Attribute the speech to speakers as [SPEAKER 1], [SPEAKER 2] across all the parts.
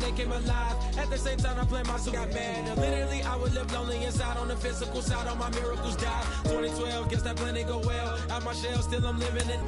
[SPEAKER 1] name came alive. At the same time, I play my suit got mad. And literally, I would live lonely inside. On the physical side, all my miracles died. 2012, guess that plan didn't go well. Out my shell, still I'm living in.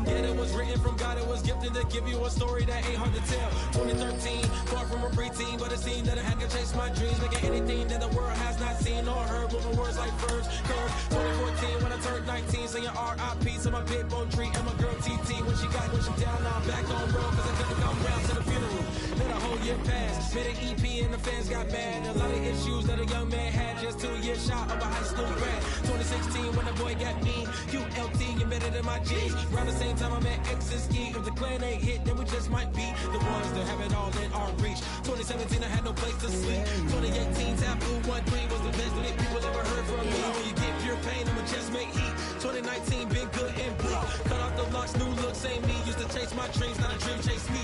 [SPEAKER 1] Yeah, it was written from God. It was gifted to give you a story that ain't hard to tell. 2013, far from a preteen, but it seemed that I had to chase my dreams, making anything that the world has not seen or heard. With my words like verbs. Cause 2014, when I turned 19, singing R.I.P. to my big bone tree and my girl TT. When she down, now I'm back on road, cause I couldn't come down to the funeral. Let a whole year pass, made an EP and the fans got mad. A lot of issues that a young man had, just 2 years shy of a high school grad. 2016, when the boy got me, QLT embedded in my G's. Around the same time I met X and Ski. If the clan ain't hit, then we just might be the ones that have it all in our reach. 2017, I had no place to sleep. 2018, Taboo 1-3 was the best that people ever heard from me. When you get pure pain, I'ma just make heat. 2019, been good and bleak. Cut off the locks, new look, same me. Used to chase my dreams, not a dream chase me.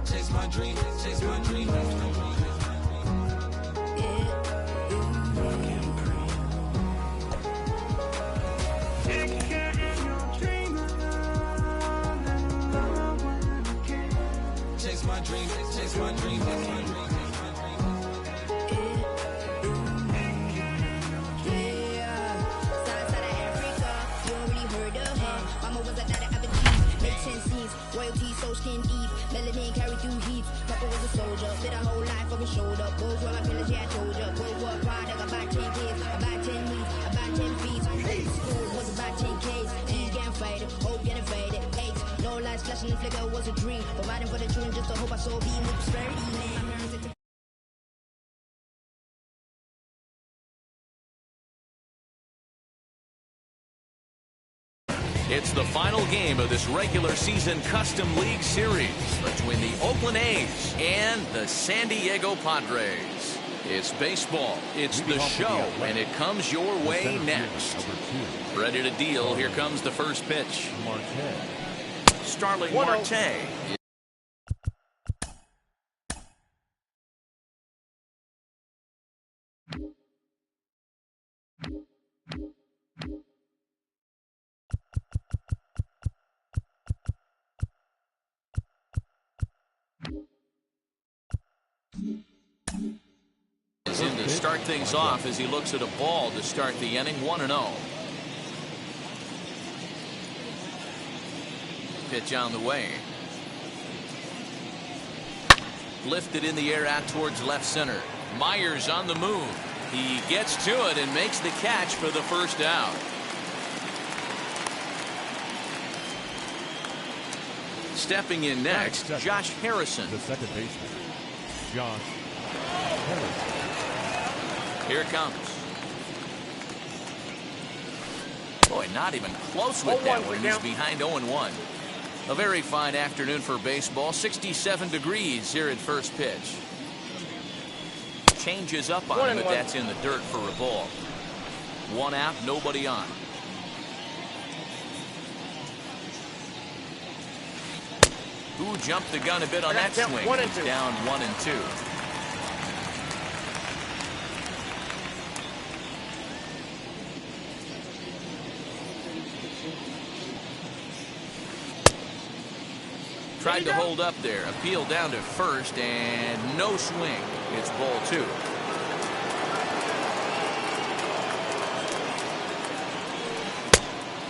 [SPEAKER 1] Chase my dream, chase my dream. Chase my dream, chase my dream, chase my dream.
[SPEAKER 2] Royalty, so skin deep, melanin carry through heat. Papa was a soldier, did a whole life on his shoulder. Goals were my pillars, yeah, I told ya. World War Pride, I got about 10 kids, about 10 weeks, about 10 feet. Hey, school was about 10 Ks, T's getting faded, hope getting faded. 8, no lights flashing, the flicker was a dream. Providing for the children just to hope I saw beam with prosperity, man.
[SPEAKER 3] It's the final game of this regular season Custom League Series between the Oakland A's and the San Diego Padres. It's baseball, it's the show, and it comes your way next. Ready to deal, here comes the first pitch. Starling Marte. Is in to start things off as he looks at a ball to start the inning. 1-0. Pitch on the way. Lifted in the air out towards left center. Myers on the move. He gets to it and makes the catch for the first out. Stepping in next, Josh Harrison.
[SPEAKER 4] The second baseman, Josh Harrison.
[SPEAKER 3] Here it comes. Boy, not even close with that one. He's behind 0-1. A very fine afternoon for baseball. 67 degrees here at first pitch. Changes up on him, but that's in the dirt for a ball. 1 out, nobody on. Who jumped the gun a bit on that swing? It's down 1-2. Tried to hold up there. Appeal down to first and no swing. It's ball 2.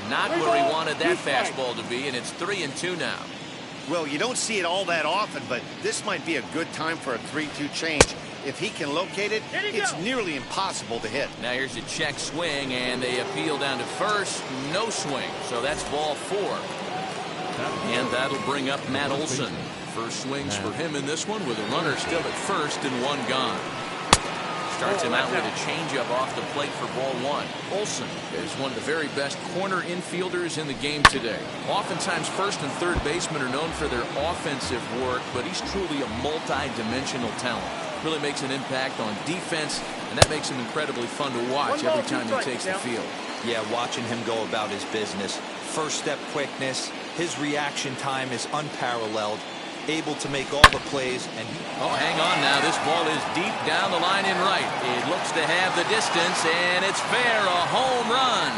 [SPEAKER 3] Not where he wanted that fastball to be, and it's 3-2 now.
[SPEAKER 5] Well, you don't see it all that often, but this might be a good time for a 3-2 change. If he can locate it, it's nearly impossible to hit.
[SPEAKER 3] Now here's a check swing, and they appeal down to first. No swing, so that's ball 4. And that'll bring up Matt Olson. First swings for him in this one with a runner still at first and 1 gone. Starts him out with a changeup off the plate for ball 1. Olson is one of the very best corner infielders in the game today. Oftentimes first and third basemen are known for their offensive work, but he's truly a multi-dimensional talent. Really makes an impact on defense, and that makes him incredibly fun to watch every time he takes the field.
[SPEAKER 6] Yeah, watching him go about his business. First step quickness, his reaction time is unparalleled. Able to make all the plays, and
[SPEAKER 3] hang on now. This ball is deep down the line in right. It looks to have the distance, and it's fair. A home run.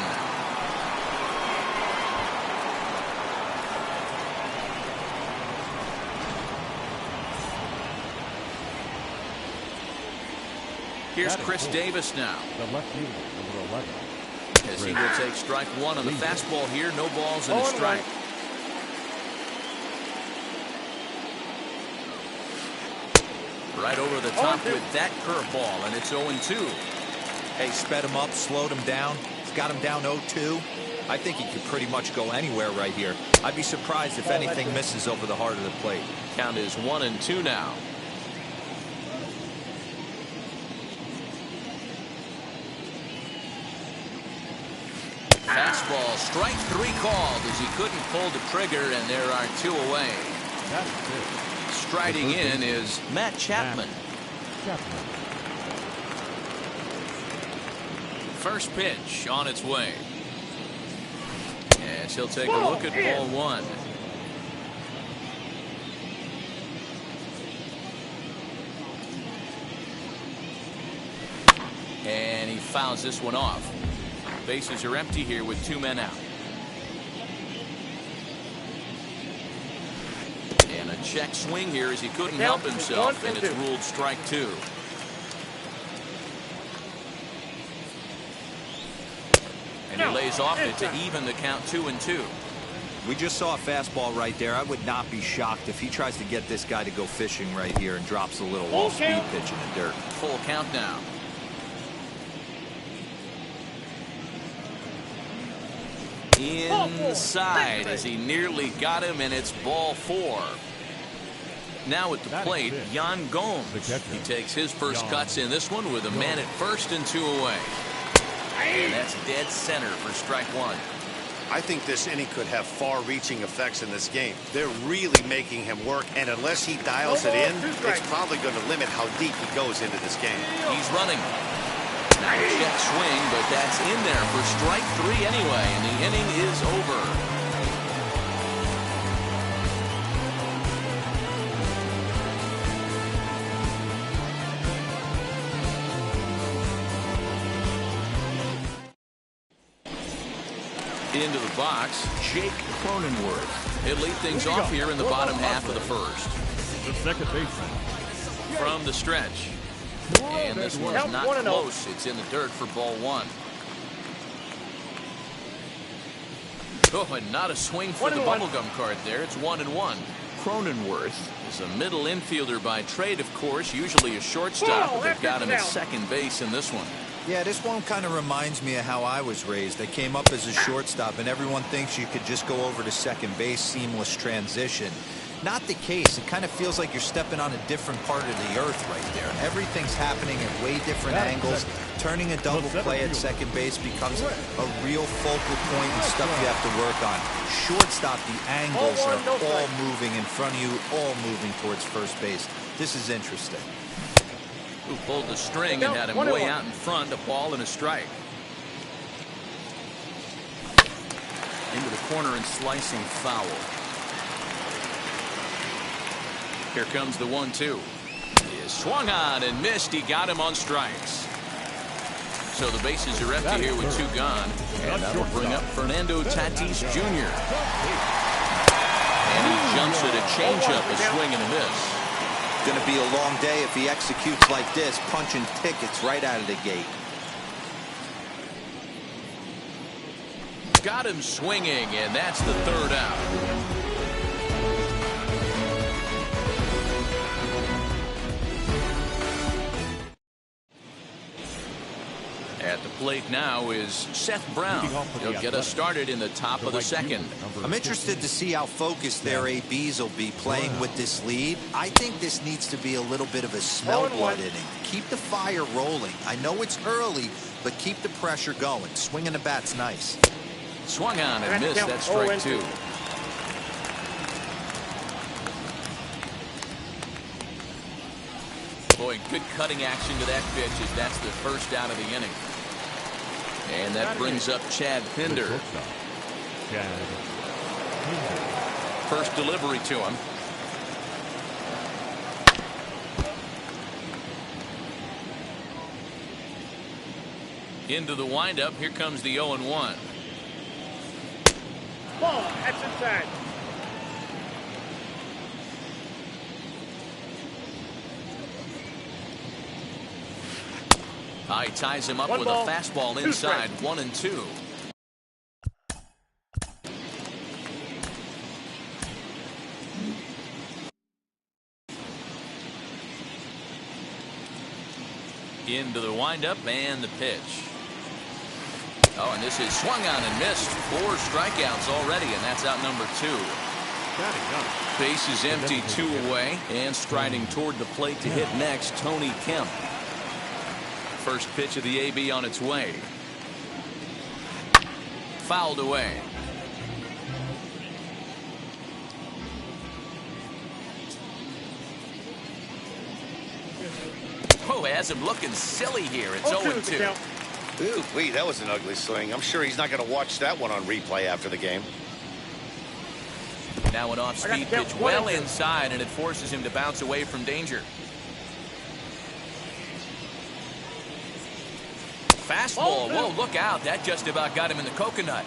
[SPEAKER 3] Here's Chris Davis now.
[SPEAKER 4] The left fielder, number 11.
[SPEAKER 3] As he will take strike one on the fastball here. No balls and a strike. Right over the top with that curveball, and it's 0-2.
[SPEAKER 6] Hey, sped him up, slowed him down. He's got him down 0-2. I think he could pretty much go anywhere right here. I'd be surprised if anything misses over the heart of the plate.
[SPEAKER 3] Count is 1-2 now. Fastball, strike three called as he couldn't pull the trigger, and there are two away.
[SPEAKER 4] That's it.
[SPEAKER 3] Striding in is Matt Chapman. First pitch on its way. As he'll take a look at ball one. And he fouls this one off. Bases are empty here with two men out. And a check swing here as he couldn't help himself, and it's ruled strike two. And he lays off it to even the count 2-2.
[SPEAKER 6] We just saw a fastball right there. I would not be shocked if he tries to get this guy to go fishing right here and drops a little off-speed pitch in the dirt.
[SPEAKER 3] Full count now. Inside as he nearly got him, and it's ball four. Now at the plate, Yan Gomes. He takes his first cuts in this one with a man at first and two away. And that's dead center for strike one.
[SPEAKER 5] I think this inning could have far-reaching effects in this game. They're really making him work, and unless he dials it in, it's probably going to limit how deep he goes into this game.
[SPEAKER 3] He's running. Now a check swing, but that's in there for strike three anyway, and the inning is over. Into the box, Jake Cronenworth. He'll lead things off here in the bottom half of the first.
[SPEAKER 4] The second baseman.
[SPEAKER 3] From the stretch. And this one's not close. It's in the dirt for ball one. Oh, and not a swing for the bubblegum card there. It's 1-1. Cronenworth is a middle infielder by trade, of course, usually a shortstop, but they've got him at second base in this one.
[SPEAKER 6] Yeah, this one kind of reminds me of how I was raised. I came up as a shortstop, and everyone thinks you could just go over to second base, seamless transition. Not the case. It kind of feels like you're stepping on a different part of the earth right there. Everything's happening at way different angles. Turning a double play at second base becomes a real focal point and stuff you have to work on. Shortstop, the angles are all moving in front of you, all moving towards first base. This is interesting.
[SPEAKER 3] Who pulled the string and had him way out in front, a ball and a strike. Into the corner and slicing foul. Here comes the 1-2. He is swung on and missed. He got him on strikes. So the bases are empty here with two gone. And that'll bring up Fernando Tatis Jr. And he jumps at a changeup, a swing and a miss.
[SPEAKER 6] Going to be a long day if he executes like this, punching tickets right out of the gate.
[SPEAKER 3] Got him swinging, and that's the third out. At the plate now is Seth Brown. He'll get us started in the top of the second.
[SPEAKER 6] I'm interested to see how focused their ABs will be playing with this lead. I think this needs to be a little bit of a smell blood inning. Keep the fire rolling. I know it's early, but keep the pressure going. Swinging the bat's nice.
[SPEAKER 3] Swung on and missed. That's strike two. Boy, good cutting action to that pitch as that's the first out of the inning. And that brings up Chad Pinder. First delivery to him. Into the windup. Here comes the 0-1.
[SPEAKER 7] Ball, that's inside.
[SPEAKER 3] He ties him up
[SPEAKER 7] One
[SPEAKER 3] with
[SPEAKER 7] ball,
[SPEAKER 3] a fastball
[SPEAKER 7] 2
[SPEAKER 3] inside,
[SPEAKER 7] strikes.
[SPEAKER 3] 1-2. Into the windup and the pitch. Oh, and this is swung on and missed. 4 strikeouts already, and that's out number 2. Base is empty, 2 away, and striding toward the plate to hit next, Tony Kemp. First pitch of the AB on its way. Fouled away. Oh, has him looking silly here. It's 0-2.
[SPEAKER 5] Ooh, wee, that was an ugly swing. I'm sure he's not going to watch that one on replay after the game.
[SPEAKER 3] Now an off-speed pitch well inside, and it forces him to bounce away from danger. Fastball. Whoa, look out. That just about got him in the coconut.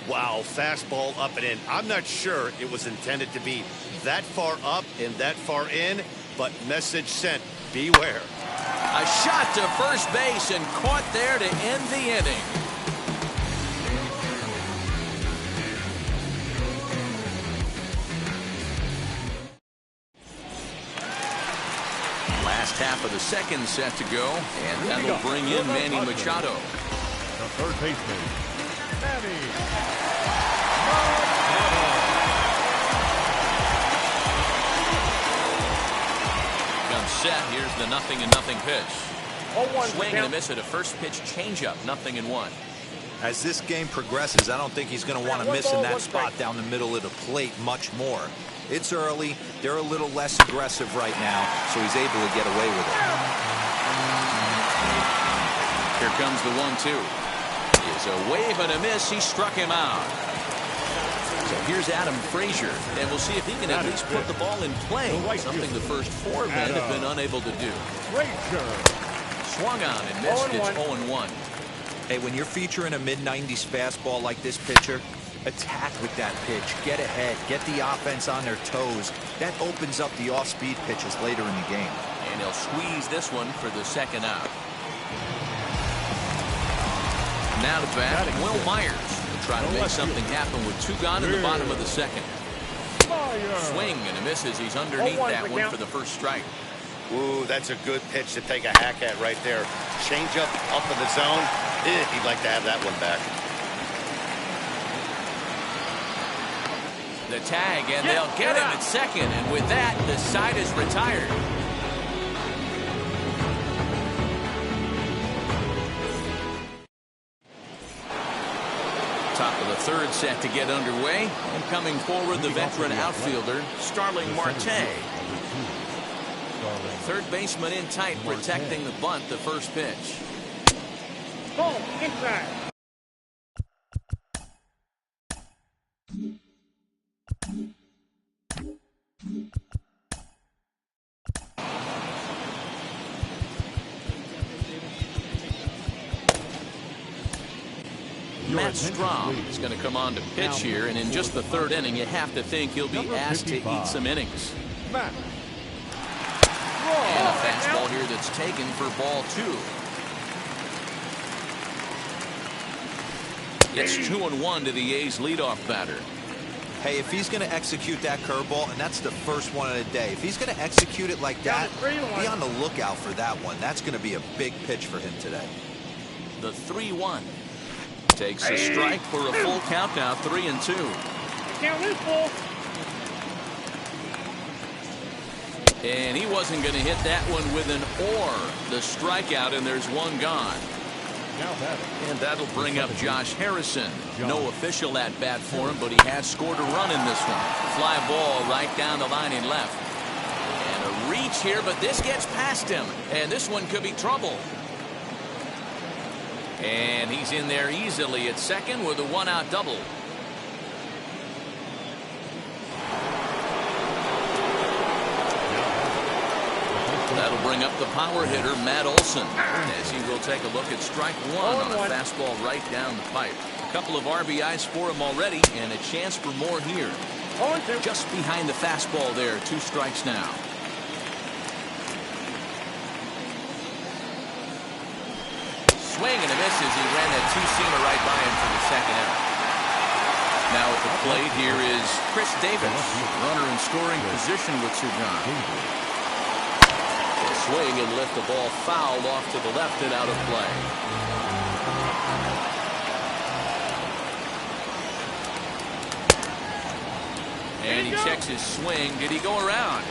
[SPEAKER 5] Wow, fastball up and in. I'm not sure it was intended to be that far up and that far in, but message sent. Beware.
[SPEAKER 3] A shot to first base and caught there to end the inning. Last half of the second set to go, and that'll bring in Manny Machado.
[SPEAKER 4] The third baseman, Manny
[SPEAKER 3] Comes set. Here's the 0-0 pitch. Swing and a miss at a first pitch changeup. 0-1.
[SPEAKER 6] As this game progresses, I don't think he's going to want to miss in that spot down the middle of the plate much more. It's early. They're a little less aggressive right now, so he's able to get away with it.
[SPEAKER 3] Here comes the 1-2. It's a wave and a miss. He struck him out. So here's Adam Frazier, and we'll see if he can at least put the ball in play, something the first 4 men have been unable to do. Swung on and missed. It's 0-1.
[SPEAKER 6] Hey, when you're featuring a mid-90s fastball like this pitcher, attack with that pitch. Get ahead. Get the offense on their toes. That opens up the off-speed pitches later in the game.
[SPEAKER 3] And he'll squeeze this one for the second out. Now to bat, Will Myers will try to make something happen with 2 gone in the bottom of the second. Swing and a miss as he's underneath that one for the first strike.
[SPEAKER 5] Ooh, that's a good pitch to take a hack at right there. Change up in the zone. He'd like to have that one back.
[SPEAKER 3] The tag, and they'll get him at second, and with that, the side is retired. Top of the third set to get underway, and coming forward, the veteran outfielder, Starling Marte. Third baseman in tight, protecting the bunt, the first pitch.
[SPEAKER 7] Ball inside.
[SPEAKER 3] Matt Strom is going to come on to pitch here, and in just the third inning, you have to think he'll be asked to eat some innings. And a fastball here that's taken for ball 2. It's 2-1 to the A's leadoff batter.
[SPEAKER 6] Hey, if he's going to execute that curveball, and that's the first one of the day, if he's going to execute it like that, be on the lookout for that one. That's going to be a big pitch for him today.
[SPEAKER 3] The 3-1. Takes a strike for a full count now, 3-2.
[SPEAKER 7] Count is full.
[SPEAKER 3] And he wasn't going to hit that one with an or. The strikeout, and there's 1 gone. And that'll bring up Josh Harrison. No official at bat for him, but he has scored a run in this one. Fly ball right down the line in left. And a reach here, but this gets past him. And this one could be trouble. And he's in there easily at second with a 1-out double. That'll bring up the power hitter, Matt Olson, as he will take a look at strike 1 on a fastball right down the pipe. A couple of RBIs for him already, and a chance for more here. Just behind the fastball there, 2 strikes now. swing and a miss as he ran that two-seamer right by him for the second out. Now at the plate here is Chris Davis, runner in scoring position with two gone. Swing and lift the ball foul off to the left and out of play. And he checks his swing. Did he go around?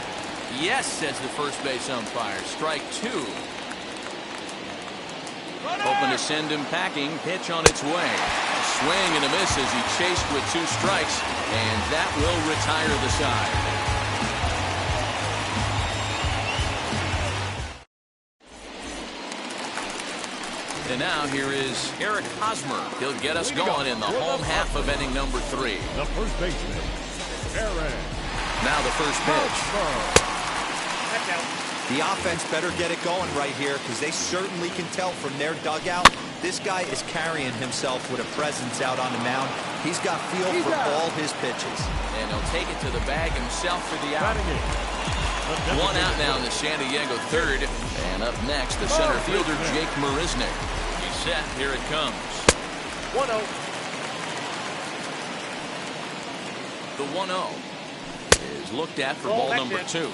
[SPEAKER 3] Yes, says the first base umpire. Strike two. Hoping to send him packing. Pitch on its way. A swing and a miss as he chased with two strikes. And that will retire the side. And now here is Eric Hosmer. He'll get us going in the home half of inning number 3.
[SPEAKER 4] The first baseman, Eric.
[SPEAKER 3] Now the first pitch.
[SPEAKER 6] The offense better get it going right here because they certainly can tell from their dugout. This guy is carrying himself with a presence out on the mound. He's got feel for all his pitches.
[SPEAKER 3] And he'll take it to the bag himself for the out. One out now in the San Diego third. And up next, the center fielder, Jake Marisnick. He's set. Here it comes.
[SPEAKER 7] 1-0.
[SPEAKER 3] The 1-0 is looked at for ball number 2.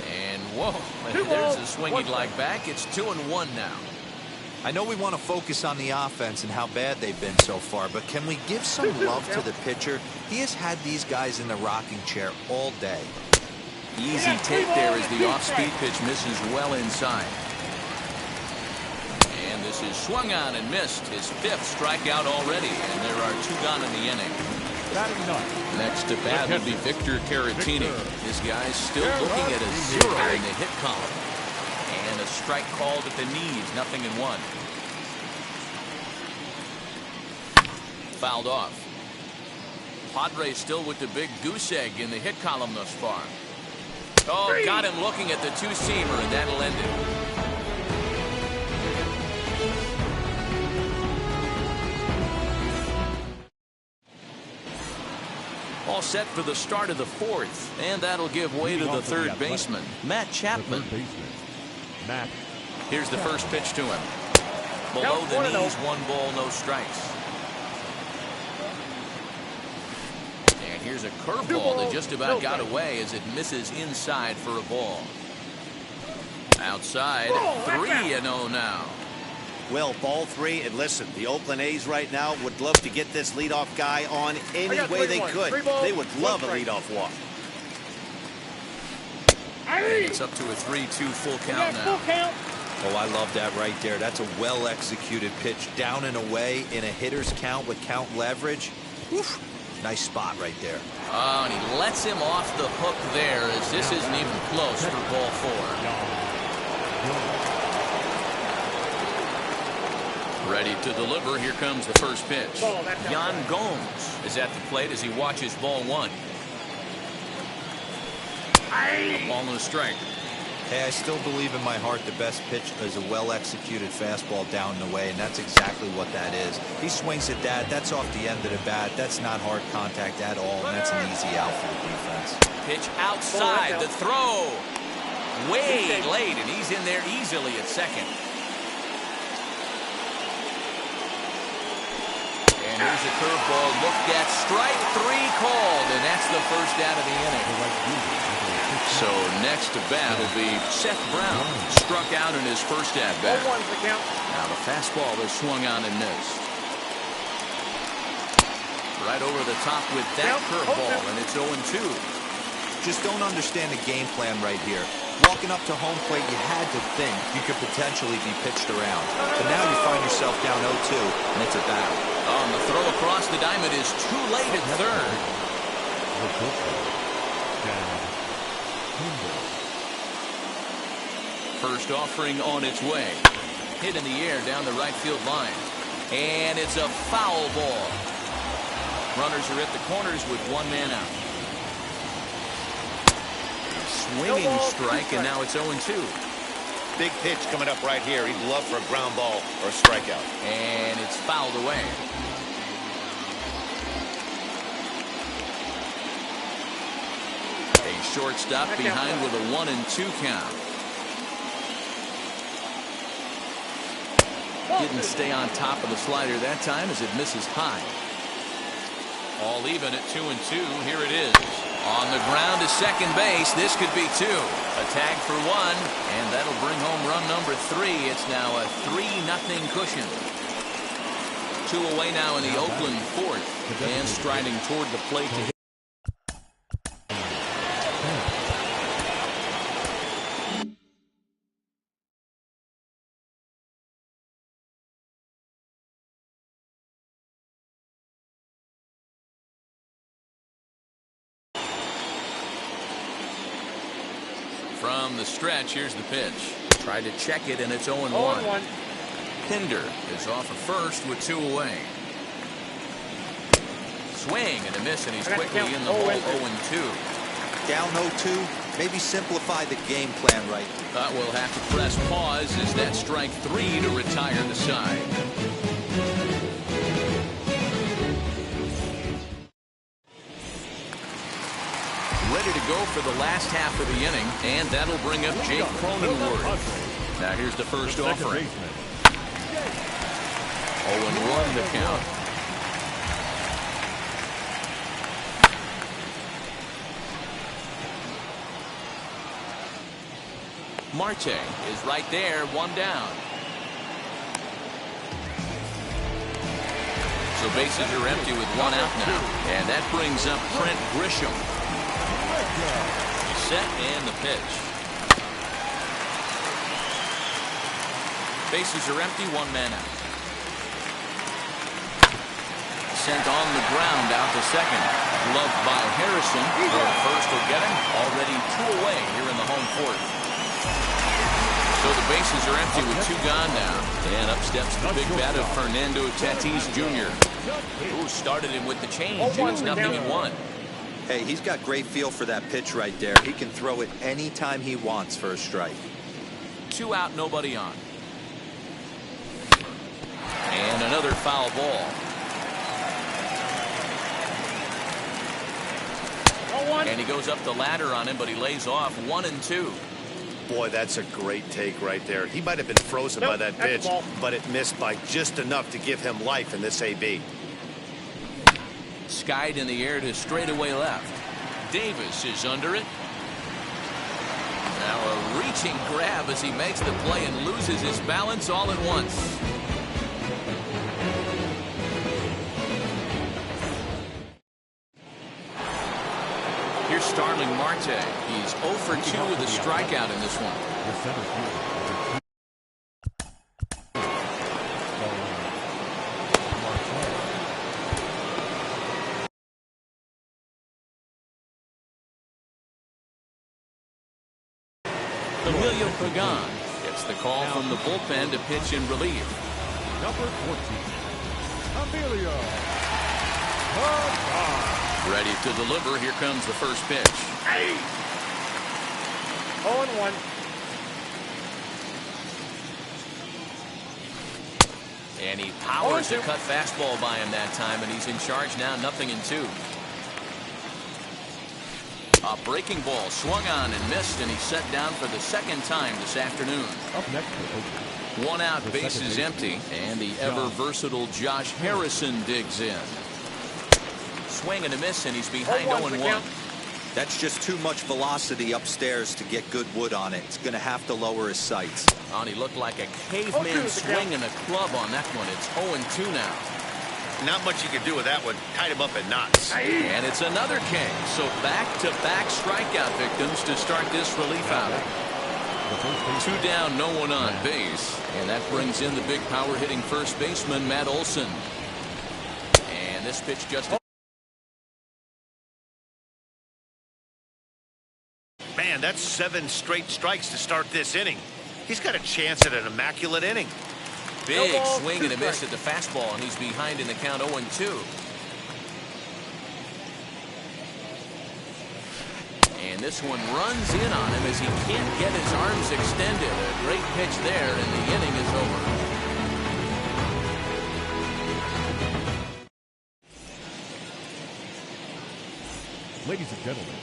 [SPEAKER 3] And whoa, there's a swing he'd like back. It's 2-1 now.
[SPEAKER 6] I know we want to focus on the offense and how bad they've been so far, but can we give some love to the pitcher? He has had these guys in the rocking chair all day.
[SPEAKER 3] Easy take there as the off-speed pitch misses well inside. And this is swung on and missed. His 5th strikeout already, and there are 2 gone in the inning. Next to bat will be Victor Caratini. This guy's still looking at a 0 in the hit column. And a strike called at the knees, 0-1. Fouled off. Padres still with the big goose egg in the hit column thus far. Oh, got him looking at the two-seamer, and that'll end it. All set for the start of the 4th, and that'll give way to the third baseman, Matt Chapman. Here's the first pitch to him. Below the knees, 1 ball, no strikes. And here's a curveball that just about got away as it misses inside for a ball. Outside, 3-0 now.
[SPEAKER 5] Well, ball 3, and listen, the Oakland A's right now would love to get this leadoff guy on any way they could. They would love a leadoff walk.
[SPEAKER 3] And it's up to a 3-2 full count now.
[SPEAKER 6] Oh, I love that right there. That's a well-executed pitch down and away in a hitter's count with count leverage. Oof. Nice spot right there.
[SPEAKER 3] Oh, and he lets him off the hook there as this isn't even close for ball 4. Ready to deliver. Here comes the first pitch. Yan Gomes is at the plate as he watches ball 1. A ball and a strike.
[SPEAKER 6] Hey, I still believe in my heart the best pitch is a well-executed fastball down and away, and that's exactly what that is. He swings at that. That's off the end of the bat. That's not hard contact at all, and that's an easy out for the defense.
[SPEAKER 3] Pitch outside. The throw. Way late, and he's in there easily at second. And here's a curveball looked at. Strike 3 called, and that's the first out of the inning. So next to bat will be Seth Brown. Struck out in his first at bat. Now the fastball is swung on and missed. Right over the top with that curveball, and it's 0-2.
[SPEAKER 6] Just don't understand the game plan right here. Walking up to home plate, you had to think you could potentially be pitched around. But now you find yourself down 0-2, and it's a battle.
[SPEAKER 3] Oh, and the throw across the diamond is too late at third. First offering on its way. Hit in the air down the right field line. And it's a foul ball. Runners are at the corners with 1 man out. Swinging strike, and now it's 0-2.
[SPEAKER 5] Big pitch coming up right here. He'd love for a ground ball or a strikeout.
[SPEAKER 3] And it's fouled away. A shortstop behind with a 1-2 count. Didn't stay on top of the slider that time as it misses high. All even at 2-2. Here it is. On the ground to second base. This could be 2. A tag for 1, and that'll bring home run number 3. It's now a 3-0 cushion. 2 away now in the Oakland fourth. And striding toward the plate to hit. From the stretch, here's the pitch. Tried to check it, and it's 0-1. Pinder is off of first with 2 away. Swing and a miss, and he's quickly in the hole. 0-2.
[SPEAKER 6] Down 0-2. Maybe simplify the game plan right.
[SPEAKER 3] But we'll have to press pause as that strike 3 to retire the side. Ready to go for the last half of the inning, and that'll bring up Jake Cronenworth. Now here's the first offering. 0-1 the count. Marte is right there, 1 down. So bases are empty with 1 out now, and that brings up Trent Grisham. Set and the pitch. Bases are empty, 1 man out. Sent on the ground out to second. Gloved by Harrison. First will get him. Already 2 away here in the home fourth. So the bases are empty with 2 gone now. And up steps the big bat of Fernando Tatis Jr. Who started him with the change. It was 0-1.
[SPEAKER 6] Hey, he's got great feel for that pitch right there. He can throw it anytime he wants for a strike.
[SPEAKER 3] 2 out, nobody on. And another foul ball. And he goes up the ladder on him, but he lays off. 1-2.
[SPEAKER 5] Boy, that's a great take right there. He might have been frozen by that pitch, but it missed by just enough to give him life in this AB.
[SPEAKER 3] Skied in the air to straightaway left. Davis is under it. Now a reaching grab as he makes the play and loses his balance all at once. Here's Starling Marte. He's 0 for 2 with a strikeout in this one. Emilio Pagan gets the call from the bullpen to pitch in relief.
[SPEAKER 4] Number 14, Emilio Pagan.
[SPEAKER 3] Ready to deliver. Here comes the first pitch.
[SPEAKER 7] 0-1.
[SPEAKER 3] And he powers a cut fastball by him that time, and he's in charge now, 0-2. A breaking ball swung on and missed, and he's set down for the 2nd time this afternoon.
[SPEAKER 4] Up next,
[SPEAKER 3] 1 out, bases empty, and the ever-versatile Josh Harrison digs in. Swing and a miss, and he's behind 0-1.
[SPEAKER 6] That's just too much velocity upstairs to get good wood on it. It's going to have to lower his sights.
[SPEAKER 3] And he looked like a caveman swinging a club on that one. It's 0-2 now.
[SPEAKER 5] Not much you can do with that one. Tied him up in knots.
[SPEAKER 3] And it's another K. So back-to-back strikeout victims to start this relief outing. 2 down, no one on base. And that brings in the big power-hitting first baseman, Matt Olson. And this pitch just...
[SPEAKER 5] Man, that's 7 straight strikes to start this inning. He's got a chance at an immaculate inning.
[SPEAKER 3] Big swing and a miss at the fastball, and he's behind in the count 0-2. And this one runs in on him as he can't get his arms extended. A great pitch there, and the inning is over.
[SPEAKER 4] Ladies and gentlemen,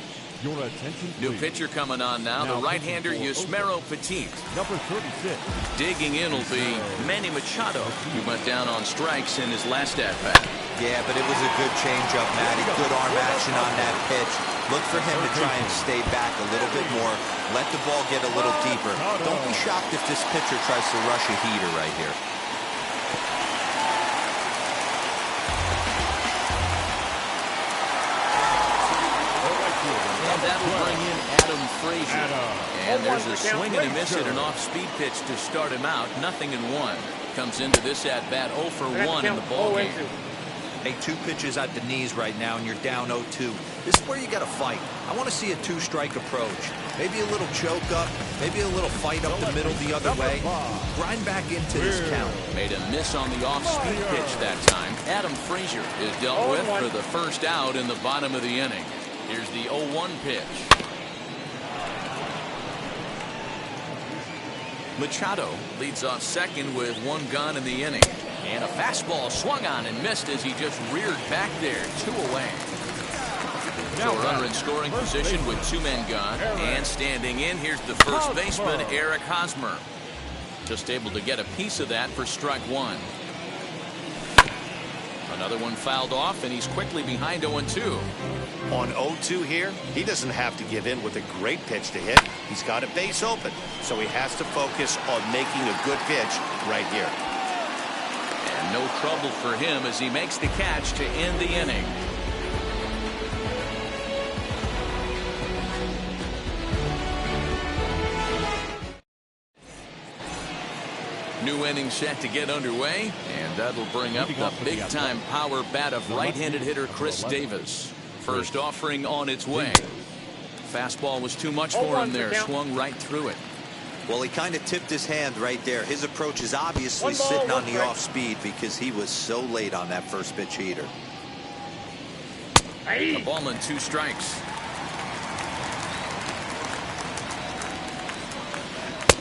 [SPEAKER 4] Your attention,
[SPEAKER 3] New
[SPEAKER 4] please.
[SPEAKER 3] pitcher coming on now, the right-hander Yusmero Petit.
[SPEAKER 4] Number 36.
[SPEAKER 3] Digging in will be Manny Machado, who went down on strikes in his last at-bat.
[SPEAKER 6] Yeah, but it was a good changeup, Matty. Good arm action on that pitch. Look for him to try and stay back a little bit more. Let the ball get a little deeper. Don't be shocked if this pitcher tries to rush a heater right here.
[SPEAKER 3] And that will bring in Adam Frazier. And there's a swing and a miss at an off-speed pitch to start him out. 0-1. Comes into this at-bat 0 for 1 in the ballgame.
[SPEAKER 6] Hey, 2 pitches at the knees right now, and you're down 0-2. This is where you got to fight. I want to see a 2-strike approach. Maybe a little choke up, maybe a little fight up the middle the other way. Grind back into this count.
[SPEAKER 3] Made a miss on the off-speed pitch that time. Adam Frazier is dealt with for the first out in the bottom of the inning. Here's the 0-1 pitch. Machado leads off second with 1 gone in the inning. And a fastball swung on and missed as he just reared back there. 2 away. So a runner in scoring position with 2 men gone. And standing in, here's the first baseman, Eric Hosmer. Just able to get a piece of that for strike 1. Another one fouled off, and he's quickly behind 0-2.
[SPEAKER 5] On 0-2 here, he doesn't have to give in with a great pitch to hit. He's got a base open, so he has to focus on making a good pitch right here.
[SPEAKER 3] And no trouble for him as he makes the catch to end the inning. New inning set to get underway, and that'll bring up the big-time power bat of right-handed hitter Chris Davis. First offering on its way. Fastball was too much for him there. Swung right through it.
[SPEAKER 6] Well, he kind of tipped his hand right there. His approach is obviously sitting on the off speed because he was so late on that first pitch heater.
[SPEAKER 3] A ball and 2 strikes.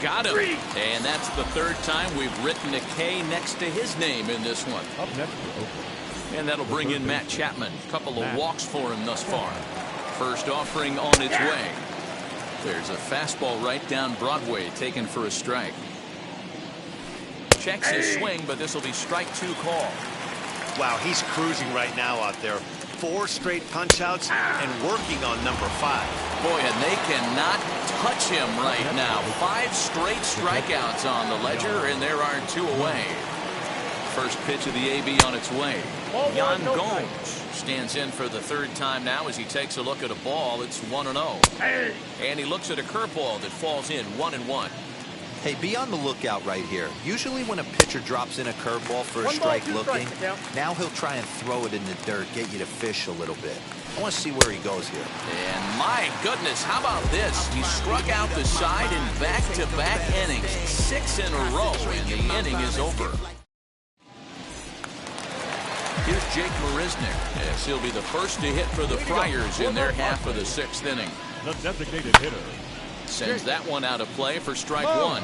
[SPEAKER 3] Got him. And that's the 3rd time we've written a K next to his name in this one.
[SPEAKER 4] Up next,
[SPEAKER 3] and that'll bring in Matt Chapman. Couple of walks for him thus far. First offering on its way. There's a fastball right down Broadway taken for a strike. Checks his swing, but this will be strike 2 call.
[SPEAKER 5] Wow, he's cruising right now out there. 4 straight punch-outs and working on number 5.
[SPEAKER 3] Boy, and they cannot touch him right now. 5 straight strikeouts on the ledger, and there are 2 away. First pitch of the AB on its way. Yan Gomes stands in for the 3rd time now as he takes a look at a ball. It's 1-0. And he looks at a curveball that falls in 1-1.
[SPEAKER 6] Hey, be on the lookout right here. Usually when a pitcher drops in a curveball for a strike looking, now he'll try and throw it in the dirt, get you to fish a little bit. I want to see where he goes here.
[SPEAKER 3] And my goodness, how about this? He struck out the side in back-to-back innings. 6 in a row, and the inning is over. Here's Jake Marisnick, as he'll be the first to hit for the Friars in their half of the 6th inning.
[SPEAKER 4] The designated hitter.
[SPEAKER 3] Sends that one out of play for strike 1.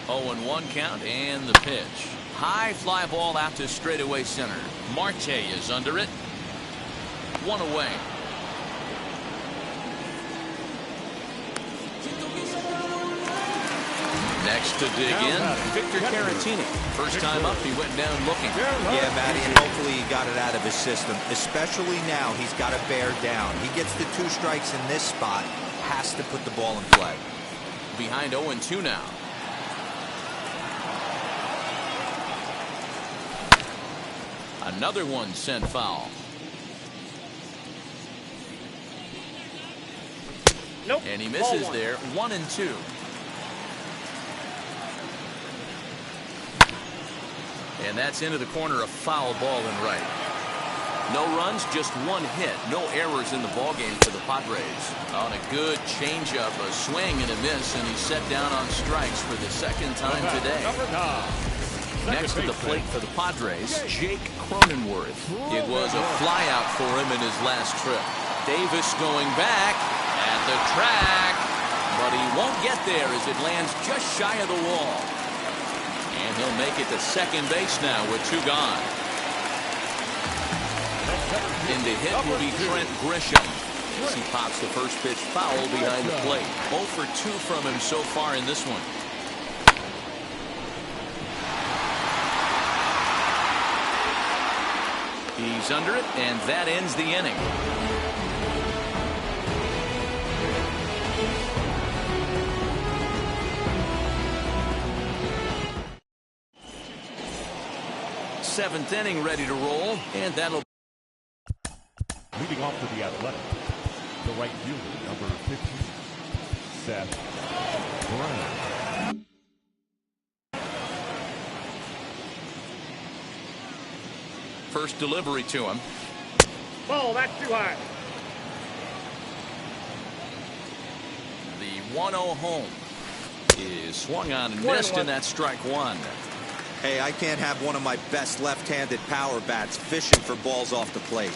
[SPEAKER 3] 0-1 count and the pitch. High fly ball out to straightaway center. Marte is under it. 1 away. Next to dig in, Victor Caratini. First time up, he went down looking.
[SPEAKER 6] Yeah, Matty, and hopefully he got it out of his system. Especially now, he's got to bear down. He gets the 2 strikes in this spot, has to put the ball in play.
[SPEAKER 3] Behind 0-2 now. Another one sent foul.
[SPEAKER 7] Nope.
[SPEAKER 3] And he misses there. 1-2. And that's into the corner, a foul ball and right. No runs, just 1 hit. No errors in the ballgame for the Padres. On a good changeup, a swing and a miss, and he's set down on strikes for the 2nd time today. Next to the plate for the Padres, Jake Cronenworth. It was a flyout for him in his last trip. Davis going back at the track, but he won't get there as it lands just shy of the wall. And he'll make it to second base now with 2 gone. In to hit will be Trent Grisham. As he pops the first pitch foul behind the plate. 0 for 2 from him so far in this one. He's under it, and that ends the inning. Seventh inning ready to roll, and that'll.
[SPEAKER 4] Leading off to the Athletic, the right fielder, number 15, Seth Brown.
[SPEAKER 3] First delivery to him.
[SPEAKER 7] Ball, that's too high.
[SPEAKER 3] The 1-0 home is swung on and missed, and that's strike one.
[SPEAKER 6] Hey, I can't have one of my best left-handed power bats fishing for balls off the plate.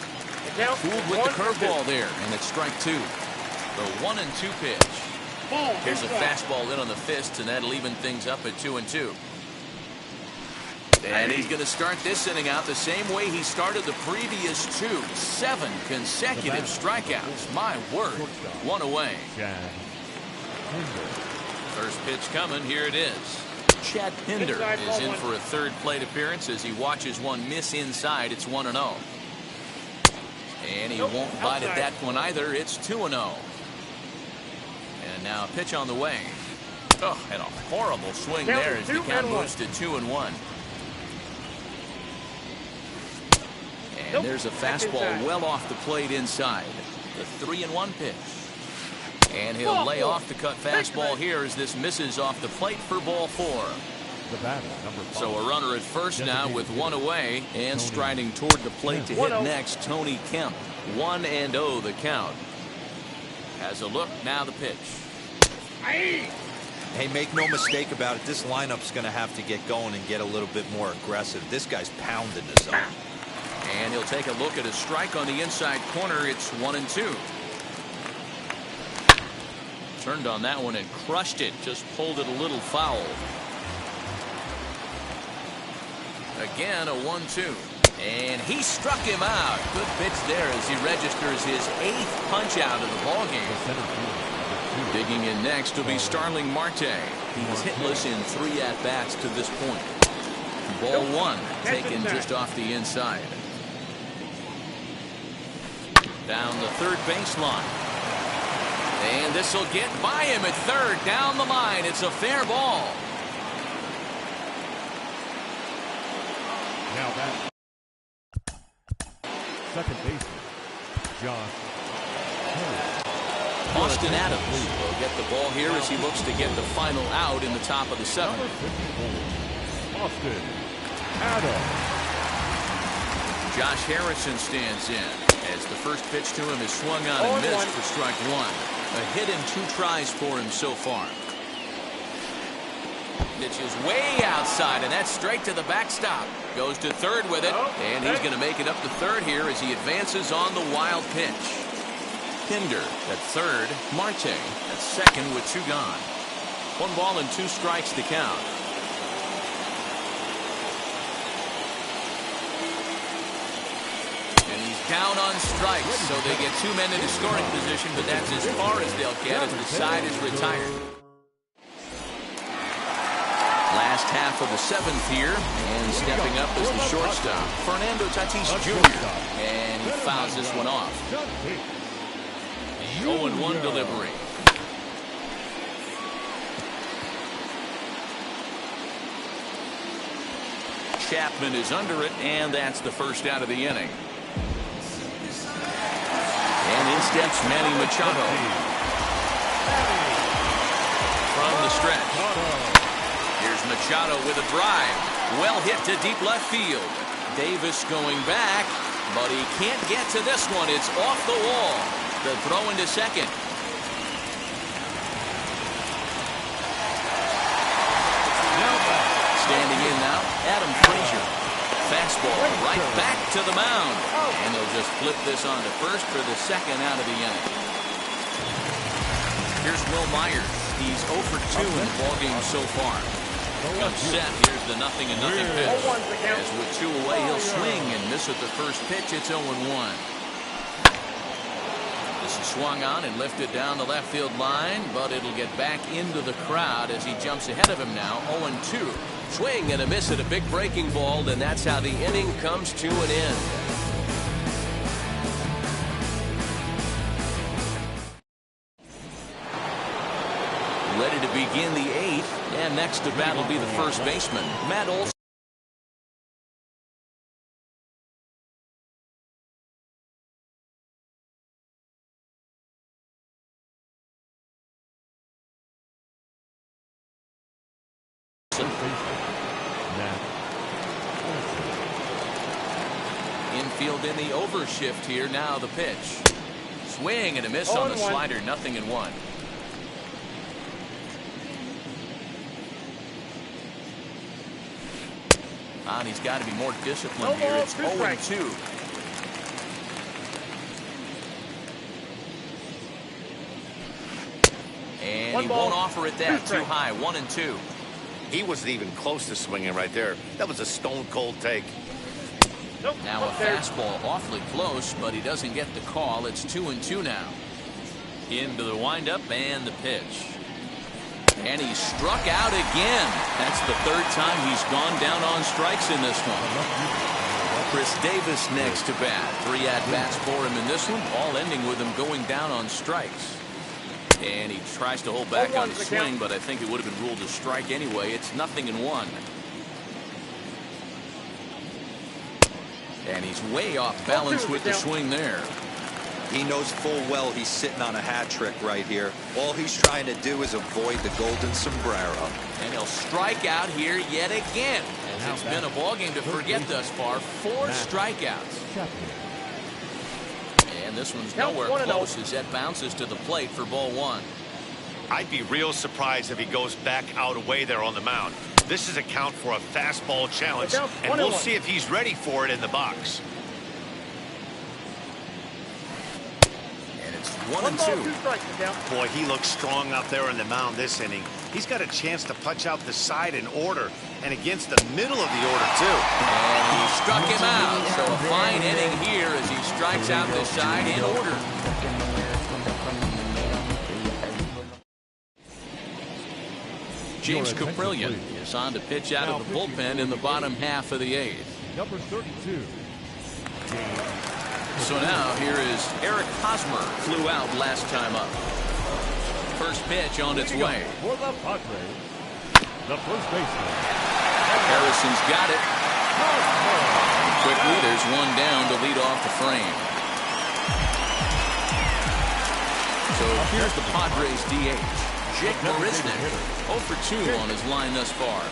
[SPEAKER 3] Fooled with the curveball there, and it's strike two. The 1-2 pitch.
[SPEAKER 7] Ball,
[SPEAKER 3] Here's a
[SPEAKER 7] inside.
[SPEAKER 3] fastball in on the fist, and that'll even things up at 2-2. And he's going to start this inning out the same way he started the previous two. 7 consecutive strikeouts. My word. One away. First pitch coming. Here it is. Chad Pinder is in for a third plate appearance as he watches one miss inside. It's 1-0. And he won't bite at that one either. It's 2-0. And now a pitch on the way. Oh, and a horrible swing there as the count moves to 2-1. And there's a fastball well off the plate inside. The 3-1 pitch. And he'll lay off the cut fastball here as this misses off the plate for ball 4.
[SPEAKER 4] The batter, number 5.
[SPEAKER 3] So a runner at first now with one away, and striding toward the plate to hit next, Tony Kemp. 1-0 the count. Has a look, now the pitch.
[SPEAKER 6] Hey, make no mistake about it, this lineup's going to have to get going and get a little bit more aggressive. This guy's pounding the zone.
[SPEAKER 3] And he'll take a look at a strike on the inside corner. It's 1-2. Turned on that one and crushed it. Just pulled it a little foul. Again, a 1-2. And he struck him out. Good pitch there as he registers his 8th punch out of the ballgame. Digging in next will be Starling Marte. He's hitless in 3 at-bats to this point. Ball 1 taken just off the inside. Down the third baseline. And this will get by him at third. Down the line. It's a fair ball.
[SPEAKER 4] Now that second baseman, Josh Harris.
[SPEAKER 3] Austin Adams will get the ball here as he looks to get the final out in the top of the 7th.
[SPEAKER 4] Number 54, Austin Adams.
[SPEAKER 3] Josh Harrison stands in as the first pitch to him is swung on and missed for strike 1. A hit in 2 tries for him so far. Pitch is way outside, and that's straight to the backstop. Goes to third with it, and he's going to make it up to third here as he advances on the wild pitch. Pinder at third, Marte at second with 2 gone. 1 ball and 2 strikes to count. And he's down on strikes, so they get 2 men into scoring position, but that's as far as they'll get as the side is retired. Last half of the 7th here, and stepping up as the shortstop, Fernando Tatis Jr. And he fouls this one off. 0-1 delivery. Chapman is under it, and that's the first out of the inning. And in steps Manny Machado. From the stretch. Here's Machado with a drive. Well hit to deep left field. Davis going back, but he can't get to this one. It's off the wall. The throw into second. Standing in now, Adam Frazier. Fastball right back to the mound. And they'll just flip this on to first for the second out of the inning. Here's Will Myers. He's 0 for 2 in the ballgame so far. Comes set. Here's the 0-0 pitch. As with 2 away, he'll swing and miss miss at the first pitch. It's 0-1. This is swung on and lifted down the left field line, but it'll get back into the crowd as he jumps ahead of him now. 0-2. Swing and a miss at a big breaking ball, and that's how the inning comes to an end. Ready to begin the 8th, and next to bat will be the first baseman, Matt Olson. Infield in the overshift here. Now the pitch. Swing and a miss on the slider. 0-1. And he's got to be more disciplined here. It's 0-2. And he won't offer it that. Too high. 1-2.
[SPEAKER 5] He wasn't even close to swinging right there. That was a stone-cold take.
[SPEAKER 3] Now a fastball awfully close, but he doesn't get the call. It's 2-2 now. Into the windup and the pitch. And he struck out again. That's the third time he's gone down on strikes in this one. Chris Davis next to bat. 3 at-bats for him in this one, all ending with him going down on strikes. And he tries to hold back on the swing, but I think it would have been ruled a strike anyway. It's 0-1. And he's way off balance with the swing there.
[SPEAKER 6] He knows full well he's sitting on a hat trick right here. All he's trying to do is avoid the golden sombrero.
[SPEAKER 3] And he'll strike out here yet again. As it's been a ballgame to forget thus far. 4 strikeouts. And this one's nowhere close as that bounces to the plate for ball 1.
[SPEAKER 5] I'd be real surprised if he goes back out away there on the mound. This is a count for a fastball challenge, and we'll see if he's ready for it in the box.
[SPEAKER 3] And it's 1-2.
[SPEAKER 5] Boy, he looks strong out there on the mound this inning. He's got a chance to punch out the side in order, and against the middle of the order, too.
[SPEAKER 3] And he struck him out. So a fine inning here as he strikes out the side in order. James Caprillion is on to pitch out of the bullpen in the bottom half of the 8th.
[SPEAKER 4] Number 32.
[SPEAKER 3] So now here is Eric Hosmer, flew out last time up. First pitch on its way.
[SPEAKER 4] For the Padres, the first baseman.
[SPEAKER 3] Harrison's got it. And quickly, there's one down to lead off the frame. So here's the Padres DH. Jake Marisnick, 0 for 2 on his line thus far.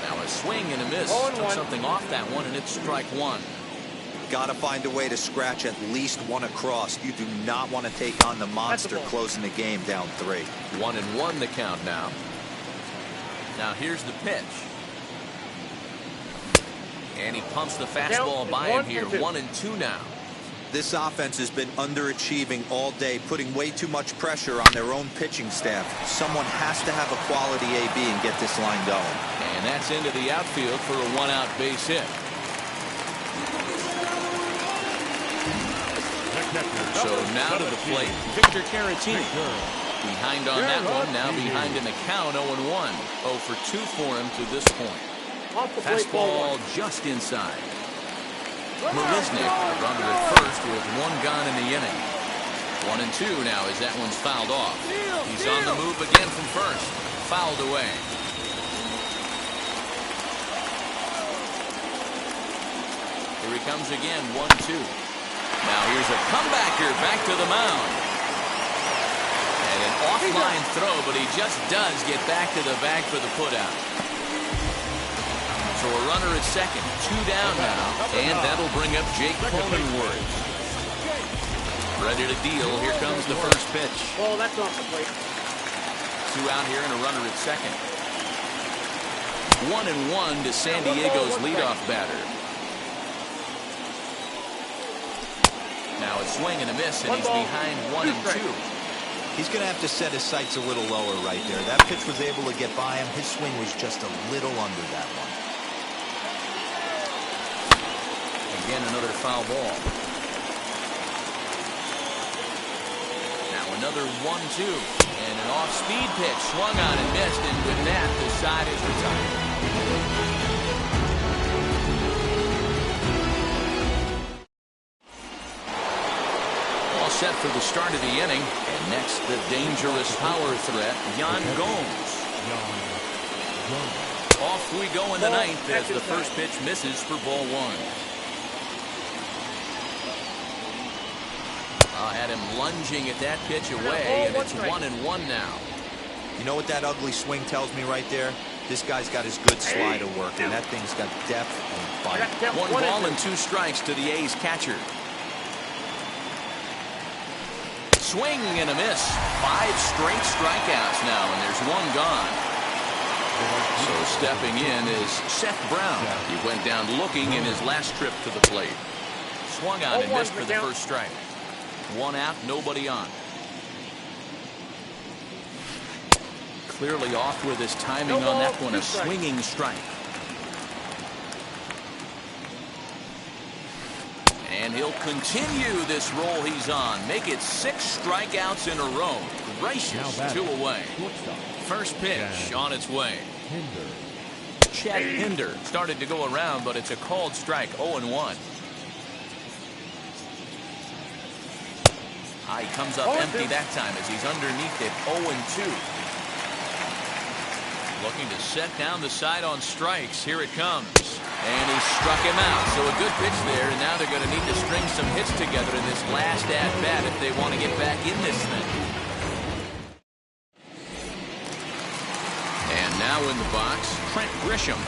[SPEAKER 3] Now a swing and a miss. Took something off that one, and it's strike 1.
[SPEAKER 6] Got to find a way to scratch at least one across. You do not want to take on the monster closing the game down 3.
[SPEAKER 3] 1-1 the count now. Now here's the pitch. And he pumps the fastball by him here. 1-2 now.
[SPEAKER 6] This offense has been underachieving all day, putting way too much pressure on their own pitching staff. Someone has to have a quality AB and get this line going.
[SPEAKER 3] And that's into the outfield for a 1-out base hit. So now to the plate, Victor Caratini. Behind on that one, now behind in the count, 0-1. 0 for 2 for him to this point. Fastball just inside. Marisnick, a runner at first with 1 gone in the inning. 1-2 now as that one's fouled off. He's on the move again from first. Fouled away. Here he comes again, 1-2. Now here's a comebacker back to the mound. And an offline throw, but he just does get back to the bag for the putout. So a runner at second, 2 down now, and that'll bring up Jake Cronenworth. Ready to deal. Here comes the first pitch.
[SPEAKER 7] Oh, that's off the plate.
[SPEAKER 3] 2 out here and a runner at second. 1-1 to San Diego's leadoff batter. Now a swing and a miss, and he's behind 1-2.
[SPEAKER 6] He's going to have to set his sights a little lower right there. That pitch was able to get by him. His swing was just a little under that one.
[SPEAKER 3] Again, another foul ball. Now another 1-2. And an off-speed pitch swung on and missed. And with that, the side is retired. All set for the start of the inning. And next, the dangerous power threat, Yan Gomes. Off we go in the ninth as the first pitch misses for ball one. Had him lunging at that pitch away, and it's 1-1 now.
[SPEAKER 6] You know what that ugly swing tells me right there? This guy's got his good slider working. That thing's got depth and bite.
[SPEAKER 3] 1 ball and 2 strikes to the A's catcher. Swing and a miss. 5 straight strikeouts now, and there's 1 gone. So stepping in is Seth Brown. He went down looking in his last trip to the plate. Swung on and missed for the first strike. 1 out, nobody on. Clearly off with his timing on that one, a swinging strike. And he'll continue this roll he's on. Make it 6 strikeouts in a row. Gracious, 2 away. First pitch on its way. Chet Hinder started to go around, but it's a called strike, 0-1. He comes up empty that time as he's underneath it, 0-2. Looking to set down the side on strikes. Here it comes. And he struck him out. So a good pitch there, and now they're going to need to string some hits together in this last at-bat if they want to get back in this thing. And now in the box, Trent Grisham.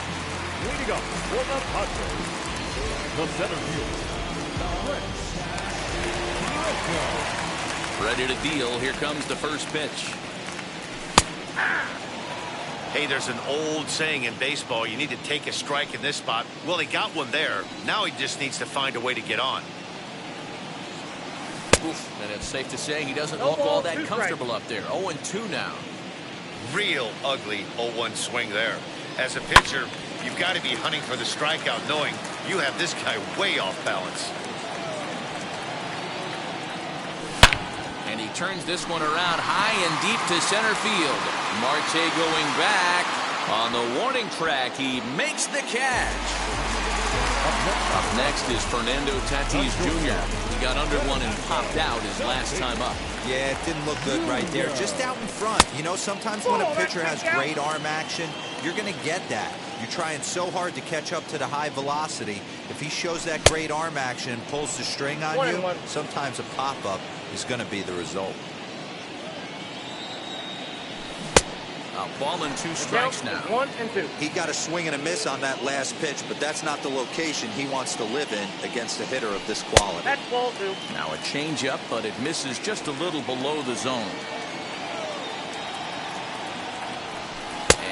[SPEAKER 4] Leading up for the Padres, the center fielder, Trent Grisham.
[SPEAKER 3] Ready to deal. Here comes the first pitch.
[SPEAKER 5] Hey, there's an old saying in baseball, you need to take a strike in this spot. Well, he got one there. Now he just needs to find a way to get on.
[SPEAKER 3] Oof, and it's safe to say he doesn't look all that comfortable up there. 0-2 now.
[SPEAKER 5] Real ugly 0-1 swing there. As a pitcher, you've got to be hunting for the strikeout, knowing you have this guy way off balance.
[SPEAKER 3] And he turns this one around high and deep to center field. Marte going back. On the warning track, he makes the catch. Up next is Fernando Tatis Jr. He got under one and popped out his last time up.
[SPEAKER 6] Yeah, it didn't look good right there. Just out in front. You know, sometimes when a pitcher has great arm action, you're going to get that. You're trying so hard to catch up to the high velocity. If he shows that great arm action and pulls the string on you, sometimes a pop-up is going to be the result.
[SPEAKER 3] A ball and 2 strikes now.
[SPEAKER 7] 1-2.
[SPEAKER 6] He got a swing and a miss on that last pitch, but that's not the location he wants to live in against a hitter of this quality.
[SPEAKER 7] That's ball 2.
[SPEAKER 3] Now a changeup, but it misses just a little below the zone.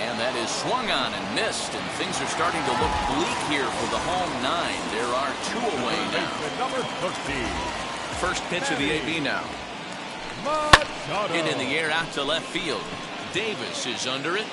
[SPEAKER 3] And that is swung on and missed, and things are starting to look bleak here for the home 9. There are 2 away now.
[SPEAKER 4] Number 13.
[SPEAKER 3] First pitch of the AB now. Hit in the air out to left field. Davis is under it.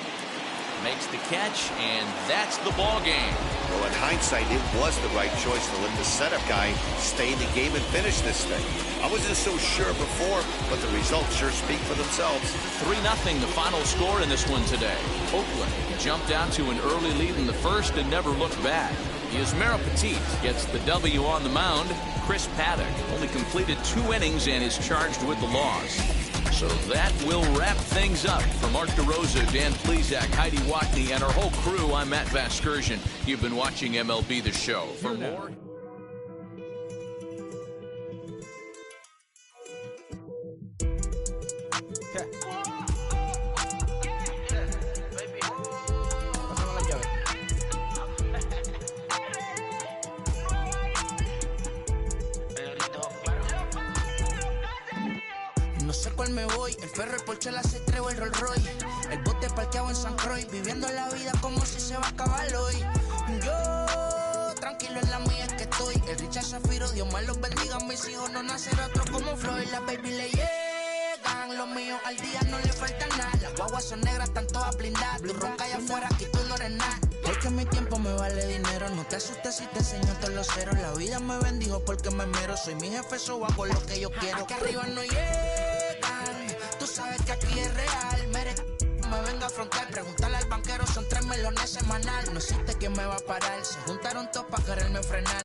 [SPEAKER 3] Makes the catch, and that's the ball game.
[SPEAKER 5] Well, in hindsight, it was the right choice to let the setup guy stay in the game and finish this thing. I wasn't so sure before, but the results sure speak for themselves.
[SPEAKER 3] 3-0 the final score in this one today. Oakland jumped out to an early lead in the first and never looked back. Yasmero Petit gets the W on the mound. Chris Paddock only completed 2 innings and is charged with the loss. So that will wrap things up. For Mark DeRosa, Dan Plesac, Heidi Watney, and our whole crew, I'm Matt Vasgersian. You've been watching MLB The Show. For more...
[SPEAKER 8] No sé cuál me voy, el perro, el Porsche, la C3 o el Rolls Royce. El bote parqueado en San Croix, viviendo la vida como si se va a acabar hoy. Yo, tranquilo en la mía es que estoy. El Richard Zafiro, Dios más los bendiga. Mis hijos no nacerá otro como Floyd. Las baby le llegan, los míos al día no le falta nada. Las guaguas son negras, están todas blindadas. Tú ronca allá afuera y tú no eres nada. que mi tiempo me vale dinero. No te asustes si te enseño todos los ceros. La vida me bendijo porque me mero. Soy mi jefe, so hago lo que yo quiero. Aquí arriba no llegan, tú sabes que aquí es real. Me venga a afrontar, preguntarle al banquero, son 3 melones semanal. No existe quien me va a parar, se juntaron todos para quererme frenar.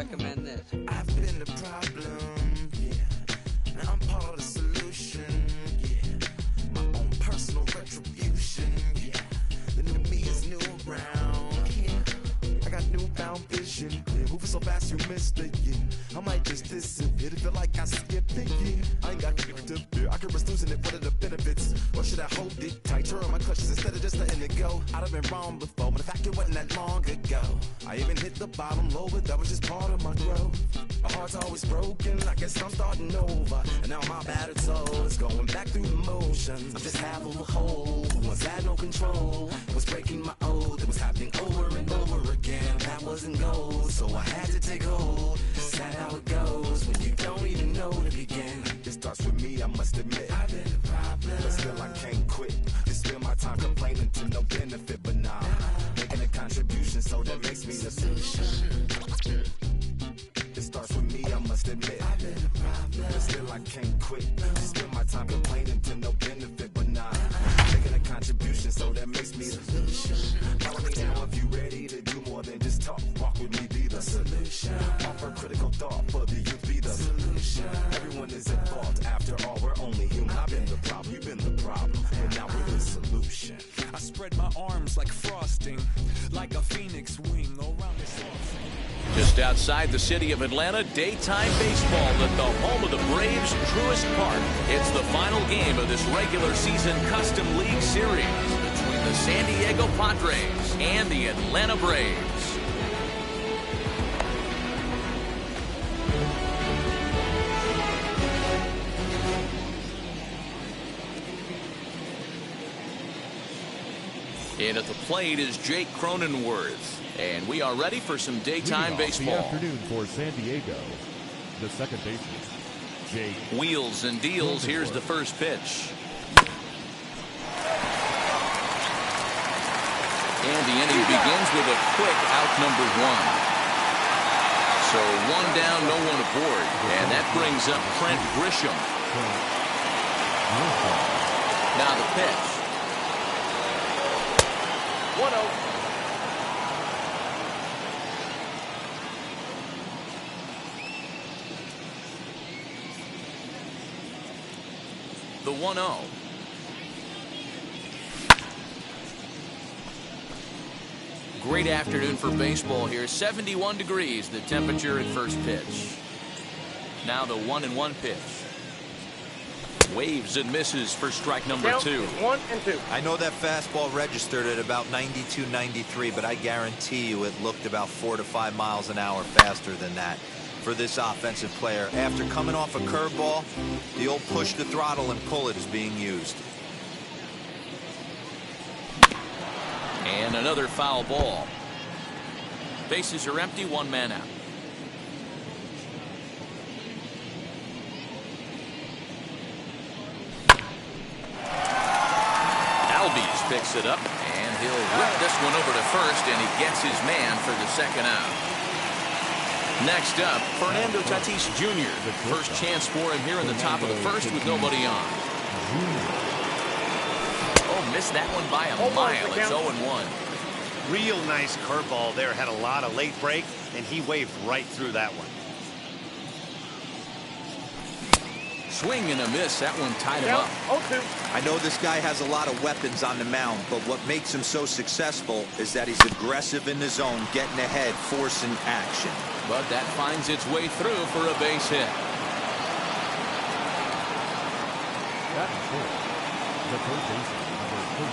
[SPEAKER 8] recommend this.
[SPEAKER 9] I've been the problem, yeah. Now I'm part of the solution, yeah. My own personal retribution, yeah. The new me is new around, yeah. I got newfound vision, yeah. Moving so fast you missed it, yeah. I might just disappear to feel like I skipped it, yeah. I ain't got to fear. I could risk losing it for the benefits. Or should I hold it tight, turn my clutches instead of just letting it go? I'd have been wrong before, but the fact it wasn't that long ago. I even hit the bottom low, but that was just part of my growth. My heart's always broken, I guess I'm starting over. And now my battered soul is going back through the motions. I'm just half of a whole, who once had no control. I was breaking my oath, it was happening over and over again. That wasn't gold, so I had to take hold. Sad how it goes when you don't even know to begin. It starts with me, I must admit. I've been the problem, but still I can't quit. Just spend my time complaining to no benefit, but nah. Making a contribution, so that makes me the solution. It starts with me, I must admit. I've been the problem, but still I can't quit. Just spend my time complaining to no benefit, but nah. Making a contribution, so that makes me the solution. Follow me now if you ready to do more than just talk. Walk with me, be the solution. Offer critical thought for the youth, be the solution. Everyone is involved, after all, we're only human. I've been the problem, you've been the problem, and now we're the solution.
[SPEAKER 1] I spread my arms like frosting, like a phoenix wing around the sun.
[SPEAKER 3] Just outside the city of Atlanta, daytime baseball at the home of the Braves' Truist Park. It's the final game of this regular season Custom League Series between the San Diego Padres and the Atlanta Braves. In at the plate is Jake Cronenworth. And we are ready for some daytime baseball.
[SPEAKER 4] The afternoon for San Diego, the second baseman, Jake.
[SPEAKER 3] Wheels and deals. Here's the first pitch. And the inning begins with a quick out number one. So one down, no one aboard. And that brings up Trent Grisham. Now the pitch.
[SPEAKER 7] 1-0.
[SPEAKER 3] The 1-0. Great afternoon for baseball here. 71 degrees, the temperature at first pitch. Now the 1-1 pitch. Waves and misses for strike number
[SPEAKER 7] Count
[SPEAKER 3] 2.
[SPEAKER 7] 1-2.
[SPEAKER 6] I know that fastball registered at about 92, 93, but I guarantee you it looked about 4 to 5 miles an hour faster than that for this offensive player. After coming off a curveball, the old push the throttle and pull it is being used.
[SPEAKER 3] And another foul ball. Bases are empty, one man out. Albies picks it up, and he'll whip this one over to first, and he gets his man for the second out. Next up, Fernando Tatis Jr. First chance for him here in the top of the first with nobody on. Oh, missed that one by a mile. It's 0-1.
[SPEAKER 5] Real nice curveball there. Had a lot of late break, and he waved right through that one.
[SPEAKER 3] Swing and a miss. That one tied him up.
[SPEAKER 7] 0-2.
[SPEAKER 6] I know this guy has a lot of weapons on the mound, but what makes him so successful is that he's aggressive in the zone, getting ahead, forcing action.
[SPEAKER 3] But that finds its way through for a base hit.
[SPEAKER 4] That is short. The third baseman, number 13,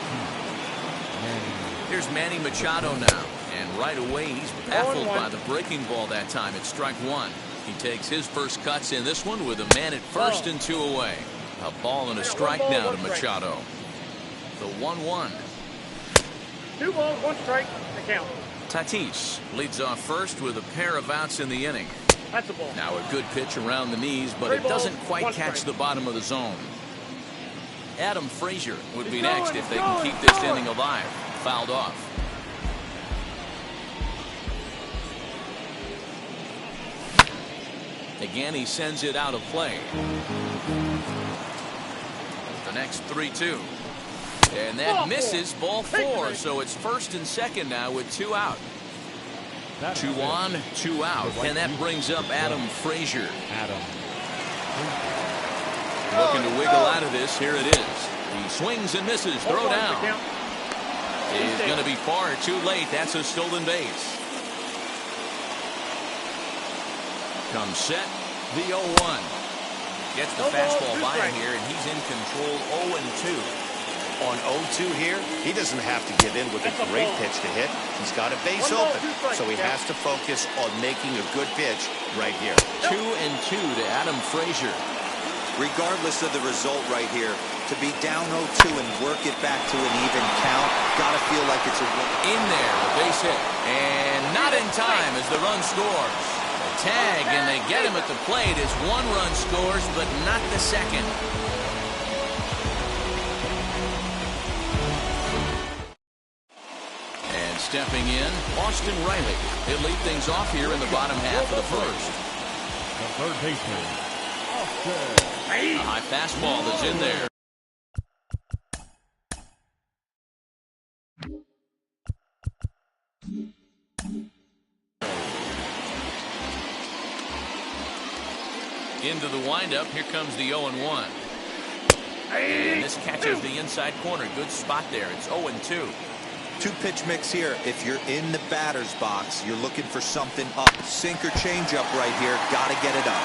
[SPEAKER 4] Manny.
[SPEAKER 3] Here's Manny Machado now. And right away, he's baffled by the breaking ball that time. It's strike one. He takes his first cuts in this one with a man at first and 2 away. A ball and a strike now to Machado. The 1-1.
[SPEAKER 7] 2 balls, 1 strike, the count.
[SPEAKER 3] Tatis leads off first with a pair of outs in the inning.
[SPEAKER 7] That's a ball.
[SPEAKER 3] Now a good pitch around the knees, but
[SPEAKER 7] 3
[SPEAKER 3] it doesn't
[SPEAKER 7] balls,
[SPEAKER 3] quite
[SPEAKER 7] 1
[SPEAKER 3] catch
[SPEAKER 7] strike.
[SPEAKER 3] the bottom of the zone. Adam Frazier would be
[SPEAKER 7] He's
[SPEAKER 3] next
[SPEAKER 7] going,
[SPEAKER 3] if
[SPEAKER 7] he's
[SPEAKER 3] they can
[SPEAKER 7] going,
[SPEAKER 3] keep
[SPEAKER 7] he's
[SPEAKER 3] this
[SPEAKER 7] going.
[SPEAKER 3] inning alive. Fouled off. Again, he sends it out of play. The next 3-2. And that
[SPEAKER 7] Ball
[SPEAKER 3] misses ball
[SPEAKER 7] Take
[SPEAKER 3] 4,
[SPEAKER 7] it.
[SPEAKER 3] so it's first and second now with 2 out. 2 on, 2 out, and that brings up Adam Frazier. Looking to wiggle out of this. Here it is. He swings and misses. Throw down. Is going to be far too late. That's a stolen base. Comes set. The 0-1. Gets the fastball by him here, and he's in control 0-2.
[SPEAKER 5] On 0-2 here, he doesn't have to give in with a great pitch to hit. He's got a base open, so he has to focus on making a good pitch right here.
[SPEAKER 3] 2-2 to Adam Frazier.
[SPEAKER 6] Regardless of the result right here, to be down 0-2 and work it back to an even count, gotta feel like it's a win.
[SPEAKER 3] In there, a base hit, and not in time as the run scores. A tag, and they get him at the plate as 1 run scores, but not the second. Stepping in, Austin Riley. He'll lead things off here in the bottom half of the first.
[SPEAKER 4] The third baseman, Austin.
[SPEAKER 3] A high fastball is in there. Into the windup, here comes the 0-1. And this catches the inside corner. Good spot there. It's 0-2.
[SPEAKER 6] 2-pitch mix here. If you're in the batter's box, you're looking for something up. Sinker changeup right here. Got to get it up.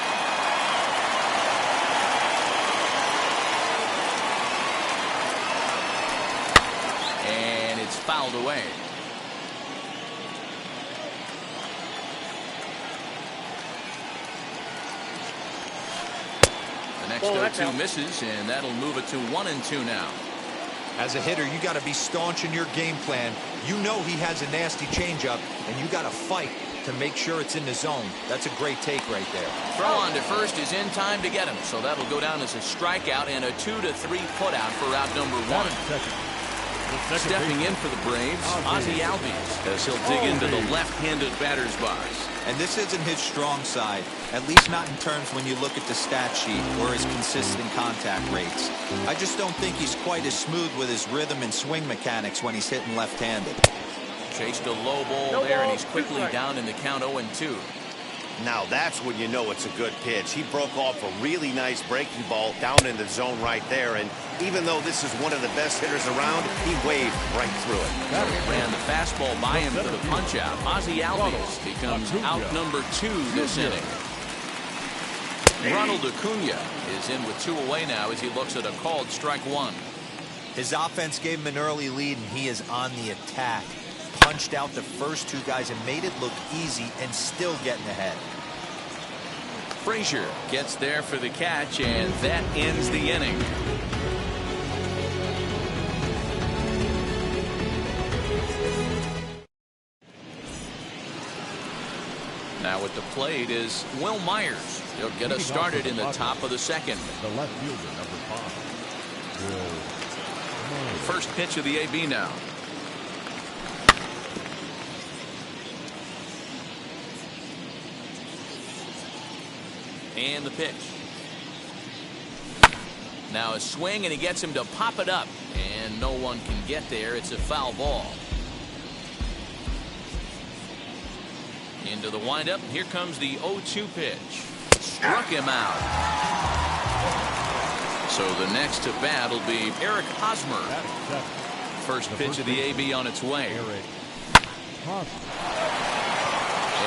[SPEAKER 3] And it's fouled away. The next 0-2 misses, and that'll move it to 1-2 now.
[SPEAKER 6] As a hitter, you got to be staunch in your game plan. You know he has a nasty changeup, and you got to fight to make sure it's in the zone. That's a great take right there.
[SPEAKER 3] Throw on to first is in time to get him, so that'll go down as a strikeout and a 2-3 putout for out number 1. Stepping in for the Braves, Ozzie Albies, as he'll dig into the left-handed batter's box.
[SPEAKER 6] And this isn't his strong side, at least not in terms when you look at the stat sheet or his consistent contact rates. I just don't think he's quite as smooth with his rhythm and swing mechanics when he's hitting left-handed.
[SPEAKER 3] Chased a low ball there, and he's quickly down in the count 0-2.
[SPEAKER 5] Now that's when you know it's a good pitch. He broke off a really nice breaking ball down in the zone right there, and even though this is one of the best hitters around, he waved right through it.
[SPEAKER 3] Ran the fastball by him for the punch-out. Ozzie Albies becomes out number 2 this inning. Ronald Acuna is in with 2 away now as he looks at a called strike 1.
[SPEAKER 6] His offense gave him an early lead, and he is on the attack. Punched out the first 2 guys and made it look easy and still getting ahead.
[SPEAKER 3] Frazier gets there for the catch, and that ends the inning. Now at the plate is Will Myers. He'll get us started in the top of the second.
[SPEAKER 4] The left fielder, number 5. Will
[SPEAKER 3] First pitch of the AB now. And the pitch. Now a swing, and he gets him to pop it up, and no one can get there. It's a foul ball. Into the windup. Here comes the 0-2 pitch. Struck him out. So the next to bat will be Eric Hosmer. First pitch of the AB on its way.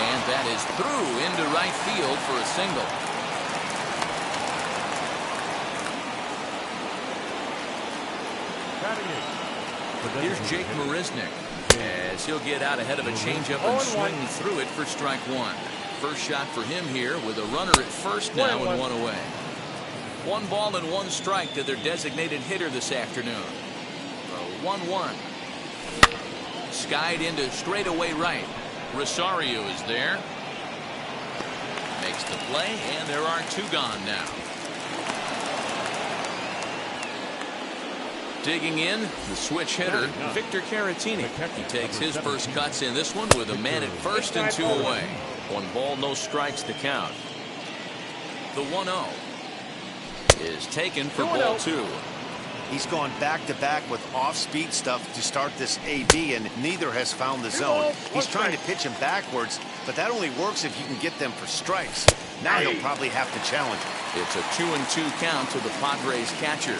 [SPEAKER 3] And that is through into right field for a single. Here's Jake Marisnick as he'll get out ahead of a changeup and swing through it for strike 1. First shot for him here with a runner at first now and 1 away. 1 ball and 1 strike to their designated hitter this afternoon. 1-1. Skied into straightaway right. Rosario is there. Makes the play, and there are 2 gone now. Digging in, the switch hitter, Victor Caratini. He takes his first cuts in this one with a man at first and 2 away. 1 ball, no strikes to count. The 1-0 is taken for ball 2.
[SPEAKER 5] He's gone back-to-back with off-speed stuff to start this AB, and neither has found the zone. He's trying to pitch him backwards, but that only works if you can get them for strikes. Now he'll probably have to challenge him.
[SPEAKER 3] It's a 2-2 count to the Padres catcher.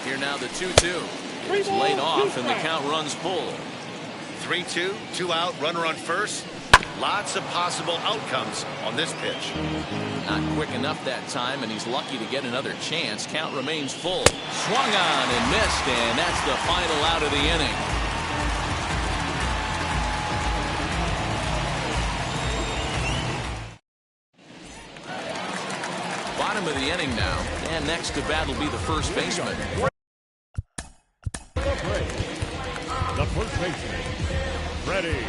[SPEAKER 3] Here now the 2-2. It's laid off, and the count runs full.
[SPEAKER 5] 3-2, 2 out, runner on first. Lots of possible outcomes on this pitch.
[SPEAKER 3] Not quick enough that time, and he's lucky to get another chance. Count remains full. Swung on and missed, and that's the final out of the inning. Bottom of the inning now, and next to bat will be the first baseman.
[SPEAKER 4] The first baseman, Freddie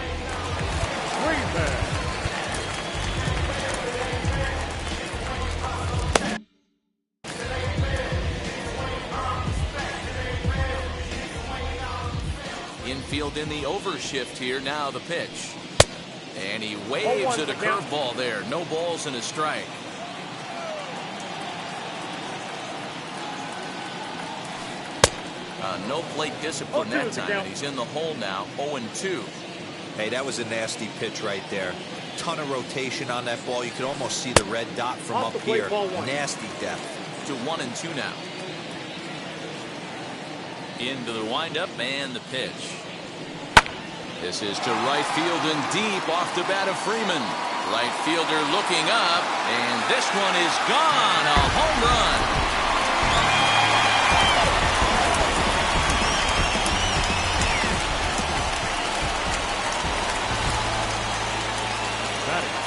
[SPEAKER 4] Freeman.
[SPEAKER 3] Infield in the overshift here. Now the pitch. And he waves at a curveball there. No balls and a strike. No plate discipline that time. And he's in the hole now. 0-2.
[SPEAKER 6] Hey, that was a nasty pitch right there. Ton of rotation on that ball. You could almost see the red dot from up here. Nasty depth.
[SPEAKER 3] To 1-2 now. Into the windup and the pitch. This is to right field and deep off the bat of Freeman. Right fielder looking up, and this one is gone. A home run.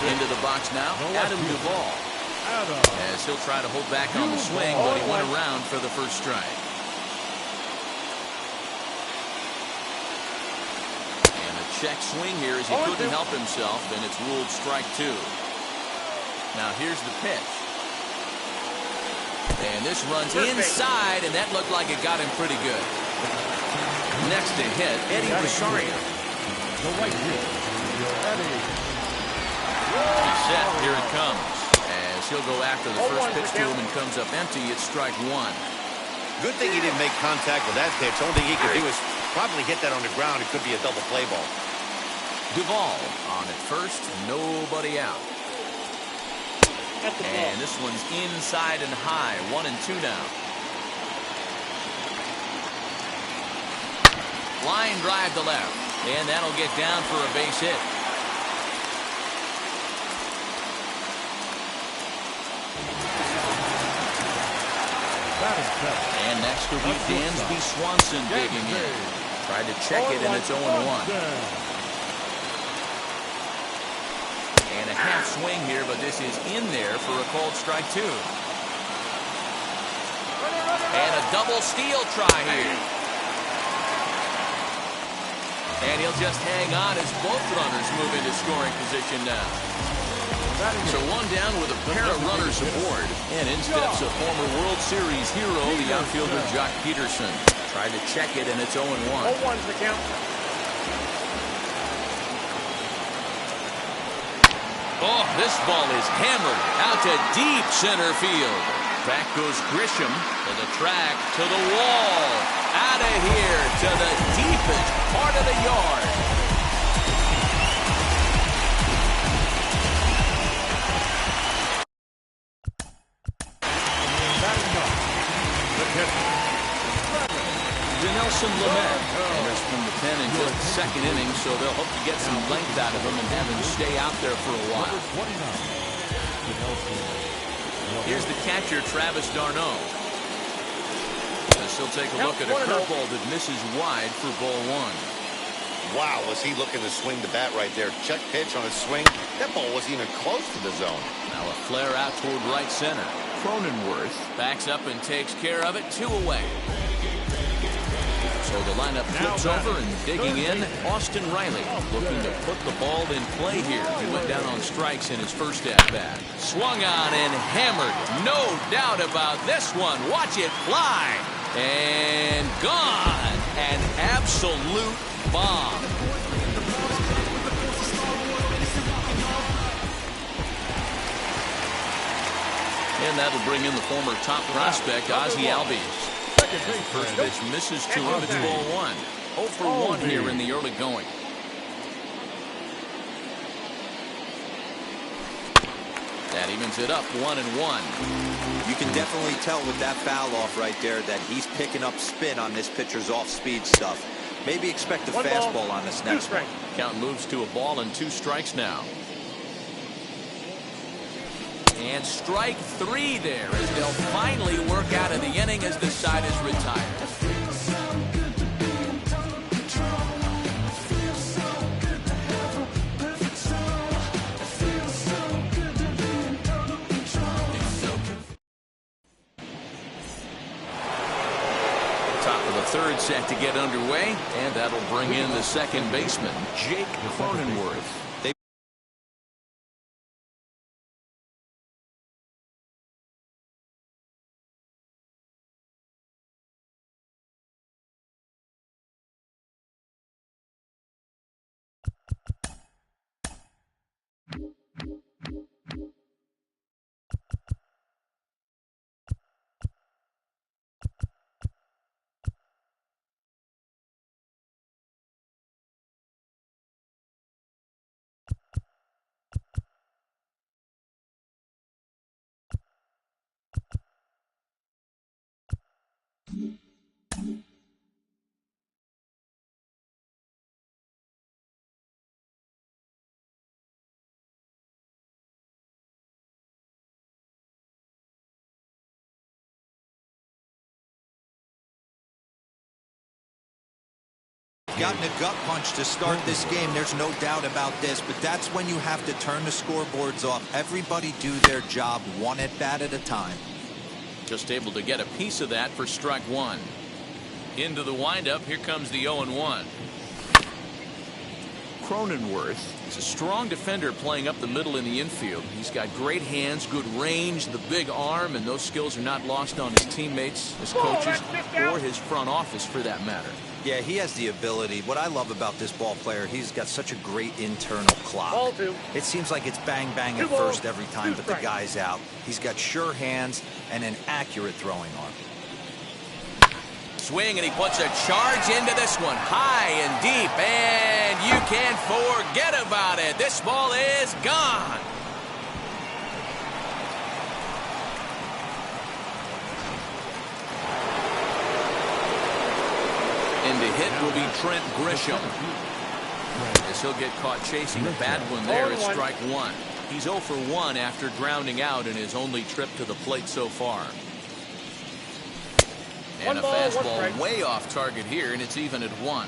[SPEAKER 3] Into the box now, Adam Duvall. As he'll try to hold back on the swing, but he went around for the first strike. And a check swing here as he couldn't help himself, and it's ruled strike 2. Now here's the pitch. And this runs inside, and that looked like it got him pretty good. Next to hit, Eddie Rosario.
[SPEAKER 4] The right field, Eddie.
[SPEAKER 3] He's set. Here it comes. As he'll go after the first pitch to him and comes up empty. It's strike 1.
[SPEAKER 5] Good thing he didn't make contact with that pitch. Only thing he could do is probably hit that on the ground. It could be a double play ball.
[SPEAKER 3] Duvall on at first. Nobody out. And this one's inside and high. 1-2 now. Line drive to left. And that'll get down for a base hit. And next will be Dansby Swanson digging in. Tried to check it, and it's 0-1. And a half swing here, but this is in there for a called strike 2. And a double steal try here. And he'll just hang on as both runners move into scoring position now. So one down with a pair of runners aboard. And in steps a former World Series hero, the outfielder Jock Peterson. Tried to check it, and it's 0-1.
[SPEAKER 7] 0-1's the count.
[SPEAKER 3] Oh, this ball is hammered out to deep center field. Back goes Grisham to the track, to the wall. Out of here to the deepest part of the yard. Nelson Lamet enters from the pen in just the second inning, so they'll hope to get some length out of him and have him stay out there for a while. Here's the catcher, Travis d'Arnaud. He'll take a look at a curveball that misses wide for ball 1.
[SPEAKER 5] Wow, was he looking to swing the bat right there. Check pitch on his swing. That ball wasn't even close to the zone.
[SPEAKER 3] Now a flare out toward right center. Cronenworth backs up and takes care of it. 2 away. So the lineup flips over and digging in, Austin Riley looking to put the ball in play here. He went down on strikes in his first at-bat. Swung on and hammered. No doubt about this one. Watch it fly. And gone. An absolute bomb. And that'll bring in the former top prospect, Ozzie Albies.
[SPEAKER 4] second base.
[SPEAKER 3] First pitch misses to him. It's ball 1. 0 for 1 here in the early going. That evens it up 1-1.
[SPEAKER 6] You can definitely tell with that foul off right there that he's picking up spin on this pitcher's off-speed stuff. Maybe expect a fastball on this next one.
[SPEAKER 3] Count moves to a ball and 2 strikes now. And strike 3 there as they'll finally work out of the inning as the side is retired. Third set to get underway, and that'll bring in the second baseman, Jake Cronenworth.
[SPEAKER 6] Gotten a gut punch to start this game, there's no doubt about this, but that's when you have to turn the scoreboards off. Everybody do their job one at bat at a time.
[SPEAKER 3] Just able to get a piece of that for strike 1. Into the windup, here comes the 0-1. Cronenworth is a strong defender playing up the middle in the infield. He's got great hands, good range, the big arm, and those skills are not lost on his teammates, his coaches, or his front office for that matter.
[SPEAKER 6] Yeah, he has the ability. What I love about this ball player, he's got such a great internal clock. It seems like it's bang bang at first every time, but the guy's out. He's got sure hands and an accurate throwing arm.
[SPEAKER 3] Swing, and he puts a charge into this one, high and deep, and you can't forget about it. This ball is gone. And the hit will be Trent Grisham, as he'll get caught chasing a bad one there at strike 1. He's 0 for 1 after grounding out in his only trip to the plate so far. And a fastball way off target here, and it's even at 1.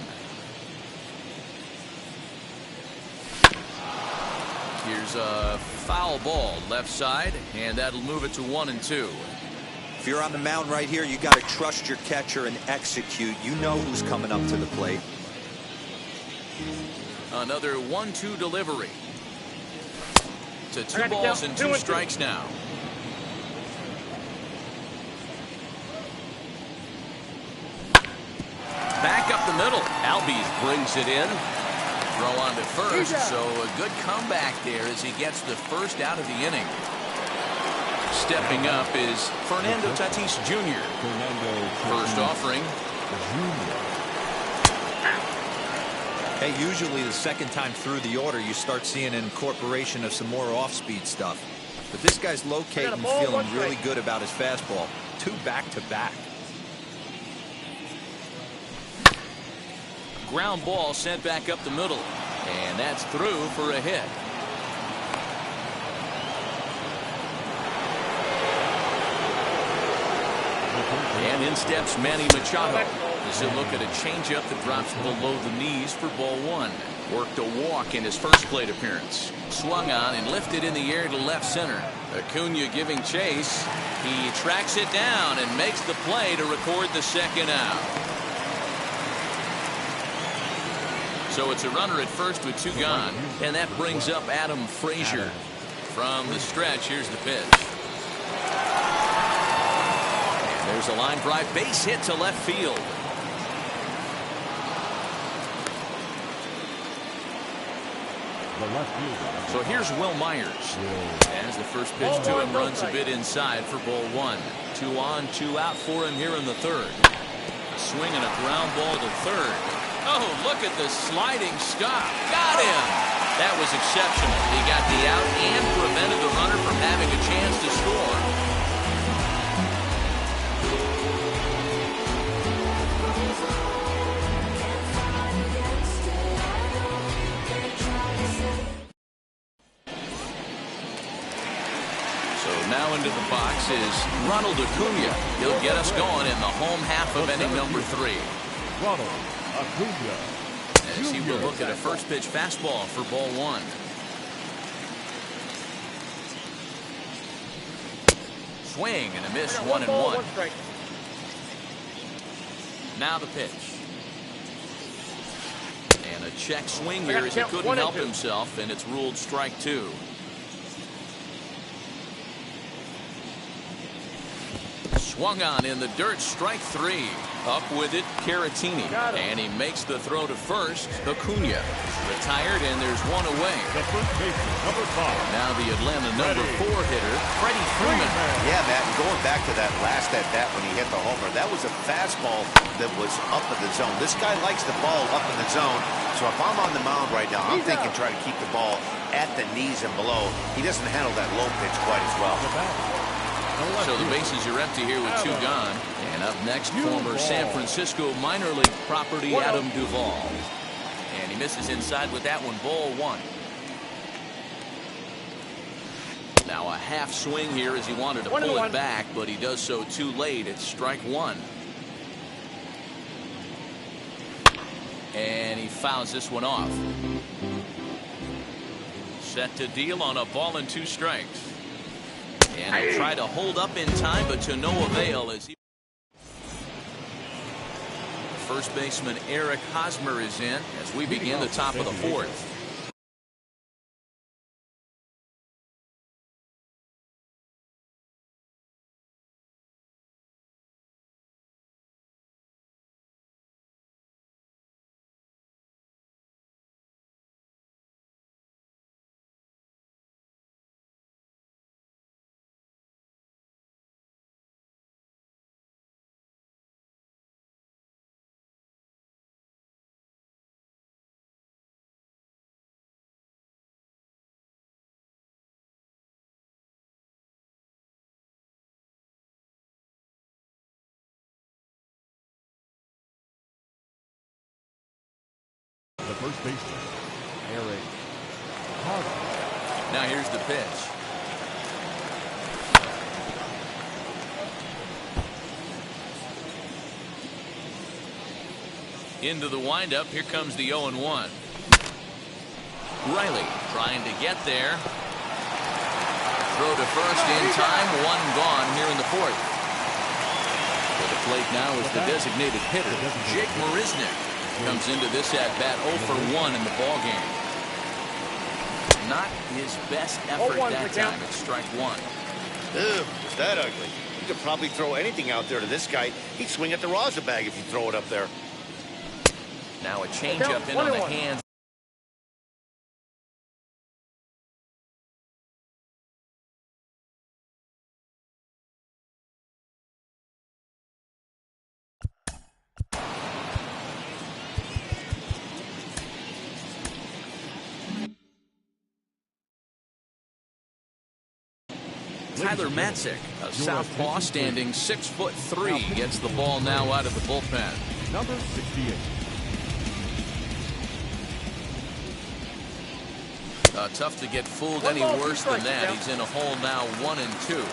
[SPEAKER 3] Here's a foul ball left side, and that'll move it to 1-2.
[SPEAKER 6] If you're on the mound right here, you got to trust your catcher and execute. You know who's coming up to the plate.
[SPEAKER 3] Another 1-2 delivery. To 2 balls and 2 strikes now. Back up the middle. Albies brings it in. Throw on to first, so a good comeback there as he gets the first out of the inning. Stepping up is Fernando Tatis Jr. First offering.
[SPEAKER 6] Hey, usually the second time through the order, you start seeing an incorporation of some more off-speed stuff. But this guy's locating and feeling really good about his fastball. 2 back-to-back.
[SPEAKER 3] Ground ball sent back up the middle, and that's through for a hit. And in steps Manny Machado as he'll look at a changeup that drops below the knees for ball 1. Worked a walk in his first plate appearance. Swung on and lifted in the air to left center. Acuna giving chase. He tracks it down and makes the play to record the second out. So it's a runner at first with 2 gone, and that brings up Adam Frazier. From the stretch, here's the pitch. And there's a line drive base hit to left field.
[SPEAKER 4] The left fielder.
[SPEAKER 3] So here's Will Myers. As the first pitch to him runs a bit inside for ball one. 2 on, 2 out for him here in the third. A swing and a ground ball to third. Oh, look at the sliding stop. Got him. That was exceptional. He got the out and prevented the runner from having a chance to score. Now into the box is Ronald Acuna. He'll get us going in the home half of inning number 3.
[SPEAKER 4] Ronald Acuna.
[SPEAKER 3] As he will look at a first pitch fastball for ball 1. Swing and a miss, 1-1. Now the pitch. And a check swing here as he couldn't help himself, and it's ruled strike 2. Swung on in the dirt, strike 3. Up with it, Caratini. And he makes the throw to first. Acuna retired, and there's one away.
[SPEAKER 4] The first baseman, number 5.
[SPEAKER 3] Now the Atlanta number 4 hitter, Freddie Freeman.
[SPEAKER 5] Yeah, Matt, and going back to that last at-bat when he hit the homer, that was a fastball that was up in the zone. This guy likes the ball up in the zone, so if I'm on the mound right now, I'm thinking try to keep the ball at the knees and below. He doesn't handle that low pitch quite as well.
[SPEAKER 3] So the bases are empty here with 2 gone. And up next, former San Francisco minor league property Adam Duvall. And he misses inside with that one, ball 1. Now a half swing here as he wanted to pull it back, but he does so too late. It's strike 1. And he fouls this one off. Set to deal on a ball and 2 strikes. And he tried to hold up in time, but to no avail as he. First baseman Eric Hosmer is in as we begin the top of the 4th.
[SPEAKER 4] The first baseman, Eric Hosmer.
[SPEAKER 3] Now here's the pitch. Into the windup. Here comes the 0-1. Riley trying to get there. Throw to first in time. 1 gone here in the 4th. For the plate now is the designated hitter, Jake Marisnick. Comes into this at-bat 0 for 1 in the ball game. Not his best effort that time. It's strike 1.
[SPEAKER 5] Ew, is that ugly? You could probably throw anything out there to this guy. He'd swing at the rosin bag if you throw it up there.
[SPEAKER 3] Now a changeup in on the hands. Tyler Matzik, a southpaw standing 6'3", gets the ball now out of the bullpen.
[SPEAKER 4] Number 68.
[SPEAKER 3] Tough to get fooled any worse than that. He's in a hole now, 1 and 2.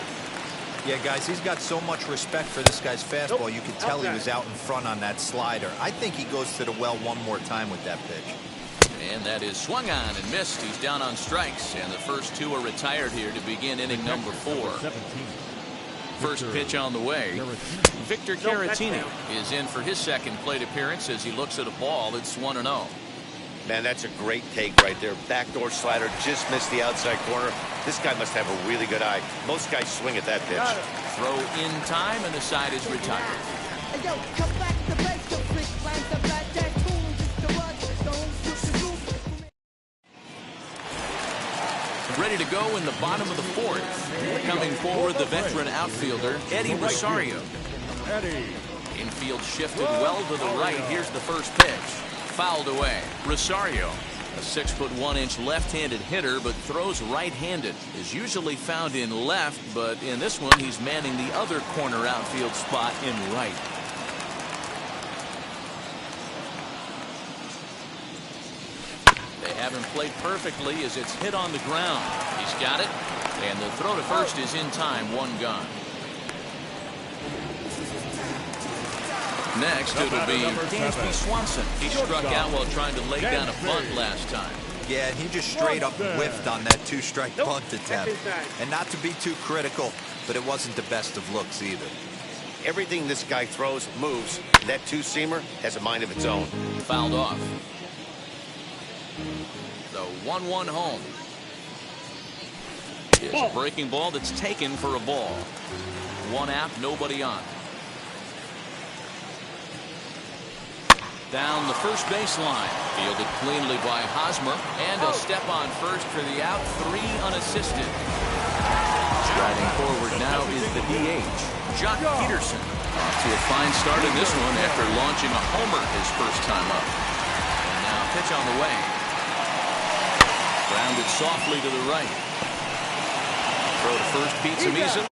[SPEAKER 6] Yeah, guys, he's got so much respect for this guy's fastball. You could tell he was out in front on that slider. I think he goes to the well one more time with that pitch.
[SPEAKER 3] And that is swung on and missed. He's down on strikes, and the first 2 are retired here to begin inning number 4. First pitch on the way. Victor Caratini is in for his second plate appearance as he looks at a ball that's 1-0.
[SPEAKER 5] Man, that's a great take right there. Backdoor slider, just missed the outside corner. This guy must have a really good eye. Most guys swing at that pitch.
[SPEAKER 3] Throw in time, and the side is retired. to go in the bottom of the fourth. Coming forward, the veteran outfielder, Eddie Rosario.
[SPEAKER 4] Eddie.
[SPEAKER 3] Infield shifted well to the right. Here's the first pitch. Fouled away. Rosario, a 6'1" left-handed hitter, but throws right-handed. Is usually found in left, but in this one, he's manning the other corner outfield spot in right. They haven't played perfectly as it's hit on the ground. He's got it, and the throw to first is in time. One gone. Next, it'll be Dansby Swanson. He struck out while trying to lay down a bunt last time.
[SPEAKER 6] Yeah, and he just straight up whiffed on that two-strike bunt attempt. And not to be too critical, but it wasn't the best of looks either.
[SPEAKER 5] Everything this guy throws moves. That two-seamer has a mind of its own.
[SPEAKER 3] Fouled off. The 1-1 home. It's a breaking ball that's taken for a ball. One out, nobody on. Down the first baseline. Fielded cleanly by Hosmer. And a step on first for the out. 3 unassisted. Striding forward now is the DH, Jock Peterson. Off to a fine start in this one after launching a homer his first time up. And now pitch on the way. Grounded softly to the right. Throw to first, beats him easily.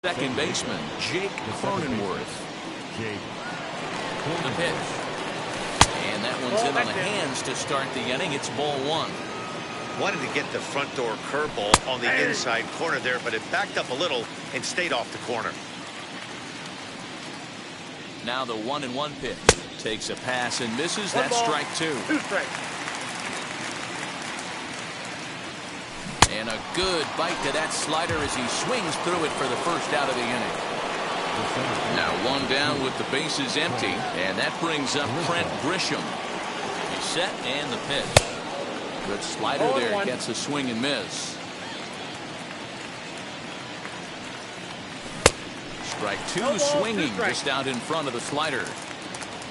[SPEAKER 3] Second baseman, Jake Cronenworth. The pitch. And that one's in on the hands to start the inning. It's ball 1.
[SPEAKER 5] Wanted to get the front door curveball on the inside corner there, but it backed up a little and stayed off the corner.
[SPEAKER 3] Now the 1-1 pitch. Takes a pass and misses. That's strike 2.
[SPEAKER 7] 2 strikes.
[SPEAKER 3] And a good bite to that slider as he swings through it for the first out of the inning. Now one down with the bases empty, and that brings up Trent Grisham. He's set and the pitch. Good slider there, gets a swing and miss. Strike 2, swinging just out in front of the slider.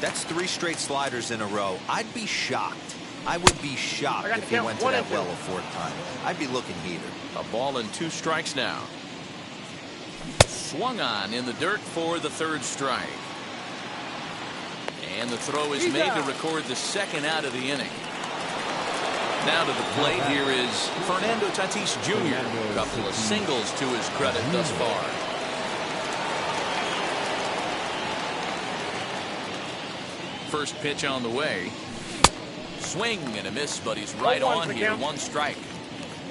[SPEAKER 6] That's 3 straight sliders in a row. I'd be shocked. I would be shocked if he went to that well a 4th time. I'd be looking heated.
[SPEAKER 3] A ball and 2 strikes now. Swung on in the dirt for the 3rd strike. And the throw is made to record the 2nd out of the inning. Now to the plate, here is Fernando Tatis Jr. A couple of singles to his credit thus far. First pitch on the way. Swing and a miss, but he's right on here. 1 strike.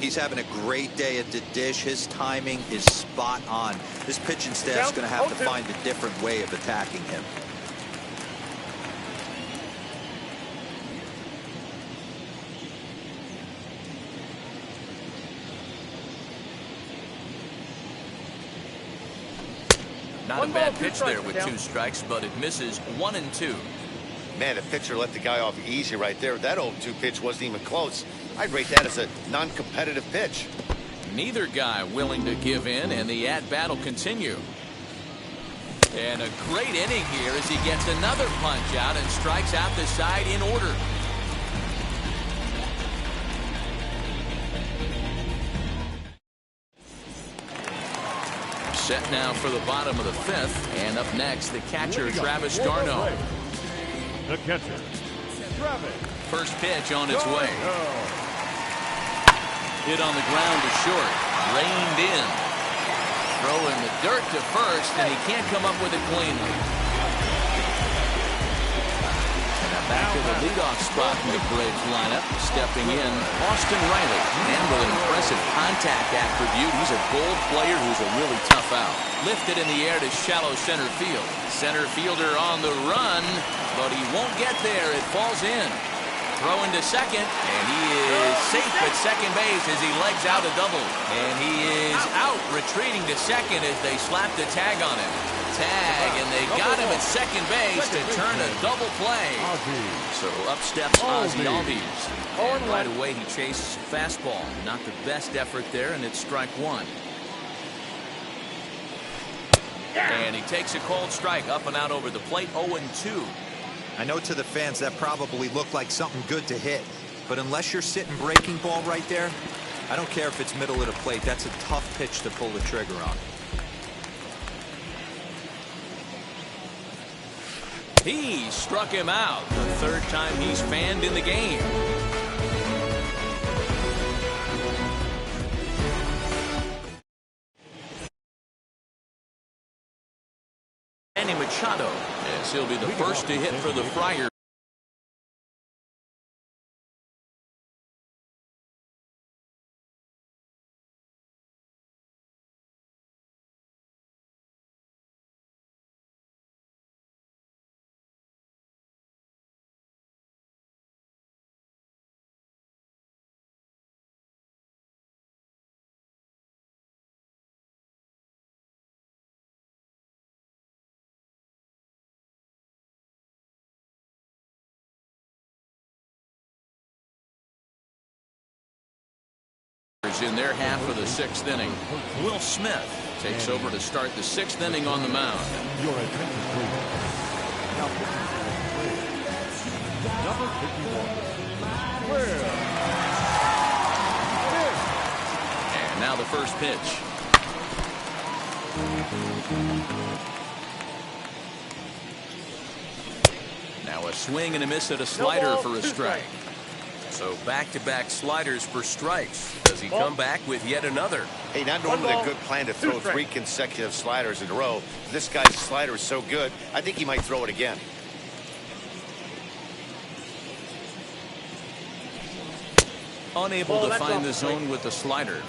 [SPEAKER 6] He's having a great day at the dish. His timing is spot on. This pitching staff's going to have to find a different way of attacking him.
[SPEAKER 3] Not a bad pitch there with 2 strikes, but it misses. 1-2.
[SPEAKER 5] Man, the pitcher let the guy off easy right there. That 0-2 pitch wasn't even close. I'd rate that as a non-competitive pitch.
[SPEAKER 3] Neither guy willing to give in, and the at-bat will continue. And a great inning here as he gets another punch out and strikes out the side in order. Set now for the bottom of the 5th, and up next, the catcher, Travis d'Arnaud.
[SPEAKER 4] The catcher, Travis.
[SPEAKER 3] First pitch on its way. Hit on the ground to short. Reined in. Throw in the dirt to first, and he can't come up with it cleanly. Now back to the leadoff spot in the Braves lineup. Stepping in, Austin Riley. And with an impressive contact attribute, he's a gold player who's a really tough out. Lifted in the air to shallow center field. Center fielder on the run, but he won't get there. It falls in. Throwing to second, and he is safe at second base as he legs out a double. And he is out, retreating to second as they slap the tag on him. Tag, and they got him at second base to turn a double play. So up steps Ozzie Albies. And right away he chases fastball. Not the best effort there, and it's strike one. And he takes a cold strike up and out over the plate, 0-2.
[SPEAKER 6] I know to the fans that probably looked like something good to hit, but unless you're sitting breaking ball right there, I don't care if it's middle of the plate. That's a tough pitch to pull the trigger on.
[SPEAKER 3] He struck him out, the third time he's fanned in the game. Manny Machado, as he'll be the first to hit for the Friars. In their half of the sixth inning. Will Smith takes over to start the sixth inning on the mound.
[SPEAKER 4] Your attention, please. Number 51.
[SPEAKER 3] And now the first pitch. Now a swing and a miss at a slider for a strike. So back-to-back sliders for strikes. Does he come back with yet another?
[SPEAKER 5] Hey, not normally a good plan to throw 3 consecutive sliders in a row. This guy's slider is so good, I think he might throw it again.
[SPEAKER 3] Unable to find the zone with the slider.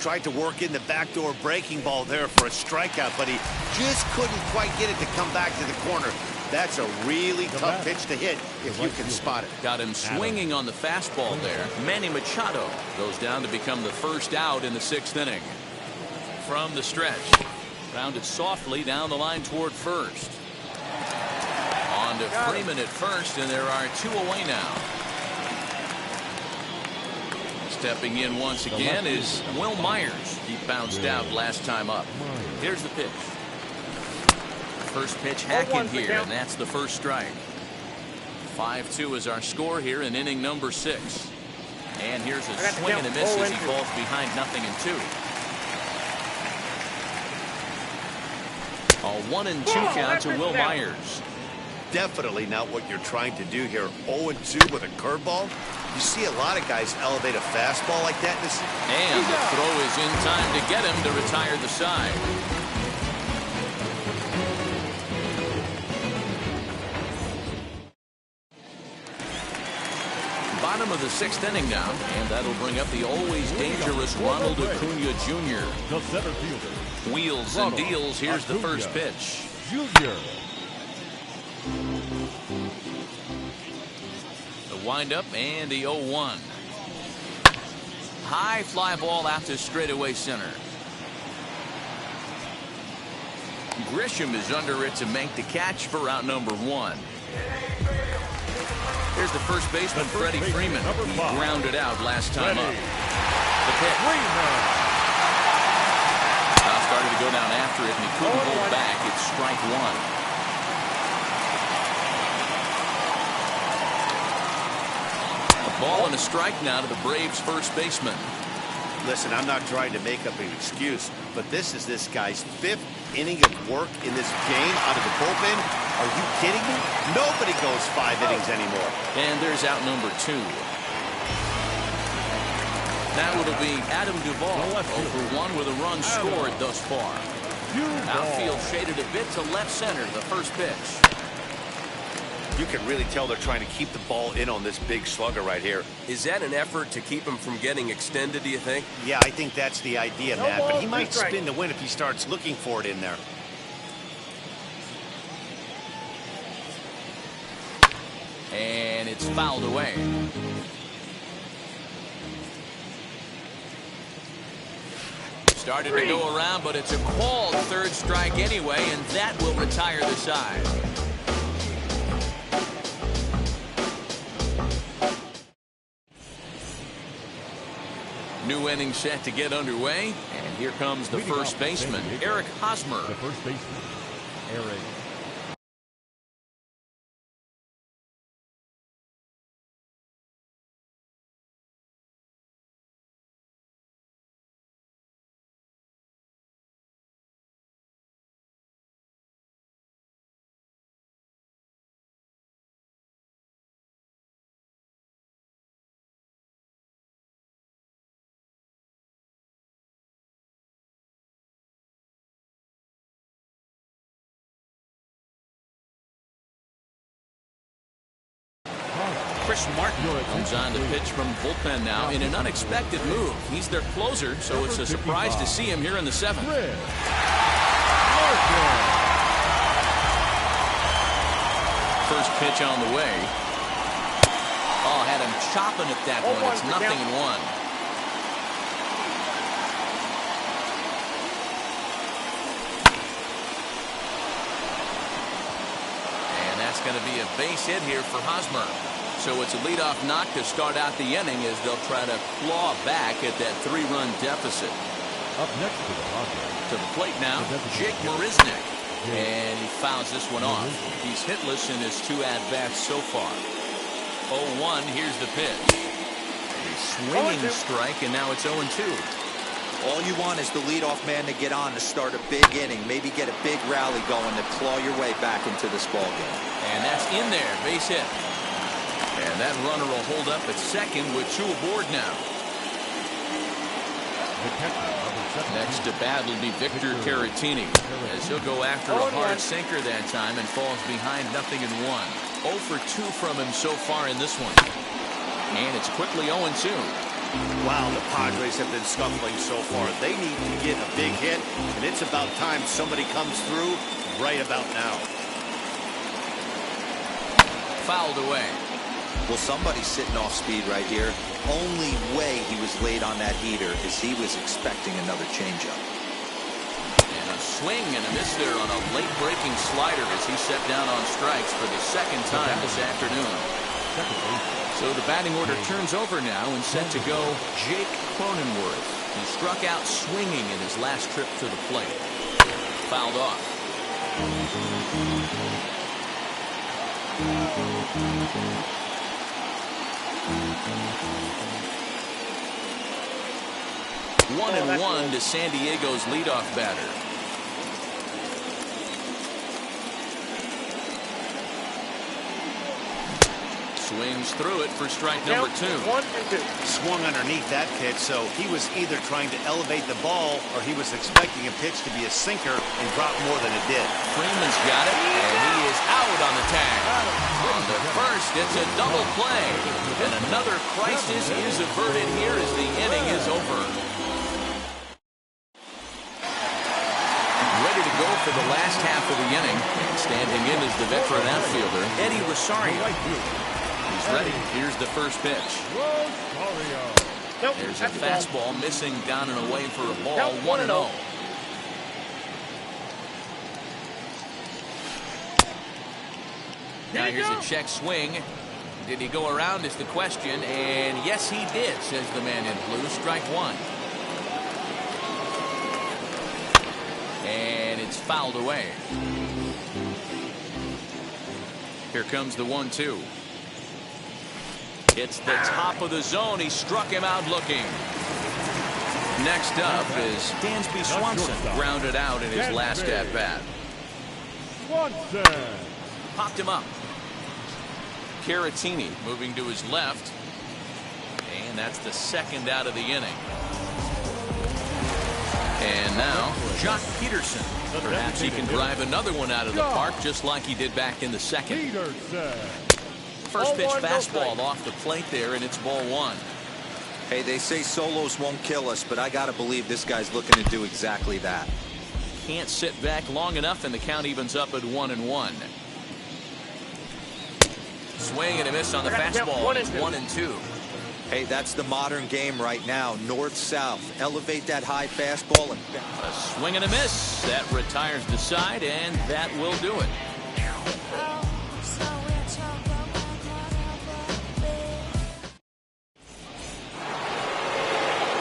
[SPEAKER 5] Tried to work in the backdoor breaking ball there for a strikeout, but he just couldn't quite get it to come back to the corner. That's a really tough pitch to hit if you can spot it.
[SPEAKER 3] Got him swinging on the fastball there. Manny Machado goes down to become the first out in the sixth inning. From the stretch, rounded softly down the line toward first. On to Freeman at first, and there are 2 away now. Stepping in once again is Will Myers. He bounced out last time up. Here's the pitch. First pitch hacking here, and that's the first strike. 5-2 is our score here in inning number 6. And here's a swing and a miss as he falls behind 0-2. A 1-2 count to Will Myers.
[SPEAKER 5] Definitely not what you're trying to do here. 0-2 with a curveball. You see a lot of guys elevate a fastball like that.
[SPEAKER 3] And the throw is in time to get him to retire the side. Bottom of the sixth inning now, and that'll bring up the always dangerous Ronald Acuna Jr.
[SPEAKER 4] The center fielder.
[SPEAKER 3] Wheels and deals. Here's the first pitch.
[SPEAKER 4] Junior.
[SPEAKER 3] The windup and the 0-1. High fly ball out to straightaway center. Grisham is under it to make the catch for out number 1. Here's the first baseman, Freddie Freeman. He grounded out last time up. The pitch. Now started to go down after it, and he couldn't hold back. It's strike 1. A ball and a strike now to the Braves' first baseman.
[SPEAKER 5] Listen, I'm not trying to make up an excuse, but this is this guy's 5th inning of work in this game out of the bullpen. Are you kidding me? Nobody goes 5 innings anymore.
[SPEAKER 3] And there's out number 2. Now it'll be Adam Duvall, 0-for-1 with a run scored thus far. Outfield shaded a bit to left center, the first pitch.
[SPEAKER 5] You can really tell they're trying to keep the ball in on this big slugger right here.
[SPEAKER 10] Is that an effort to keep him from getting extended, do you think?
[SPEAKER 5] Yeah, I think that's the idea, Matt, but he might spin to win if he starts looking for it in there.
[SPEAKER 3] And It's fouled away. Started to go around, but it's a called third strike anyway, and that will retire the side. New inning set to get underway, and here comes the first baseman, Eric Hosmer.
[SPEAKER 4] The first baseman, Eric.
[SPEAKER 3] Chris Martin comes on to pitch from bullpen now in an unexpected move. He's their closer, so it's a surprise to see him here in the seventh. First pitch on the way. Oh, had him chopping at that one. It's 0-1. And that's going to be a base hit here for Hosmer. So it's a leadoff knock to start out the inning as they'll try to claw back at that 3-run deficit.
[SPEAKER 4] Up next to
[SPEAKER 3] the plate now, Jake Marisnick. And he fouls this one off. He's hitless in his 2 at-bats so far. 0-1, here's the pitch. A swinging strike, and now it's 0-2.
[SPEAKER 6] All you want is the leadoff man to get on to start a big inning, maybe get a big rally going to claw your way back into this ball game.
[SPEAKER 3] And that's in there, base hit. And that runner will hold up at second with 2 aboard now. Next to bat will be Victor Caratini, as he'll go after a hard sinker that time and falls behind 0-1. 0 for 2 from him so far in this one. And it's quickly 0-2.
[SPEAKER 5] Wow, the Padres have been scuffling so far. They need to get a big hit, and it's about time somebody comes through right about now.
[SPEAKER 3] Fouled away.
[SPEAKER 6] Well, somebody's sitting off speed right here. Only way he was late on that heater is he was expecting another changeup.
[SPEAKER 3] And a swing and a miss there on a late-breaking slider as he set down on strikes for the second time this afternoon. So the batting order turns over now and set to go Jake Cronenworth. He struck out swinging in his last trip to the plate. Fouled off. 1-1 to San Diego's leadoff batter. Swings through it for strike number 2.
[SPEAKER 7] 1 and 2.
[SPEAKER 5] Swung underneath that pitch, so he was either trying to elevate the ball or he was expecting a pitch to be a sinker and drop more than it did.
[SPEAKER 3] Freeman's got it, and he is out on the tag. On the first, it's a double play. And another crisis is averted here as the inning is over. Ready to go for the last half of the inning. Standing in is the veteran outfielder, Eddie Rosario. He's ready. Here's the first pitch. There's a fastball missing down and away for a ball. 1-0. Now here's a check swing. Did he go around is the question, and yes he did, says the man in blue. Strike 1. And it's fouled away. Here comes the 1-2. It's the top of the zone. He struck him out looking. Next up is Dansby Swanson, grounded out in his last at-bat. Popped him up. Caratini moving to his left. And that's the second out of the inning. And now, Jock Peterson. Perhaps he can drive another one out of the park just like he did back in the second. First pitch fastball off the plate there, and it's ball 1.
[SPEAKER 6] Hey, they say solos won't kill us, but I got to believe this guy's looking to do exactly that.
[SPEAKER 3] Can't sit back long enough, and the count evens up at 1-1. Swing and a miss on the fastball. It's 1-2.
[SPEAKER 6] Hey, that's the modern game right now. North-south. Elevate that high fastball and
[SPEAKER 3] a swing and a miss. That retires the side, and that will do it.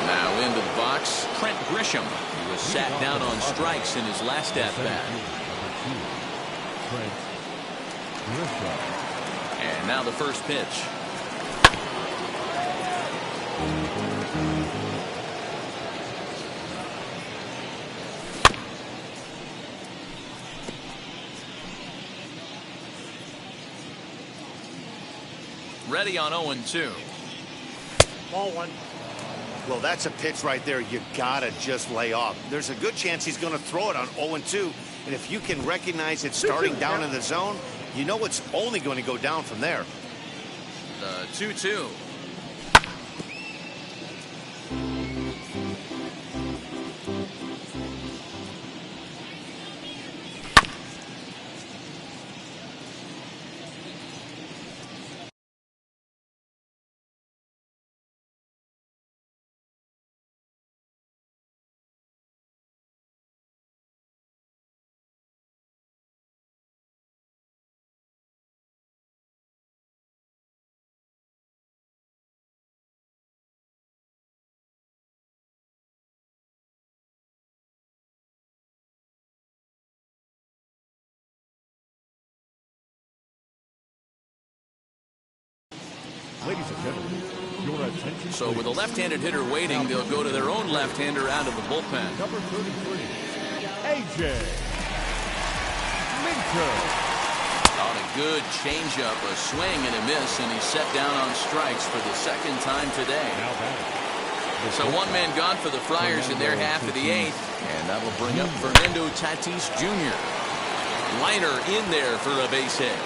[SPEAKER 3] Now into the box, Trent Grisham. He was sat down on strikes in his last at-bat. And now the first pitch. Ready on 0-2.
[SPEAKER 7] Ball one.
[SPEAKER 5] Well, that's a pitch right there you gotta just lay off. There's a good chance he's going to throw it on 0-2, and if you can recognize it starting down in the zone, you know it's only going to go down from there.
[SPEAKER 3] The 2-2.
[SPEAKER 4] Ladies and gentlemen, your attention.
[SPEAKER 3] So with a left-handed hitter waiting, they'll go to their own left-hander out of the bullpen.
[SPEAKER 4] Number 33, AJ Minter.
[SPEAKER 3] On a good changeup, a swing and a miss, and he's set down on strikes for the second time today. So one man gone for the Friars in their half of the eighth, and that'll bring up Fernando Tatis Jr. Liner in there for a base hit.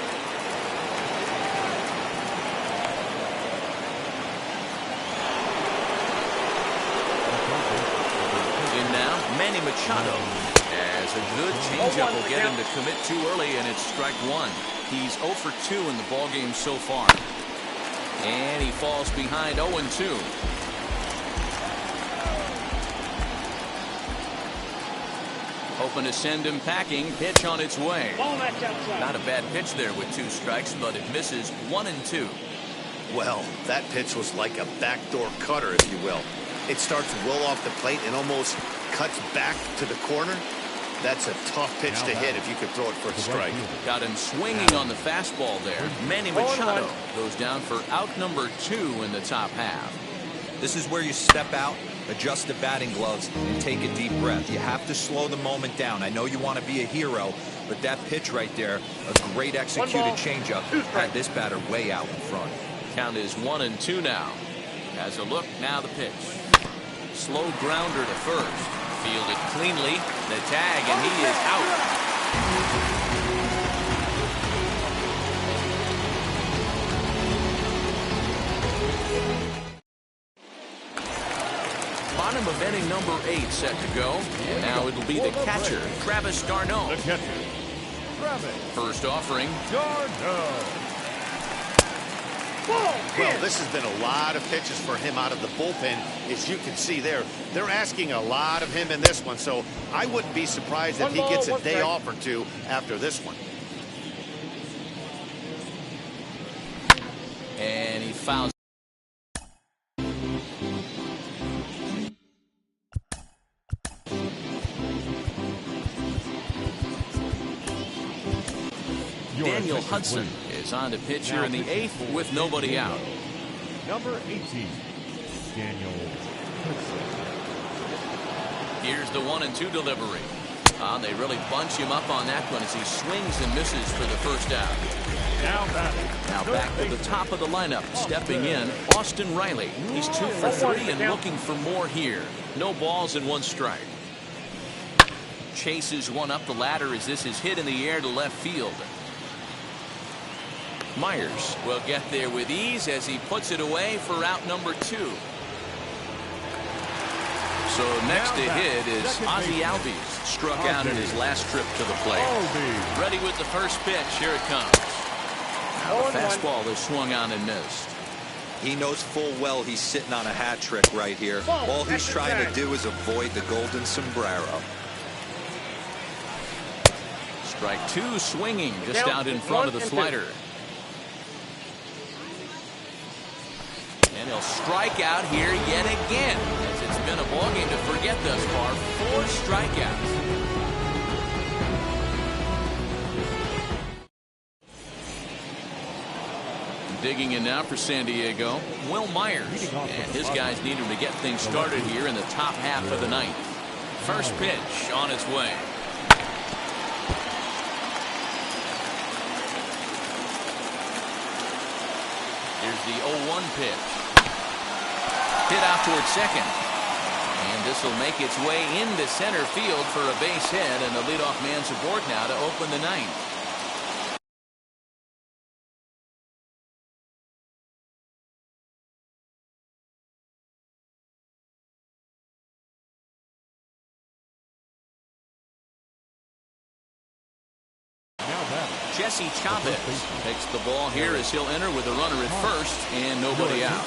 [SPEAKER 3] Manny Machado, as a good changeup will get him to commit too early, and it's strike one. He's 0 for 2 in the ballgame so far. And he falls behind 0-2. Hoping to send him packing. Pitch on its way. Not a bad pitch there with 2 strikes, but it misses 1-2.
[SPEAKER 5] Well, that pitch was like a backdoor cutter, if you will. It starts well off the plate and almost cuts back to the corner. That's a tough pitch to hit if you could throw it for a strike.
[SPEAKER 3] Got him swinging on the fastball there. Manny Machado goes down for out number 2 in the top half.
[SPEAKER 6] This is where you step out, adjust the batting gloves, and take a deep breath. You have to slow the moment down. I know you want to be a hero, but that pitch right there, a great executed changeup, had this batter way out in front.
[SPEAKER 3] Count is 1-2 now. As a look, now the pitch. Slow grounder to first. Fielded cleanly. The tag, and he is out. Bottom of inning number 8 set to go. And now it'll be the catcher, Travis d'Arnaud.
[SPEAKER 4] The catcher, Travis.
[SPEAKER 3] First offering.
[SPEAKER 4] d'Arnaud.
[SPEAKER 5] Well, this has been a lot of pitches for him out of the bullpen. As you can see there, they're asking a lot of him in this one, so I wouldn't be surprised if he gets a day off or 2 after this one.
[SPEAKER 3] And he fouls. Daniel Hudson is on to pitch here in the 8th with nobody out.
[SPEAKER 4] Number 18, Daniel Hudson.
[SPEAKER 3] Here's the 1-2 delivery. They really bunch him up on that one as he swings and misses for the first out. Now back to the top of the lineup, stepping in, Austin Riley. He's 2 for 3 and looking for more here. No balls and 1 strike. Chases one up the ladder as this is hit in the air to left field. Myers will get there with ease as he puts it away for out number 2. So next to hit is Ozzie Albies, struck out in his last trip to the plate. Ready with the first pitch. Here it comes. Now the fastball is swung on and missed.
[SPEAKER 6] He knows full well he's sitting on a hat trick right here. All he's trying to do is avoid the golden sombrero.
[SPEAKER 3] Strike two, swinging just out in front of the slider. And he'll strike out here yet again, as it's been a ballgame to forget thus far. 4 strikeouts. Digging in now for San Diego, Will Myers. And his guys need him to get things started here in the top half of the ninth. First pitch on its way. Here's the 0-1 pitch. Hit out towards second. And this will make its way into center field for a base hit and the leadoff man's aboard now to open the ninth. Jesse Chavez takes the ball here as he'll enter with a runner at first and nobody out.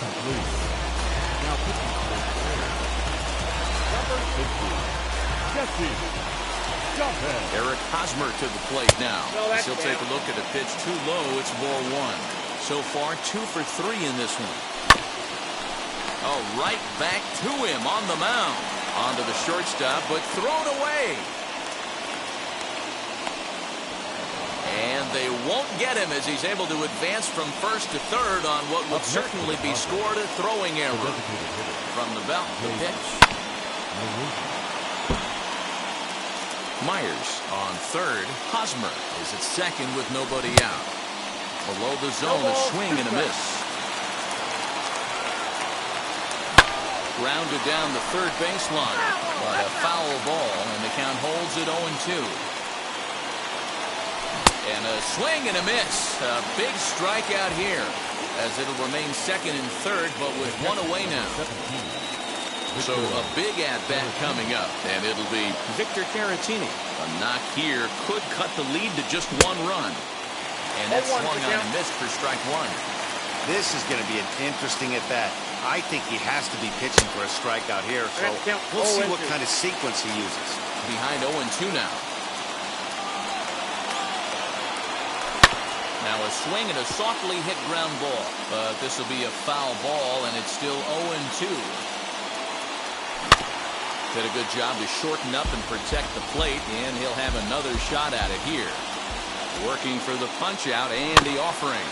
[SPEAKER 3] Eric Hosmer to the plate now. As he'll take a look at a pitch too low. It's ball 1. So far 2 for 3 in this one. Oh, right back to him on the mound. Onto the shortstop, but thrown away. And they won't get him as he's able to advance from first to third on what would certainly be scored a throwing error. From the belt, the pitch. Myers on third. Hosmer is at second with nobody out. Below the zone, a swing and a miss. Grounded down the third baseline, but a foul ball, and the count holds at 0-2. And a swing and a miss. A big strikeout here, as it'll remain second and third, but with 1 away now. So a big at-bat coming up, and it'll be Victor Caratini. A knock here could cut the lead to just 1 run. And that's swung on and missed for strike 1.
[SPEAKER 5] This is going to be an interesting at-bat. I think he has to be pitching for a strikeout here, so we'll see what kind of sequence he uses.
[SPEAKER 3] Behind 0-2 now. Now a swing and a softly hit ground ball. But this will be a foul ball, and it's still 0-2. Did a good job to shorten up and protect the plate, and he'll have another shot at it here. Working for the punch-out and the offering.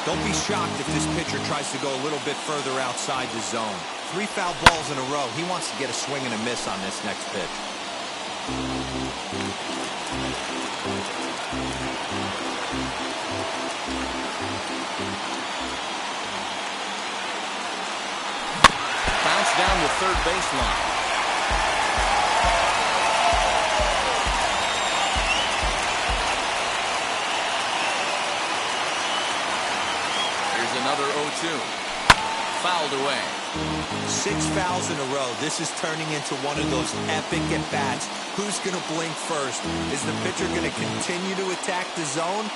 [SPEAKER 6] Don't be shocked if this pitcher tries to go a little bit further outside the zone. 3 foul balls in a row. He wants to get a swing and a miss on this next pitch.
[SPEAKER 3] Bounce down the third baseline. Here's another 0-2. Fouled away.
[SPEAKER 6] 6 fouls in a row. This is turning into one of those epic at-bats. Who's going to blink first? Is the pitcher going to continue to attack the zone,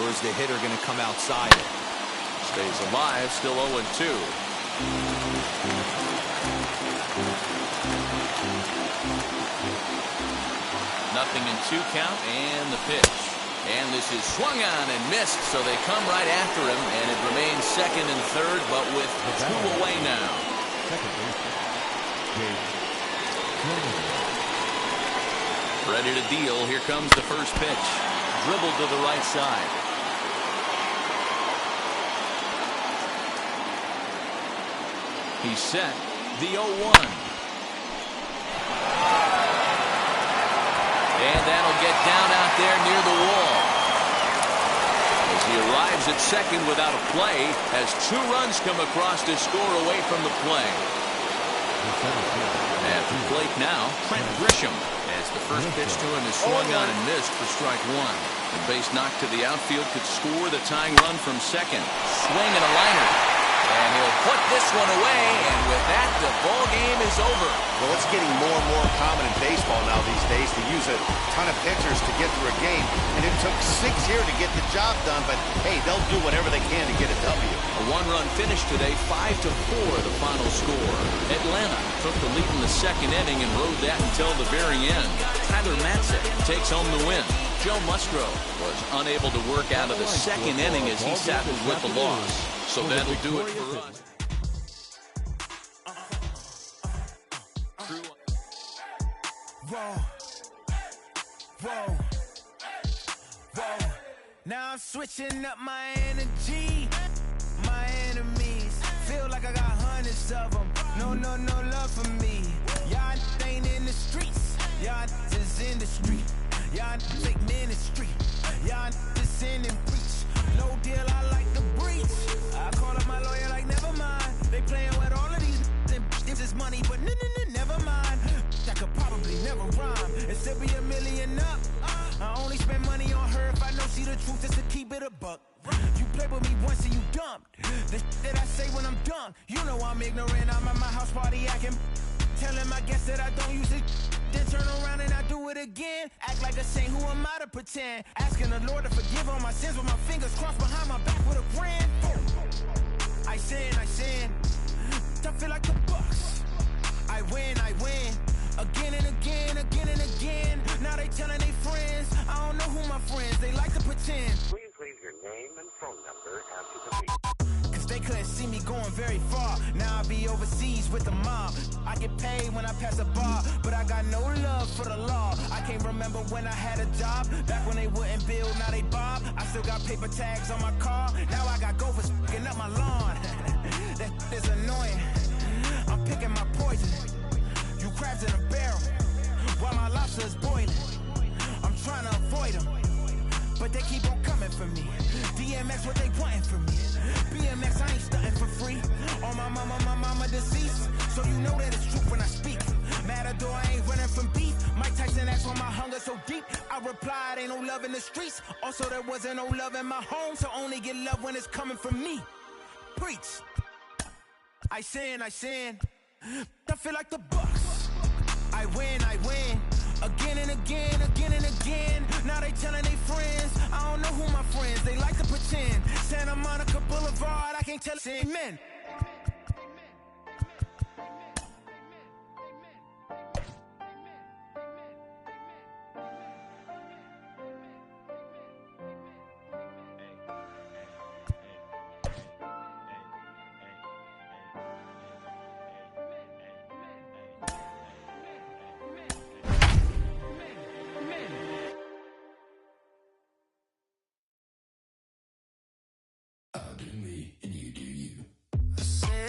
[SPEAKER 6] or is the hitter going to come outside it?
[SPEAKER 3] Stays alive, still 0-2. Nothing in 2 count, and the pitch. And this is swung on and missed, so they come right after him, and it remains second and third, but with 2 away now. Ready to deal. Here comes the first pitch. Dribbled to the right side. He's set. The 0-1. And that'll get down out there near the wall. As he arrives at second without a play, has 2 runs come across to score away from the play. At the plate now, Trent Grisham, as the first pitch to him is swung on and missed for strike 1. The base knock to the outfield could score the tying run from second. Swing and a liner. And he'll put this one away, and with that, the ball game is over.
[SPEAKER 5] Well, it's getting more and more common in baseball now these days to use a ton of pitchers to get through a game. And it took 6 here to get the job done, but hey, they'll do whatever they can to get a W.
[SPEAKER 3] A one-run finish today, 5-4 the final score. Atlanta took the lead in the second inning and rode that until the very end. Tyler Matzik takes home the win. Joe Musgrove was unable to work out of the second inning as he settled with the loss. So that'll do it for us.
[SPEAKER 9] Whoa, whoa, whoa. Now I'm switching up my energy. My enemies feel like I got hundreds of them. No love for me. Y'all ain't in the streets. Y'all is in the street. Y'all take ministry. Y'all just in and preach. No deal, I like the breach. I call up my lawyer like, never mind. They playing with all of these and this is money, but never mind. I could probably never rhyme and still be a million up. I only spend money on her if I know she the truth, just to keep it a buck. You play with me once and you dumped. The that I say when I'm done, you know I'm ignorant. I'm at my house party acting, telling my guests that I don't use it. Then turn around and I do it again. Act like a saint, who am I to pretend? Asking the Lord to forgive all my sins with my fingers crossed behind my back with a grand. I sin. I feel like the Bucks. I win. Again and again. Now they telling their friends. I don't know who my friends, they like to pretend.
[SPEAKER 11] Please leave your name and phone number after the beep.
[SPEAKER 9] Cause they couldn't see me going very far. Now I be overseas with the mob. I get paid when I pass a bar, but I got no love for the law. I can't remember when I had a job. Back when they wouldn't build, now they bob. I still got paper tags on my car. Now I got gophers f***ing up my lawn. That is annoying. I'm picking my poison. You crabs in a barrel, while my lobster is boiling. I'm trying to avoid them, but they keep on coming for me. DMX, what they wanting from me. BMX, I ain't stunting for free. On my mama deceased, so you know that it's true when I speak. Matador, I ain't running from beef. Mike Tyson asked why my hunger so deep. I replied, ain't no love in the streets. Also, there wasn't no love in my home, so only get love when it's coming from me. Preach. I sin. I feel like the Bucks. I win. Again and again. Now they telling their friends. I don't know who my friends, they like to pretend. Santa Monica Boulevard, I can't tell amen.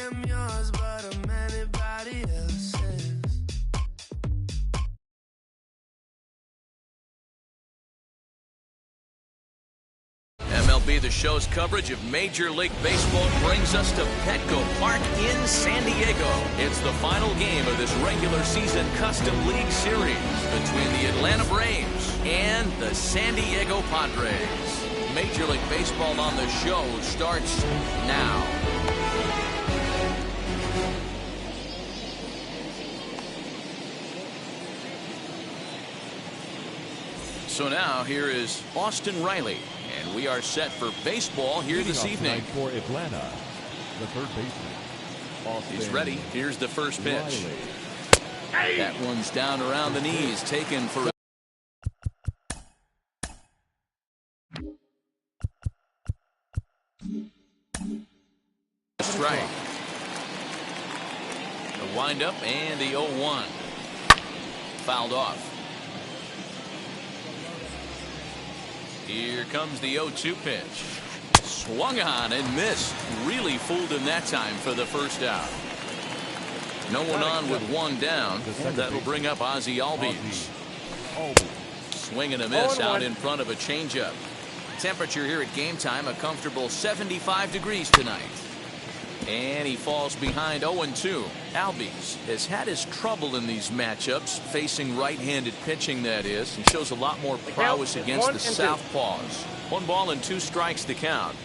[SPEAKER 9] I'm yours, but I'm anybody else's.
[SPEAKER 3] MLB The Show's coverage of Major League Baseball brings us to Petco Park in San Diego. It's the final game of this regular season Custom League Series between the Atlanta Braves and the San Diego Padres. Major League Baseball on the Show starts now. So now here is Austin Riley, and we are set for baseball here this evening.
[SPEAKER 4] For Atlanta, the third baseman, Austin.
[SPEAKER 3] He's ready. Here's the first pitch.
[SPEAKER 4] Riley.
[SPEAKER 3] That one's down around the knees, taken for a strike. The windup and the 0-1. Fouled off. Here comes the 0-2 pitch. Swung on and missed. Really fooled him that time for the first out. No one on with one down. That'll bring up Ozzie Albies. Swing and a miss out in front of a changeup. Temperature here at game time, a comfortable 75 degrees tonight. And he falls behind 0-2. Albies has had his trouble in these matchups, facing right-handed pitching, that is, and shows a lot more prowess against the southpaws. 1 ball and 2 strikes to count.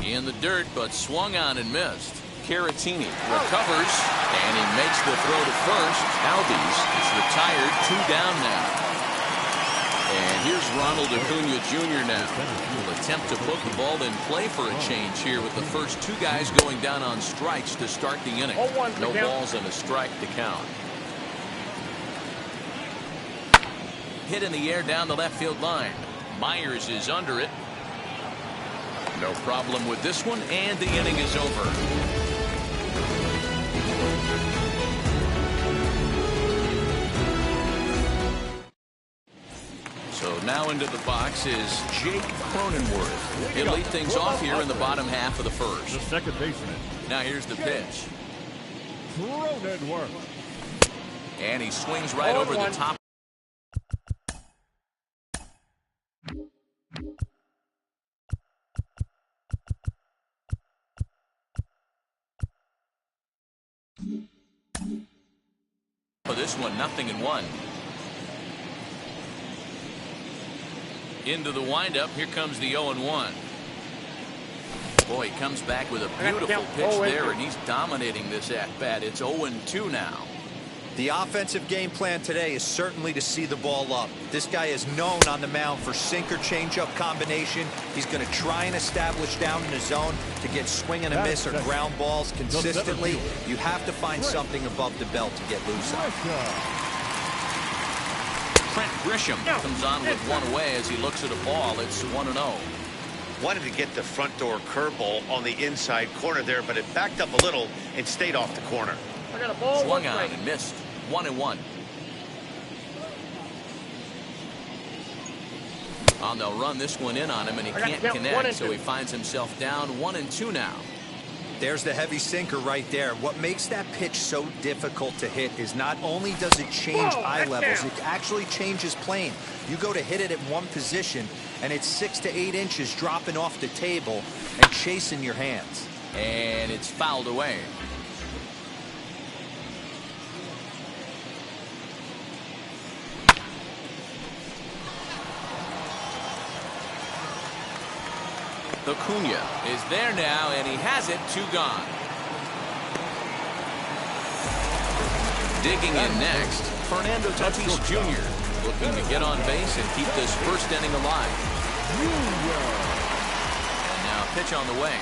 [SPEAKER 3] In the dirt, but swung on and missed. Caratini recovers, and he makes the throw to first. Albies is retired, 2 down now. And here's Ronald Acuna Jr. now. Will attempt to put the ball in play for a change here with the first 2 guys going down on strikes to start the inning. No balls and a strike to count. Hit in the air down the left field line. Myers is under it. No problem with this one, and the inning is over. So now into the box is Jake Cronenworth. He'll lead things off here in the bottom half of the first.
[SPEAKER 4] The second baseman.
[SPEAKER 3] Now here's the pitch.
[SPEAKER 4] Cronenworth.
[SPEAKER 3] And he swings right over the top. For this one, 0-1. Into the windup. Here comes the 0-1. Boy, he comes back with a beautiful pitch there, and he's dominating this at-bat. It's 0-2 now.
[SPEAKER 6] The offensive game plan today is certainly to see the ball up. This guy is known on the mound for sinker changeup combination. He's going to try and establish down in the zone to get swing and a miss or ground balls consistently. You have to find something above the belt to get loose on.
[SPEAKER 3] Trent Grisham comes on with 1 away as he looks at a ball. It's 1-0.
[SPEAKER 5] Wanted to get the front door curveball on the inside corner there, but it backed up a little and stayed off the corner.
[SPEAKER 7] I got a ball.
[SPEAKER 3] Swung on and missed. 1-1. They'll run this one in on him, and he can't connect, so he finds himself down 1-2 now.
[SPEAKER 6] There's the heavy sinker right there. What makes that pitch so difficult to hit is not only does it change eye levels, it actually changes plane. You go to hit it at one position, and it's 6 to 8 inches dropping off the table and chasing your hands.
[SPEAKER 3] And it's fouled away. Acuna is there now, and he has it. 2 gone. Digging in next, Fernando Tatis Jr. looking to get on base and keep this first inning alive. And now pitch on the way.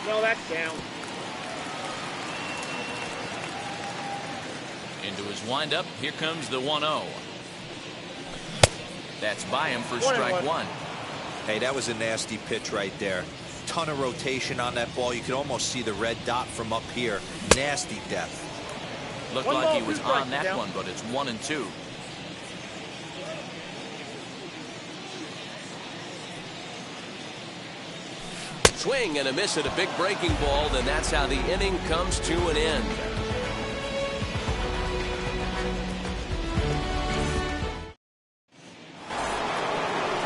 [SPEAKER 7] No, that's down.
[SPEAKER 3] Into his windup. Here comes the 1-0. That's by him for strike 1.
[SPEAKER 6] Hey, that was a nasty pitch right there. Ton of rotation on that ball. You could almost see the red dot from up here. Nasty depth.
[SPEAKER 3] Looked like he was on that one, but it's 1-2. Swing and a miss at a big breaking ball, and that's how the inning comes to an end.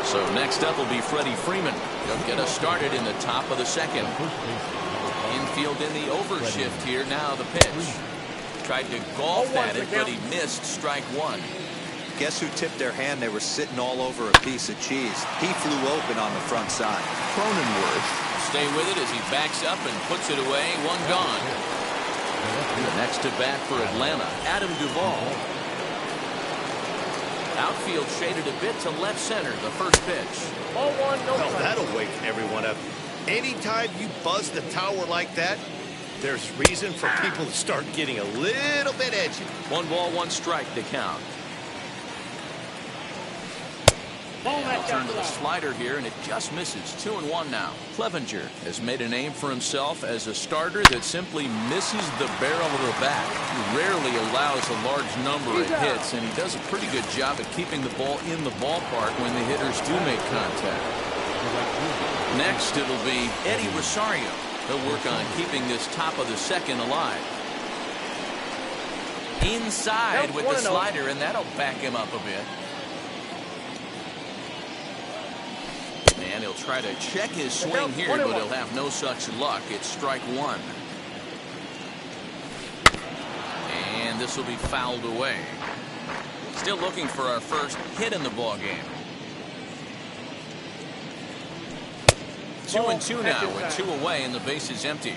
[SPEAKER 3] So next up will be Freddie Freeman. He'll get us started in the top of the second. Infield in the overshift here. Now the pitch. Tried to golf at it, but he missed strike 1.
[SPEAKER 6] Guess who tipped their hand? They were sitting all over a piece of cheese. He flew open on the front side.
[SPEAKER 3] Cronenworth stay with it as he backs up and puts it away. 1 gone. The next to bat for Atlanta, Adam Duvall. Outfield shaded a bit to left center, the first pitch.
[SPEAKER 7] Ball 1, no
[SPEAKER 5] Well, that'll wake everyone up. Anytime you buzz the tower like that, there's reason for people to start getting a little bit edgy.
[SPEAKER 3] 1 ball, 1 strike to count. I'll turn to the slider here, and it just misses. 2-1 now. Clevenger has made a name for himself as a starter that simply misses the barrel of the bat. He rarely allows a large number of hits, and he does a pretty good job at keeping the ball in the ballpark when the hitters do make contact. Next, it'll be Eddie Rosario. He'll work on keeping this top of the second alive. Inside with the slider, and that'll back him up a bit. And he'll try to check his swing here, but he'll have no such luck. It's strike 1. And this will be fouled away. Still looking for our first hit in the ball game. 2-2 now with 2 away and the base is empty.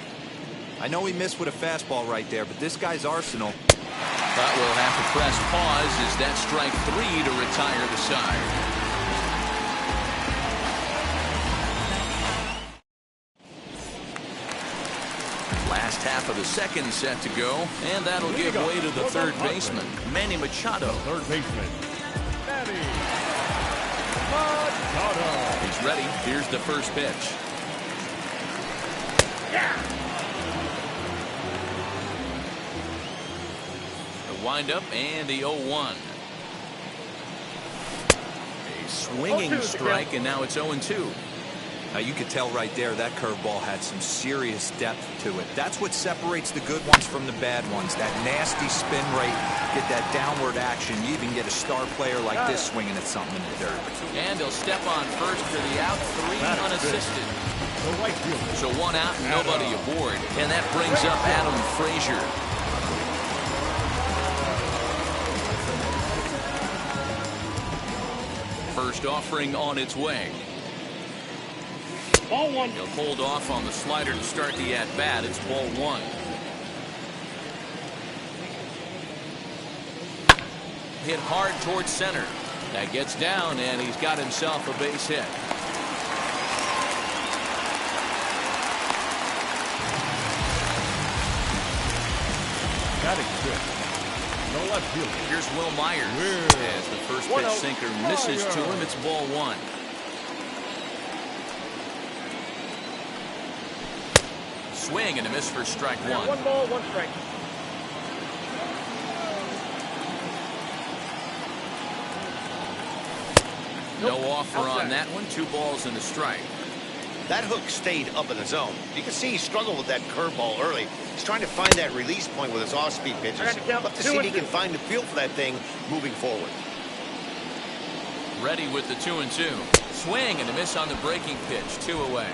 [SPEAKER 6] I know he missed with a fastball right there, but this guy's arsenal.
[SPEAKER 3] But we'll have to press pause as that strike 3 to retire the side. Last half of the second set to go, and that'll give way to the third baseman, Manny Machado.
[SPEAKER 4] Third baseman, Manny Machado.
[SPEAKER 3] He's ready. Here's the first pitch. The windup and the 0-1. A swinging strike, and now it's 0-2.
[SPEAKER 6] Now you could tell right there that curveball had some serious depth to it. That's what separates the good ones from the bad ones. That nasty spin rate, get that downward action. You even get a star player like this swinging at something in the dirt.
[SPEAKER 3] And he'll step on first for the out, 3 unassisted. So 1 out, nobody aboard. And that brings up Adam Frazier. First offering on its way.
[SPEAKER 7] Ball 1.
[SPEAKER 3] He'll hold off on the slider to start the at-bat. It's ball 1. Hit hard towards center. That gets down, and he's got himself a base hit.
[SPEAKER 4] Batting good. No left field.
[SPEAKER 3] Here's Will Myers. As the first pitch sinker misses to him, it's ball 1. Swing and a miss for strike 1.
[SPEAKER 7] 1 ball, 1 strike.
[SPEAKER 3] No offer on that one. 2 balls and a strike.
[SPEAKER 5] That hook stayed up in the zone. You can see he struggled with that curveball early. He's trying to find that release point with his off-speed pitches. Love to see if he can find the feel for that thing moving forward.
[SPEAKER 3] Ready with the 2-2. Swing and a miss on the breaking pitch. 2 away.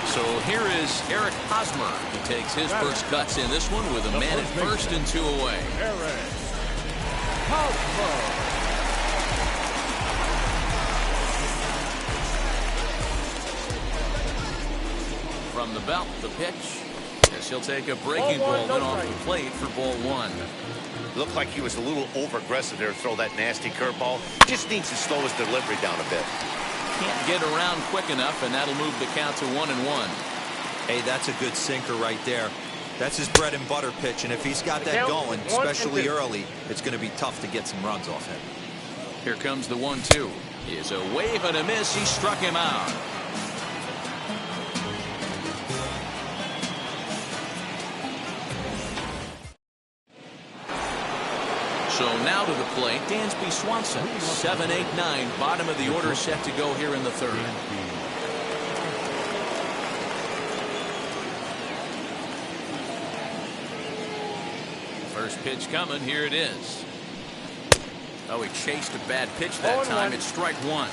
[SPEAKER 3] So here is Eric Hosmer. He takes his first cuts in this one with a man at first and 2 away.
[SPEAKER 4] Eric Hosmer.
[SPEAKER 3] From the belt, the pitch. Yes, he'll take a breaking ball then off the plate for ball 1.
[SPEAKER 5] Looked like he was a little over-aggressive there to throw that nasty curveball. Just needs to slow his delivery down a bit.
[SPEAKER 3] Can't get around quick enough, and that'll move the count to 1-1.
[SPEAKER 6] Hey, that's a good sinker right there. That's his bread and butter pitch, and if he's got that going, especially early, it's going to be tough to get some runs off him.
[SPEAKER 3] Here comes the 1-2. Is a wave and a miss. He struck him out. So now to the plate, Dansby Swanson. 7, 8, 9. Bottom of the order set to go here in the third. First pitch coming. Here it is. Oh, he chased a bad pitch that time. It's strike 1.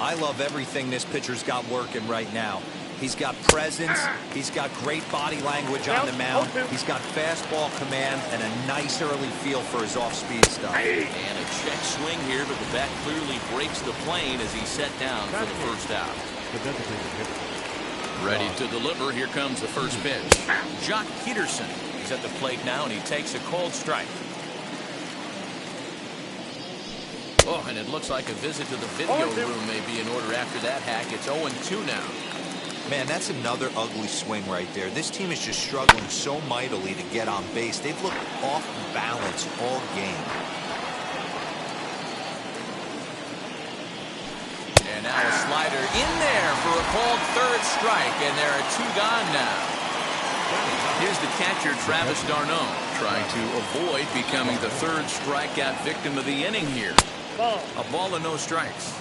[SPEAKER 6] I love everything this pitcher's got working right now. He's got presence. He's got great body language on the mound. He's got fastball command and a nice early feel for his off-speed stuff.
[SPEAKER 3] And a check swing here, but the bat clearly breaks the plane as he's set down for the first out. Ready to deliver. Here comes the first pitch. Jock Peterson is at the plate now, and he takes a cold strike. Oh, and it looks like a visit to the video room may be in order after that hack. It's 0-2 now.
[SPEAKER 6] Man, that's another ugly swing right there. This team is just struggling so mightily to get on base. They've looked off balance all game.
[SPEAKER 3] And now a slider in there for a called third strike, and there are 2 gone now. Here's the catcher, Travis d'Arnaud, trying to avoid becoming the third strikeout victim of the inning here. A ball and no strikes.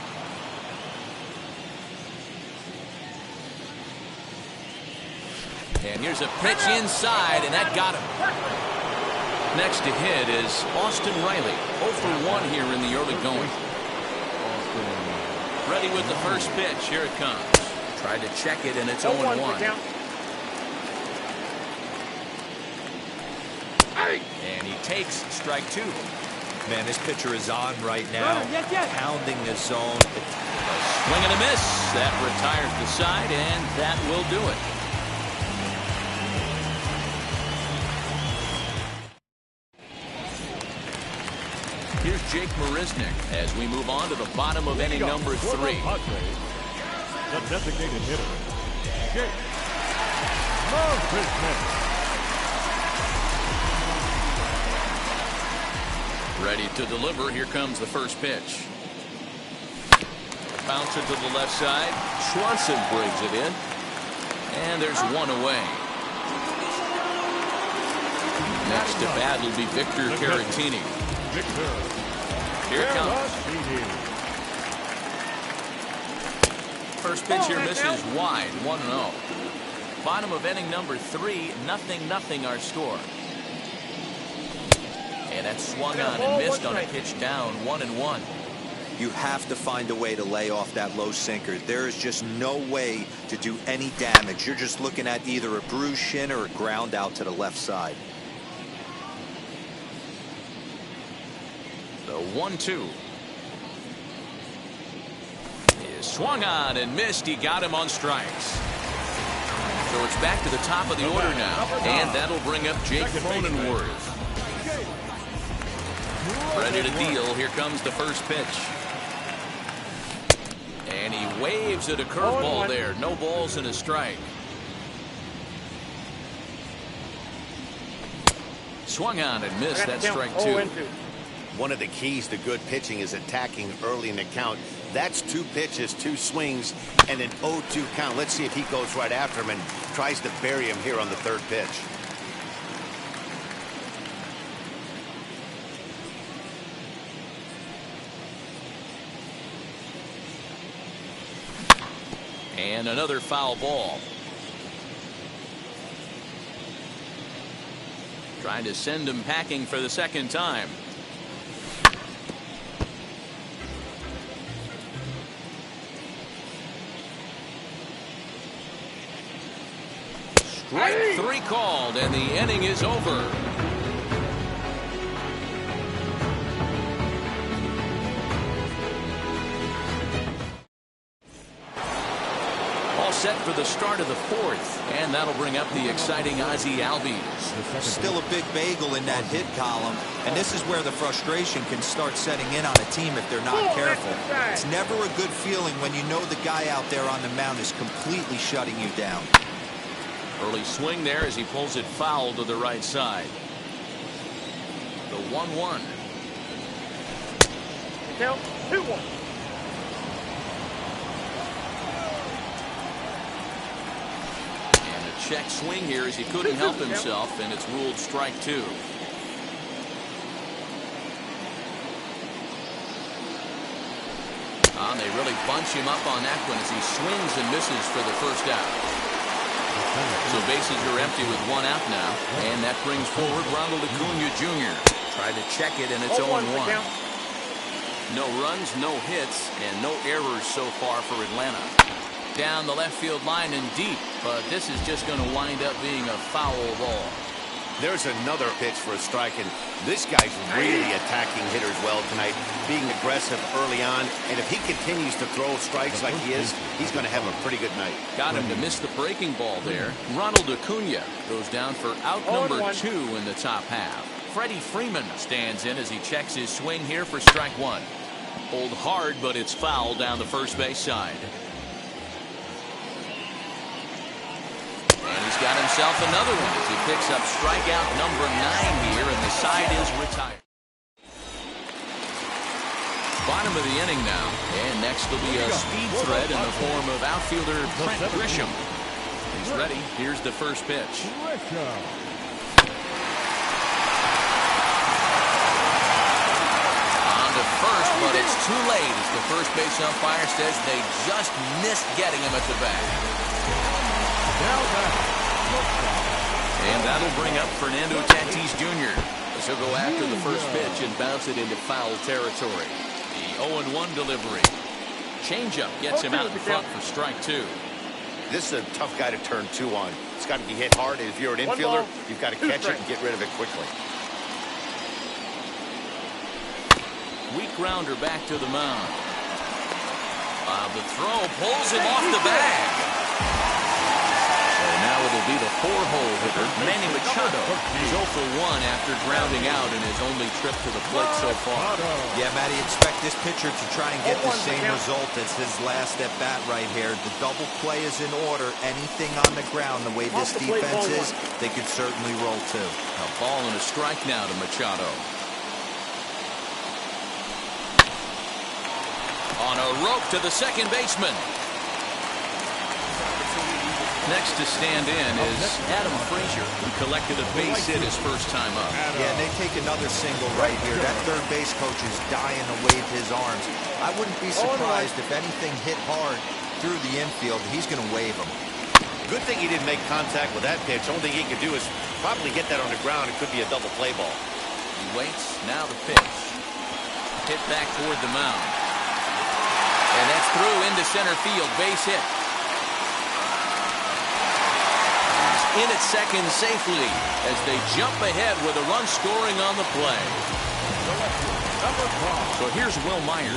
[SPEAKER 3] And here's a pitch inside, and that got him. Next to hit is Austin Riley. 0 for 1 here in the early going. Ready with the first pitch. Here it comes. Tried to check it, and it's 0-1. And he takes strike 2.
[SPEAKER 6] Man, this pitcher is on right now, pounding the zone.
[SPEAKER 3] Swing and a miss. That retires the side, and that will do it. Here's Jake Marisnick as we move on to the bottom of inning number 3.
[SPEAKER 4] The designated hitter, Jake Marisnick.
[SPEAKER 3] Ready to deliver. Here comes the first pitch. Bouncer to the left side. Swanson brings it in. And there's one away. Next to bat will be Victor Caratini. Here it comes. First pitch here misses wide. 1-0. Bottom of inning number 3. 0-0 our score. And that swung on and missed on a pitch down. 1-1.
[SPEAKER 6] You have to find a way to lay off that low sinker. There is just no way to do any damage. You're just looking at either a bruised shin or a ground out to the left side.
[SPEAKER 3] The 1-2 is swung on and missed. He got him on strikes. So it's back to the top of the order now, and that'll bring up Jake Cronenworth. Ready to deal. Here comes the first pitch. And he waves at a curveball there. No balls and a strike. Swung on and missed. That's strike 2.
[SPEAKER 5] One of the keys to good pitching is attacking early in the count. That's 2 pitches, 2 swings, and an 0-2 count. Let's see if he goes right after him and tries to bury him here on the 3rd pitch.
[SPEAKER 3] And another foul ball. Trying to send him packing for the 2nd time. Strike 3 called, and the inning is over. Set for the start of the 4th, and that'll bring up the exciting Ozzie Albies.
[SPEAKER 6] Still a big bagel in that hit column, and this is where the frustration can start setting in on a team if they're not careful. It's never a good feeling when you know the guy out there on the mound is completely shutting you down.
[SPEAKER 3] Early swing there as he pulls it foul to the right side. The 1-1.
[SPEAKER 7] Count 2-1.
[SPEAKER 3] Check swing here as he couldn't help himself, and it's ruled strike 2. They really bunch him up on that one as he swings and misses for the first out. So bases are empty with 1 out now, and that brings forward Ronald Acuna Jr. Tried to check it, and it's 0-1. No runs, no hits, and no errors so far for Atlanta. Down the left field line and deep, but this is just going to wind up being a foul ball.
[SPEAKER 5] There's another pitch for a strike, and this guy's really attacking hitters well tonight, being aggressive early on, and if he continues to throw strikes like he is, he's going to have a pretty good night.
[SPEAKER 3] Got him to miss the breaking ball there. Ronald Acuna goes down for out number 2 in the top half. Freddie Freeman stands in as he checks his swing here for strike 1. Pulled hard, but it's foul down the first base side. And he's got himself another one as he picks up strikeout number 9 here, and the side is retired. Bottom of the inning now, and next will be a speed threat in the form of outfielder Trent Grisham. He's ready. Here's the first pitch. On to first, but it's too late as the first base umpire says they just missed getting him at the bat. And that'll bring up Fernando Tatis Jr. as he'll go after the first pitch and bounce it into foul territory. The 0-1 delivery. Changeup gets him out in front for strike 2.
[SPEAKER 5] This is a tough guy to turn 2 on. It's got to be hit hard, and if you're an infielder, you've got to catch it and get rid of it quickly.
[SPEAKER 3] weak grounder back to the mound. The throw pulls him off the bag. So now it'll be the 4-hole hitter, Manny Machado. He's 0 for 1 after grounding out in his only trip to the plate so far.
[SPEAKER 6] Yeah, Matty, expect this pitcher to try and get the same result as his last at bat right here. The double play is in order. Anything on the ground, the way this defense is, they could certainly roll too.
[SPEAKER 3] A ball and a strike now to Machado. On a rope to the second baseman. Next to stand in is Adam Frazier, who collected a base hit his first time up.
[SPEAKER 6] Yeah, and they take another single right here. That third base coach is dying to wave his arms. I wouldn't be surprised if anything hit hard through the infield. He's going to wave them.
[SPEAKER 5] Good thing he didn't make contact with that pitch. Only thing he could do is probably get that on the ground. It could be a double play ball.
[SPEAKER 3] He waits. Now the pitch. Hit back toward the mound. And that's through into center field. Base hit. In at second safely as they jump ahead with a run scoring on the play. So here's Will Myers.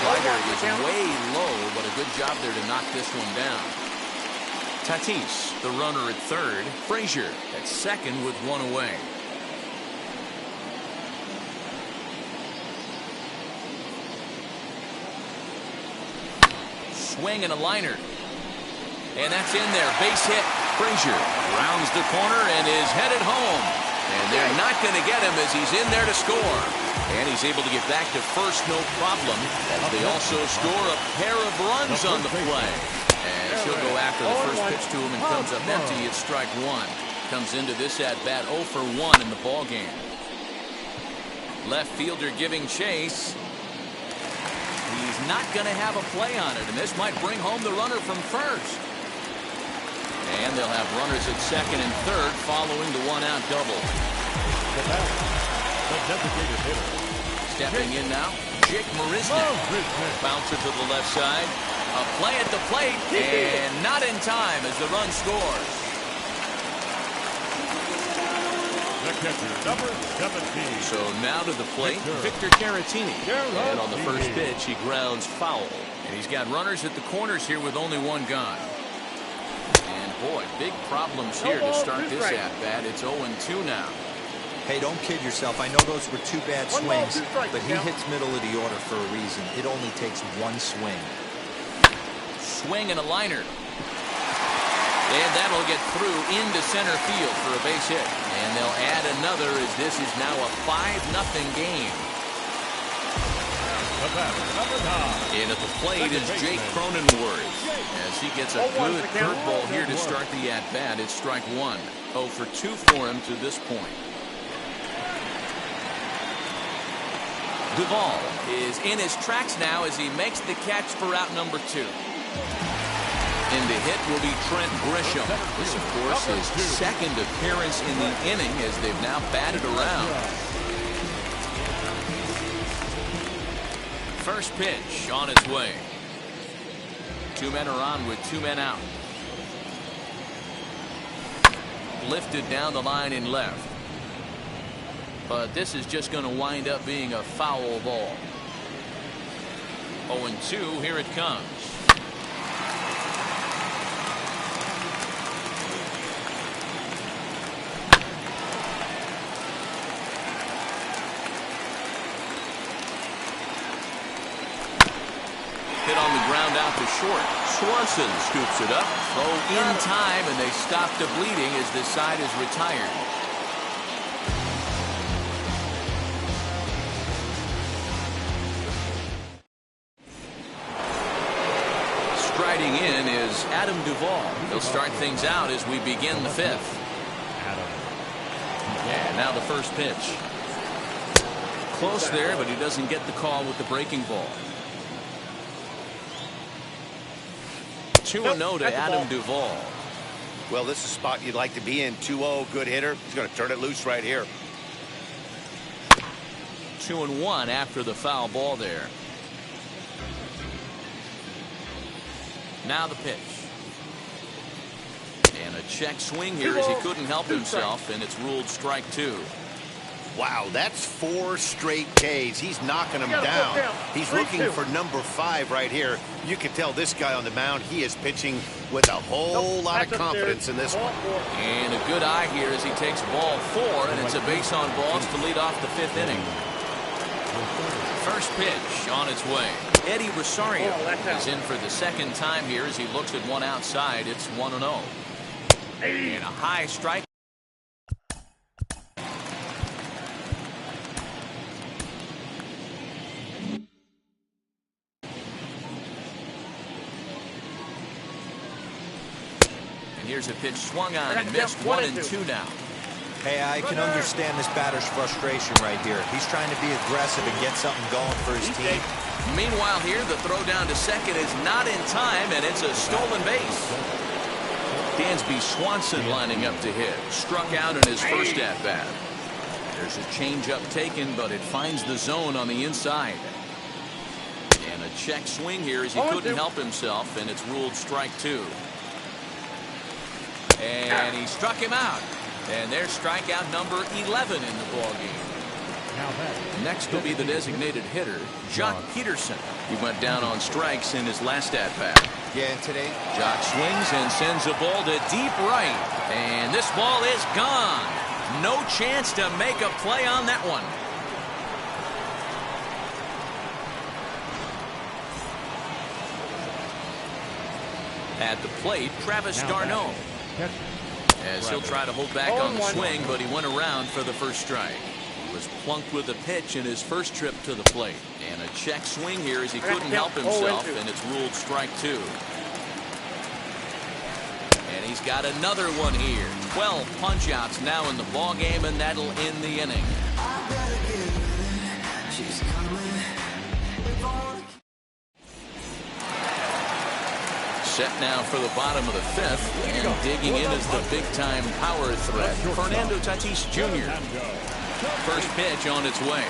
[SPEAKER 3] Slider is way low, but a good job there to knock this one down. Tatis, the runner at third. Frazier at second with one away. Swing and a liner. And that's in there. Base hit. Frazier rounds the corner and is headed home. And they're not going to get him as he's in there to score. And he's able to get back to first, no problem, as they also score a pair of runs on the play. As he'll go after the first pitch to him and comes up empty at strike one. Comes into this at-bat 0 for 1 in the ballgame. Left fielder giving chase. He's not going to have a play on it, and this might bring home the runner from first. And they'll have runners at second and third following the one-out double.
[SPEAKER 4] The designated hitter.
[SPEAKER 3] Stepping in now, Jake Marisnik. Bouncer to the left side. A play at the plate, and not in time as the run scores.
[SPEAKER 4] The catcher, number 17.
[SPEAKER 3] So now to the plate, Victor Caratini. And on the first pitch, he grounds foul. And he's got runners at the corners here with only one gone. Boy, big problems here to start this at-bat. It's 0-2 now.
[SPEAKER 6] Hey, don't kid yourself. I know those were two bad swings, but he hits middle of the order for a reason. It only takes one swing.
[SPEAKER 3] Swing and a liner. And that'll get through into center field for a base hit. And they'll add another as this is now a 5-0 game. In at the plate is Jake Cronenworth as he gets a good curveball here to start the at-bat. It's strike one. 0 for 2 for him to this point. Duvall is in his tracks now as he makes the catch for out number 2. In to hit will be Trent Grisham. This, of course, his second appearance in the inning as they've now batted around. First pitch on its way. 2 men are on with 2 men out. Lifted down the line in left. But this is just going to wind up being a foul ball. 0-2, here it comes. Hit on the ground out to short. Swanson scoops it up. Throw in time, and they stop the bleeding as this side is retired. Striding in is Adam Duvall. He'll start things out as we begin the 5th. And now the first pitch. Close there, but he doesn't get the call with the breaking ball. 2-0 to Adam Duvall.
[SPEAKER 5] Well, this is a spot you'd like to be in. 2-0, good hitter. He's going to turn it loose right here.
[SPEAKER 3] 2-1 after the foul ball there. Now the pitch. And a check swing here as he couldn't help himself, and it's ruled strike 2.
[SPEAKER 5] Wow, that's 4 straight Ks. He's knocking them down. He's looking for number 5 right here. You can tell this guy on the mound, he is pitching with a whole lot of confidence in this one.
[SPEAKER 3] And a good eye here as he takes ball 4, and it's a base on balls to lead off the 5th inning. First pitch on its way. Eddie Rosario is in for the second time here as he looks at one outside. It's 1-0. And a high strike. And here's a pitch swung on and missed. 1-2 now.
[SPEAKER 6] Hey, I can understand this batter's frustration right here. He's trying to be aggressive and get something going for his team.
[SPEAKER 3] Meanwhile here, the throw down to second is not in time, and it's a stolen base. Dansby Swanson lining up to hit. Struck out in his first at-bat. There's a changeup taken, but it finds the zone on the inside. And a check swing here as he couldn't help himself, and it's ruled strike 2. And he struck him out. And there's strikeout number 11 in the ballgame. Next will be the designated hitter, Jock Peterson. He went down on strikes in his last at-bat.
[SPEAKER 6] Yeah, and today,
[SPEAKER 3] Jock swings and sends a ball to deep right. And this ball is gone. No chance to make a play on that one. At the plate, Travis d'Arnaud. As he'll try to hold back on the swing, but he went around for the first strike. He was plunked with a pitch in his first trip to the plate. And a check swing here as he couldn't help himself, and it's ruled strike 2. And he's got another one here. 12 punch-outs now in the ballgame, and that'll end the inning. Set now for the bottom of the 5th, and digging in is the big-time power threat, Fernando Tatis Jr. First pitch on its way.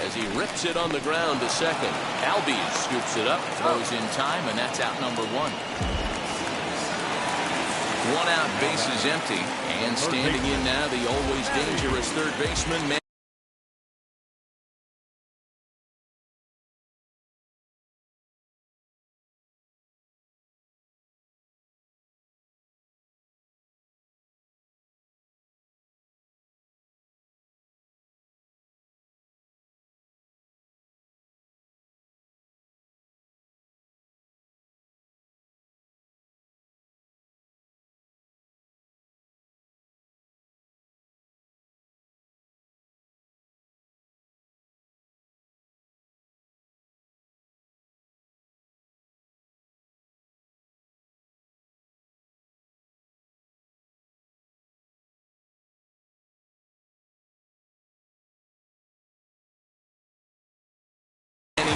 [SPEAKER 3] As he rips it on the ground to second, Albies scoops it up, throws in time, and that's out number 1. 1 out, base is empty, and standing in now the always dangerous third baseman,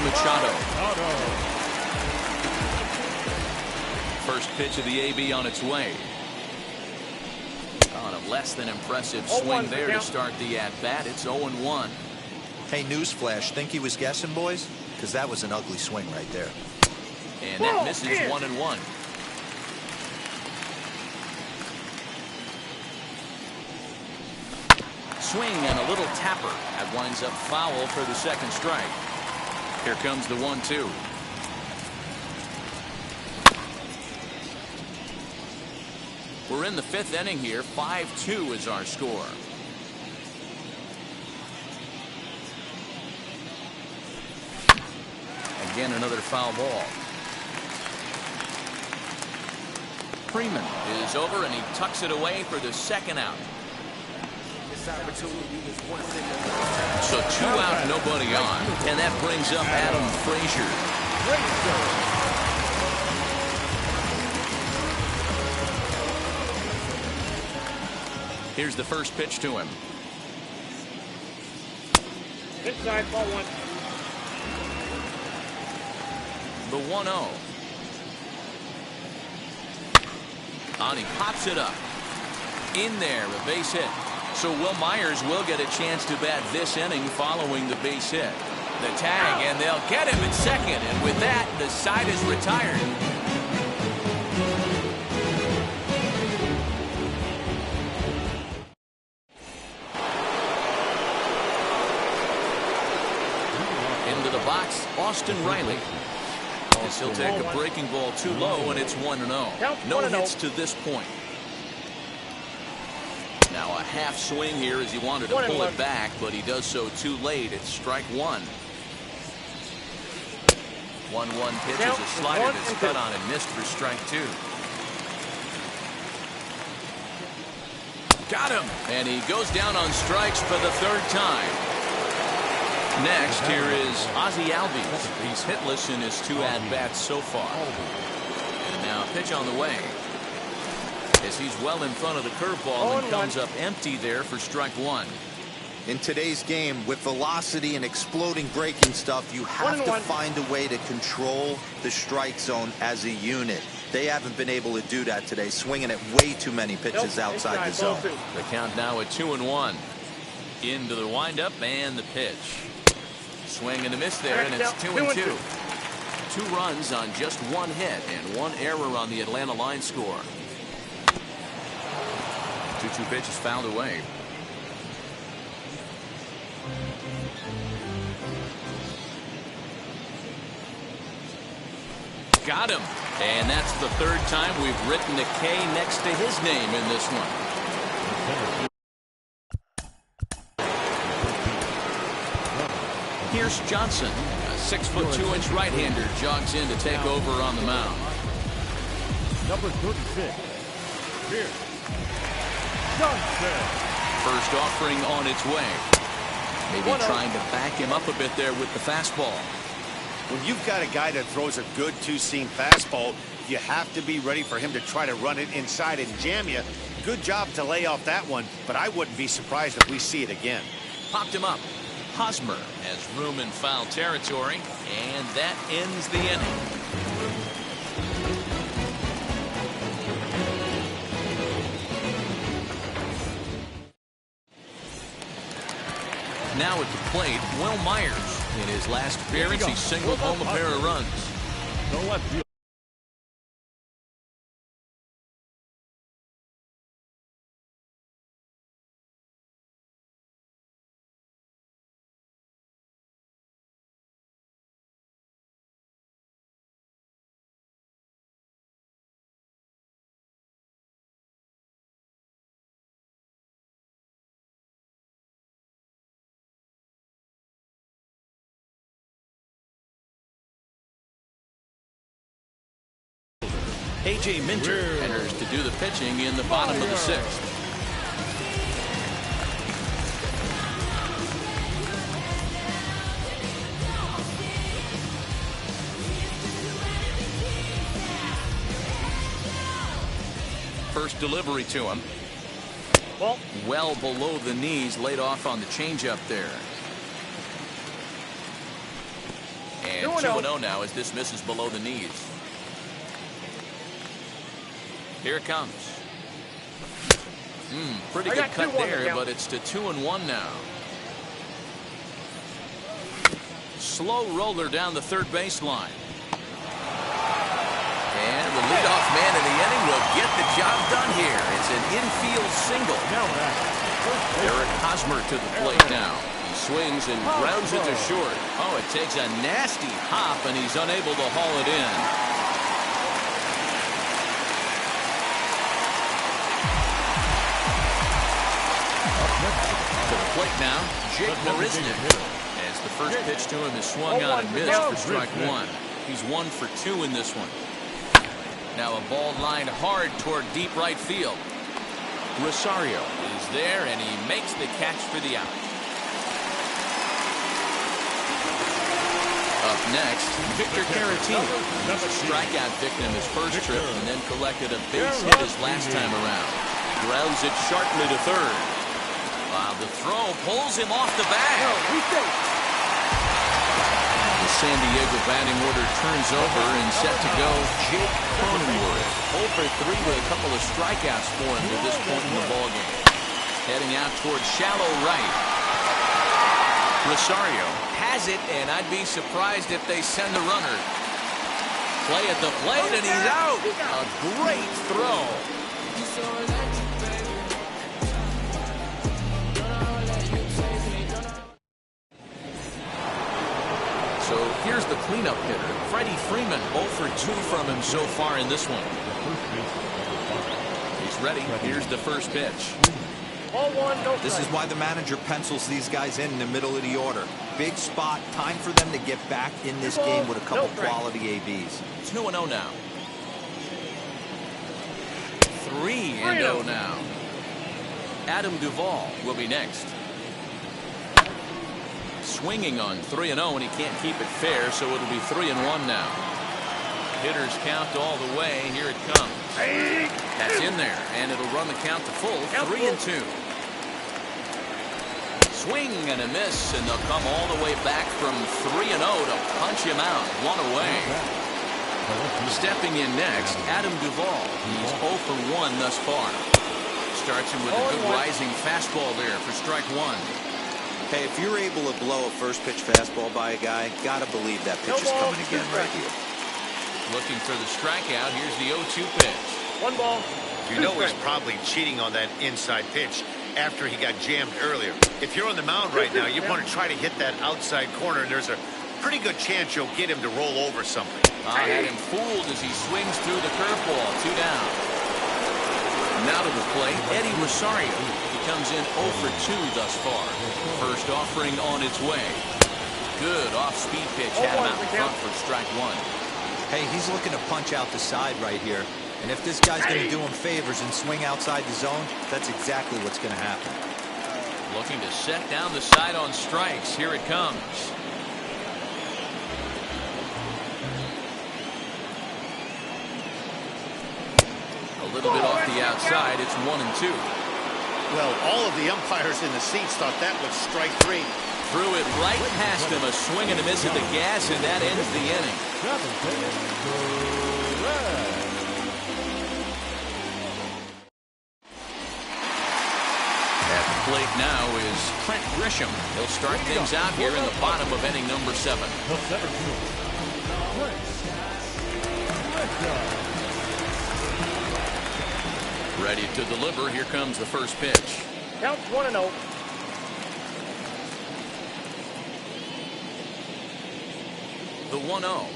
[SPEAKER 3] Machado. First pitch of the AB on its way. On a less than impressive swing there to start the at-bat. It's 0-1.
[SPEAKER 6] Hey, newsflash, think he was guessing, boys? Because that was an ugly swing right there.
[SPEAKER 3] And that misses 1-1. Swing and a little tapper. That winds up foul for the second strike. Here comes the 1-2. We're in the 5th inning here. 5-2 is our score. Again, another foul ball. Freeman is over, and he tucks it away for the second out. So 2 out, nobody on, and that brings up Adam Frazier. Here's the first pitch to him.
[SPEAKER 7] Inside, ball 1.
[SPEAKER 3] The 1-0. And he pops it up. In there, a base hit. So Will Myers will get a chance to bat this inning following the base hit. The tag, and they'll get him at second. And with that, the side is retired. It's Austin Riley. As he'll take a breaking ball too low, and it's 1-0. No hits to this point. Now a half swing here as he wanted to pull it back, but he does so too late. It's strike one. 1-1 pitch is a slider that's cut on and missed for strike two. Got him, and he goes down on strikes for the third time. Next, here is Ozzie Albies. He's hitless in his 2 at-bats so far. And now a pitch on the way. As he's well in front of the curveball and comes up empty there for strike one.
[SPEAKER 6] In today's game, with velocity and exploding breaking stuff, you have to find a way to control the strike zone as a unit. They haven't been able to do that today, swinging at way too many pitches outside the zone.
[SPEAKER 3] The count now at 2-1. Into the windup and the pitch. Swing and a miss there, and it's 2-2. 2 runs on just 1 hit and 1 error on the Atlanta line score. 2-2 pitch is fouled away. Got him. And that's the third time we've written a K next to his name in this one. Here's Johnson. A 6'2" right-hander jogs in to take over on the mound.
[SPEAKER 4] Number 36. Here. Johnson.
[SPEAKER 3] First offering on its way. Maybe trying to back him up a bit there with the fastball.
[SPEAKER 5] When you've got a guy that throws a good two-seam fastball, you have to be ready for him to try to run it inside and jam you. Good job to lay off that one, but I wouldn't be surprised if we see it again.
[SPEAKER 3] Popped him up. Hosmer has room in foul territory, and that ends the inning. Now at the plate, Will Myers. In his last appearance, he singled home a pair of runs.
[SPEAKER 4] The left field.
[SPEAKER 3] A.J. Minter enters to do the pitching in the bottom of the 6th. First delivery to him. Well below the knees, laid off on the changeup there. And 2-0 now as this misses below the knees. Here it comes. Pretty good cut there, but it's to 2-1 now. Slow roller down the third baseline. And the leadoff man in the inning will get the job done here. It's an infield single. Eric Hosmer to the plate now. He swings and grounds it to short. Oh, it takes a nasty hop, and he's unable to haul it in. To the plate now, Jake Marisnick. As the first pitch to him is swung on and missed for strike one. He's 1 for 2 in this one. Now a ball lined hard toward deep right field. Rosario is there, and he makes the catch for the out. Up next, Victor Caratini. He's a strikeout victim his first trip and then collected a base hit his last time around. Grounds it sharply to third. Wow, the throw pulls him off the bag. The San Diego batting order turns over and set to go Jake Cronenworth. 0 for 3 with a couple of strikeouts for him to this point in the ballgame. Heading out towards shallow right. Rosario has it, and I'd be surprised if they send the runner. Play at the plate, and he's out. A great throw. So here Here's the cleanup hitter, Freddie Freeman, 0 for 2 from him so far in this one. He's ready. Here's the first pitch.
[SPEAKER 7] Ball one, no
[SPEAKER 6] This is why the manager pencils these guys in the middle of the order. Big spot, time for them to get back in this game with a couple quality ABs.
[SPEAKER 3] It's 2-0 now. 3-0 now. Adam Duvall will be next. Swinging on 3-0, and he can't keep it fair, so it'll be 3-1 now. Hitters count all the way. Here it comes. That's in there, and it'll run the count to full. 3-2. Swing and a miss, and they'll come all the way back from 3-0 to punch him out. One away. Stepping in next, Adam Duvall. He's 0 for 1 thus far. Starts him with a good rising fastball there for strike one.
[SPEAKER 6] Hey, if you're able to blow a first pitch fastball by a guy, gotta believe that pitch is coming again right here.
[SPEAKER 3] Looking for the strikeout. Here's the 0-2 pitch.
[SPEAKER 7] 1 ball.
[SPEAKER 5] You know he's probably cheating on that inside pitch after he got jammed earlier. If you're on the mound right now, you want to try to hit that outside corner, and there's a pretty good chance you'll get him to roll over something.
[SPEAKER 3] I had him fooled as he swings through the curveball. 2 down. Now to the plate, Eddie Rosario. He comes in 0 for 2 thus far. First offering on its way. Good off-speed pitch. Had him out in front for strike one.
[SPEAKER 6] Hey, he's looking to punch out the side right here. And if this guy's going to do him favors and swing outside the zone, that's exactly what's going to happen.
[SPEAKER 3] Looking to set down the side on strikes. Here it comes. A little bit off the outside. It's 1-2.
[SPEAKER 5] Well, all of the umpires in the seats thought that was strike 3.
[SPEAKER 3] Threw it right past him. A swing and a miss at the gas, and that ends the inning. At the plate now is Trent Grisham. He'll start things out here in the bottom of inning number 7. Ready to deliver. Here comes the first pitch.
[SPEAKER 7] Counts 1-0.
[SPEAKER 3] The 1-0.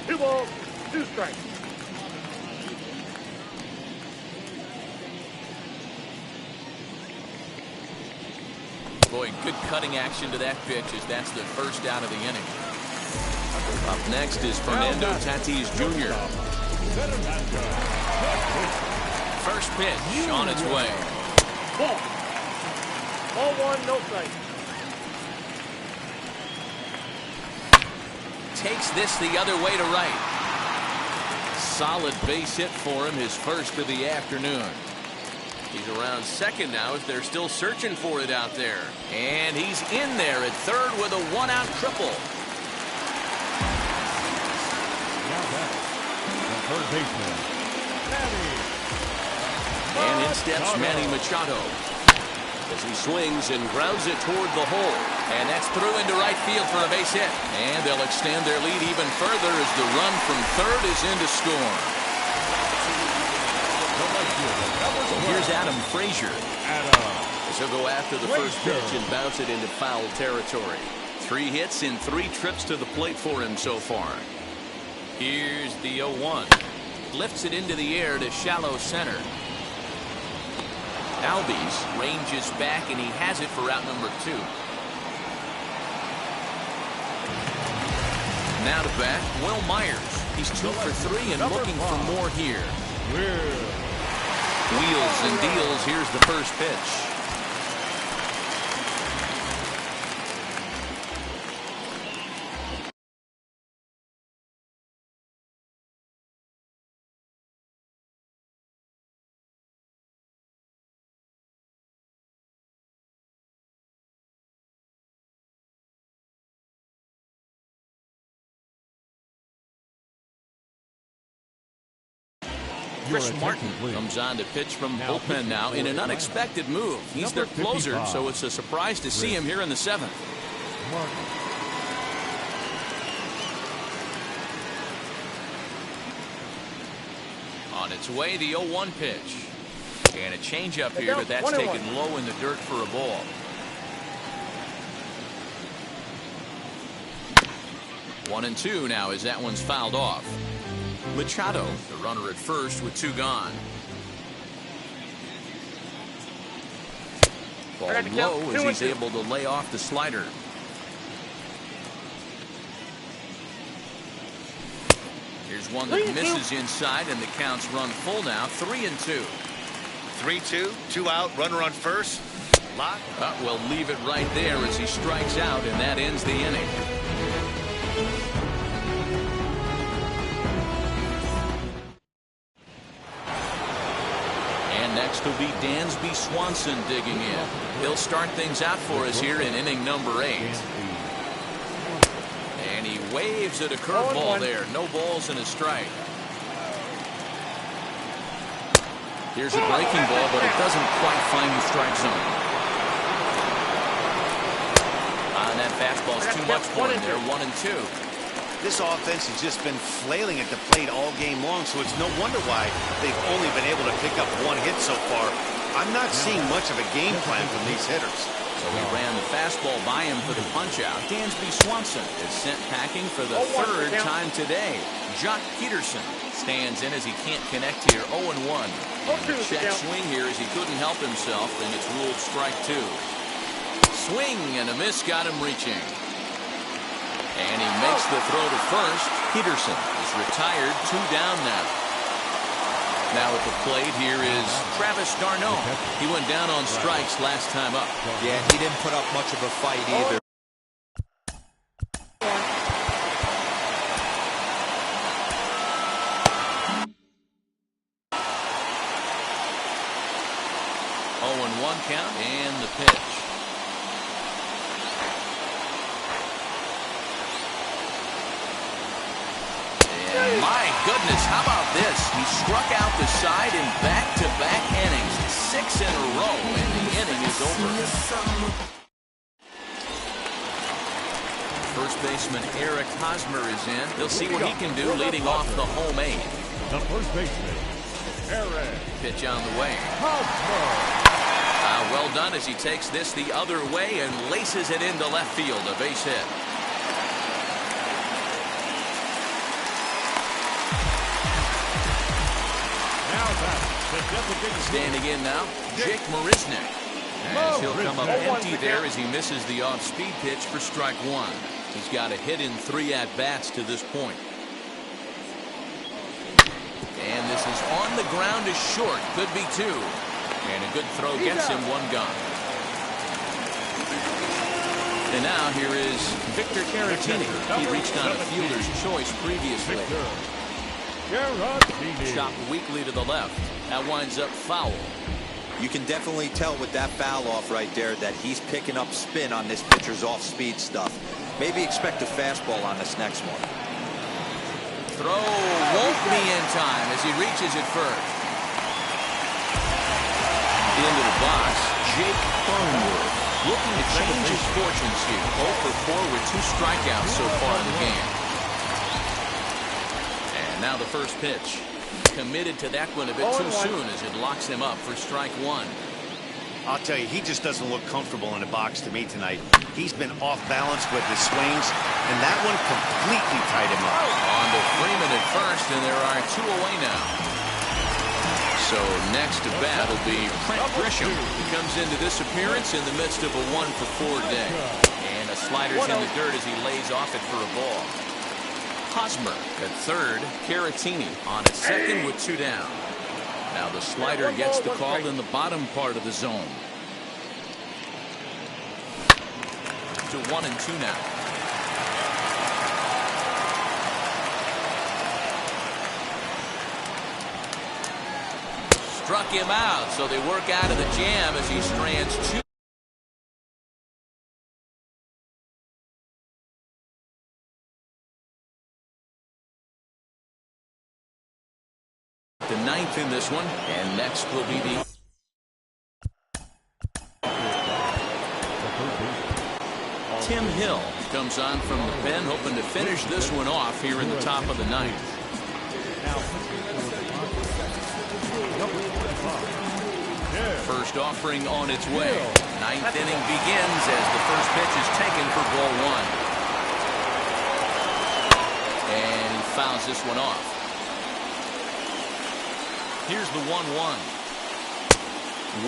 [SPEAKER 7] Two balls, 2 strikes.
[SPEAKER 3] Boy, good cutting action to that pitch as that's the first out of the inning. Up next is Fernando Tatis Jr. First pitch on its way.
[SPEAKER 7] Ball. Ball 1, no strike.
[SPEAKER 3] Takes this the other way to right. Solid base hit for him, his first of the afternoon. He's around second now as they're still searching for it out there. And he's in there at third with a 1-out triple.
[SPEAKER 4] Now back, the third baseman,
[SPEAKER 3] And in steps Manny Machado as he swings and grounds it toward the hole. And that's through into right field for a base hit. And they'll extend their lead even further as the run from third is in to score. Here's Adam Frazier. As he'll go after the first pitch and bounce it into foul territory. 3 hits in 3 trips to the plate for him so far. Here's the 0-1. Lifts it into the air to shallow center. Albies ranges back, and he has it for out number 2. Now to bat, Will Myers. He's 2 for 3 and looking for more here. Wheels and deals. Here's the first pitch. Chris Martin comes on to pitch from bullpen now in an unexpected move. He's their closer, so it's a surprise to see him here in the 7th. On its way, the 0-1 pitch. And a changeup here, but that's taken low in the dirt for a ball. 1-2 now as that one's fouled off. Machado, the runner at first with 2 gone. Ball low as he's able to lay off the slider. Here's one that misses inside, and the count's run full now. 3-2.
[SPEAKER 5] 3-2, 2 out, runner on first. Lock.
[SPEAKER 3] We'll leave it right there as he strikes out, and that ends the inning. And next will be Dansby Swanson digging in. He'll start things out for us here in inning number 8. And he waves at a curveball there. No balls and a strike. Here's a breaking ball, but it doesn't quite find the strike zone. And that fastball's too much for him there. 1-2.
[SPEAKER 5] This offense has just been flailing at the plate all game long, so it's no wonder why they've only been able to pick up 1 hit so far. I'm not seeing much of a game plan from these hitters.
[SPEAKER 3] So he ran the fastball by him for the punch-out. Dansby Swanson is sent packing for the 3rd time today. Jock Peterson stands in as he can't connect here. 0-1. Check swing here as he couldn't help himself, and it's ruled strike 2. Swing and a miss got him reaching. And he makes the throw to first. Peterson is retired, 2 down now. Now at the plate here is Travis d'Arnaud. He went down on strikes last time up.
[SPEAKER 6] Yeah, he didn't put up much of a fight either.
[SPEAKER 3] One count and the pitch. And my goodness, how about this? He struck out the side in back-to-back innings. 6 in a row, and the inning is over. First baseman Eric Hosmer is in. He'll see what he can do leading off the home 8.
[SPEAKER 4] The first baseman, Eric.
[SPEAKER 3] Pitch on the way. Well done as he takes this the other way and laces it into left field. A base hit. Standing in now, Jake Marisnick. As he'll come up empty there as he misses the off-speed pitch for strike 1. He's got a hit in 3 at-bats to this point. And this is on the ground is short. Could be 2. And a good throw gets him 1 gone. And now here is Victor Caratini. He reached on a fielder's choice previously. Chopped weakly to the left. That winds up foul.
[SPEAKER 6] You can definitely tell with that foul off right there that he's picking up spin on this pitcher's off-speed stuff. Maybe expect a fastball on this next one.
[SPEAKER 3] Throw won't be in time as he reaches it first. Into the box, Jake Cronenworth looking to change his fortunes here. 0 for 4 with 2 strikeouts so far in the game. And now the first pitch. Committed to that one a bit too soon as it locks him up for strike 1.
[SPEAKER 5] I'll tell you, he just doesn't look comfortable in the box to me tonight. He's been off balance with his swings, and that one completely tied him up.
[SPEAKER 3] On to Freeman at first, and there are 2 away now. So next to bat will be Trent Grisham. He comes into this appearance in the midst of a 1 for 4 day. And a slider's in the dirt as he lays off it for a ball. Hosmer at third, Caratini on at second with 2 down. Now the slider gets the call in the bottom part of the zone. To 1-2 now. Struck him out, so they work out of the jam as he strands 2. The ninth in this one, and next will be the Tim Hill comes on from the pen, hoping to finish this one off here in the top of the ninth. First offering on its way. Ninth inning begins as the first pitch is taken for ball one. And he fouls this one off. Here's the 1-1.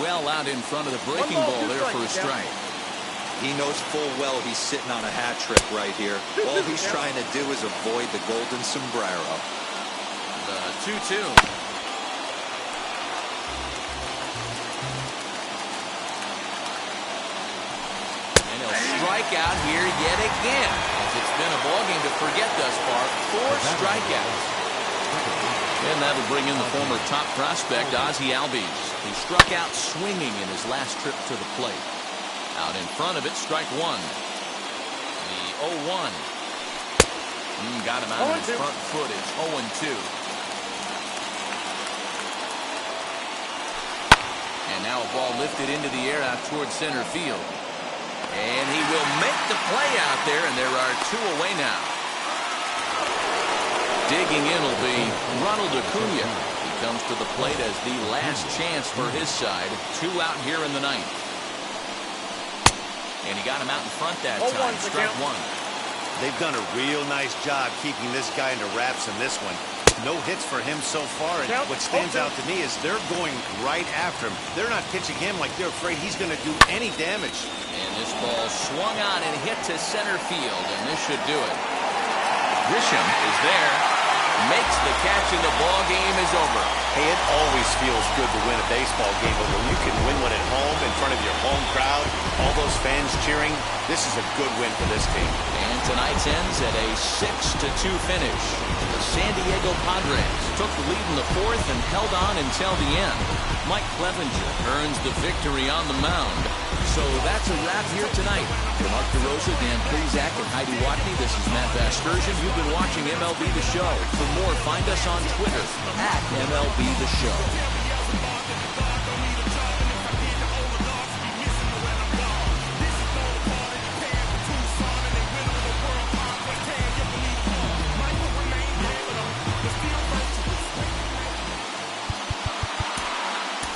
[SPEAKER 3] Well out in front of the breaking ball there for a strike.
[SPEAKER 6] He knows full well he's sitting on a hat trick right here. All he's trying to do is avoid the golden sombrero.
[SPEAKER 3] The 2-2. And he'll strike out here yet again. As it's been a ballgame to forget thus far. 4 strikeouts. And that'll bring in the former top prospect, Ozzie Albies. He struck out swinging in his last trip to the plate. Out in front of it, strike one. The 0-1. Got him out of his front foot. It's 0-2. And now a ball lifted into the air out towards center field. And he will make the play out there, and there are 2 away now. Digging in will be Ronald Acuna. He comes to the plate as the last chance for his side. 2 out here in the ninth. And he got him out in front that time. Strike one.
[SPEAKER 5] They've done a real nice job keeping this guy under wraps in this one. No hits for him so far, and what stands out to me is they're going right after him. They're not pitching him like they're afraid he's going to do any damage.
[SPEAKER 3] And this ball swung on and hit to center field, and this should do it. Grisham is there, makes the catch, and the ball game is over.
[SPEAKER 5] Hey, it always feels good to win a baseball game, but when you can win one at home in front of your home crowd, all those fans cheering, this is a good win for this team.
[SPEAKER 3] And tonight's ends at a 6-2 finish. The San Diego Padres took the lead in the fourth and held on until the end. Mike Clevenger earns the victory on the mound. So that's a wrap here tonight. For Mark DeRosa, Dan Plezak, and Heidi Watney, this is Matt Vasgersian. You've been watching MLB The Show. For more, find us on Twitter at MLB The Show.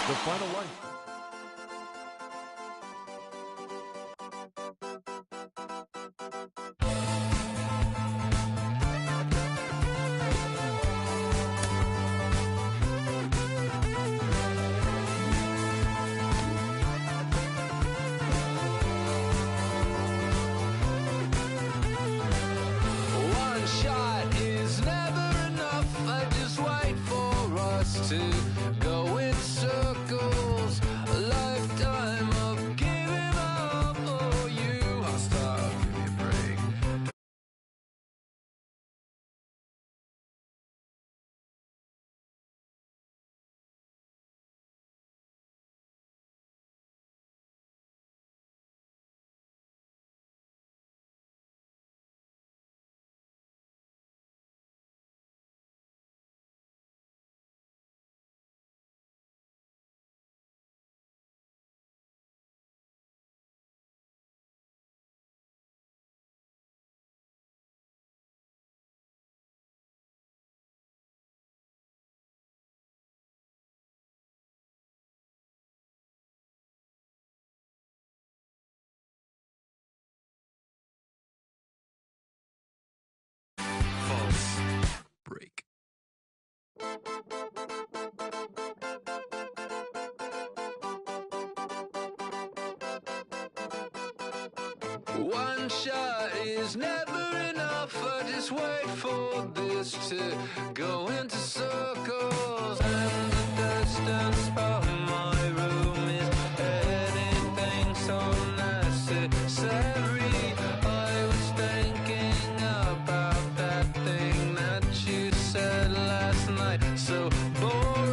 [SPEAKER 4] The final line.
[SPEAKER 1] One shot is never enough. I just wait for us to go in circles. A lifetime of giving up. Oh, you. I'll stop. Give me a break. False break. One shot is never enough. I just wait for this to go into circles. And the distance from my room is anything so necessary. I was thinking about that thing that you said last night. So boring.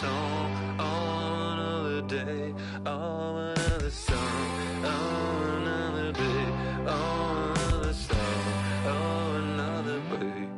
[SPEAKER 1] song on another day, on another song on another day, on another song on another day.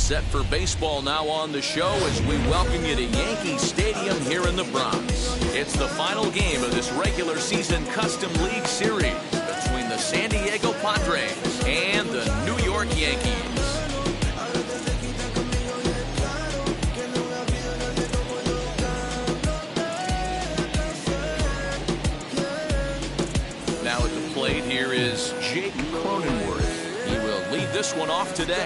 [SPEAKER 3] set for baseball now on the show as we welcome you to Yankee Stadium here in the Bronx. It's the final game of this regular season Custom League Series between the San Diego Padres and the New York Yankees. Now at the plate here is Jake Cronenworth. He will lead this one off today.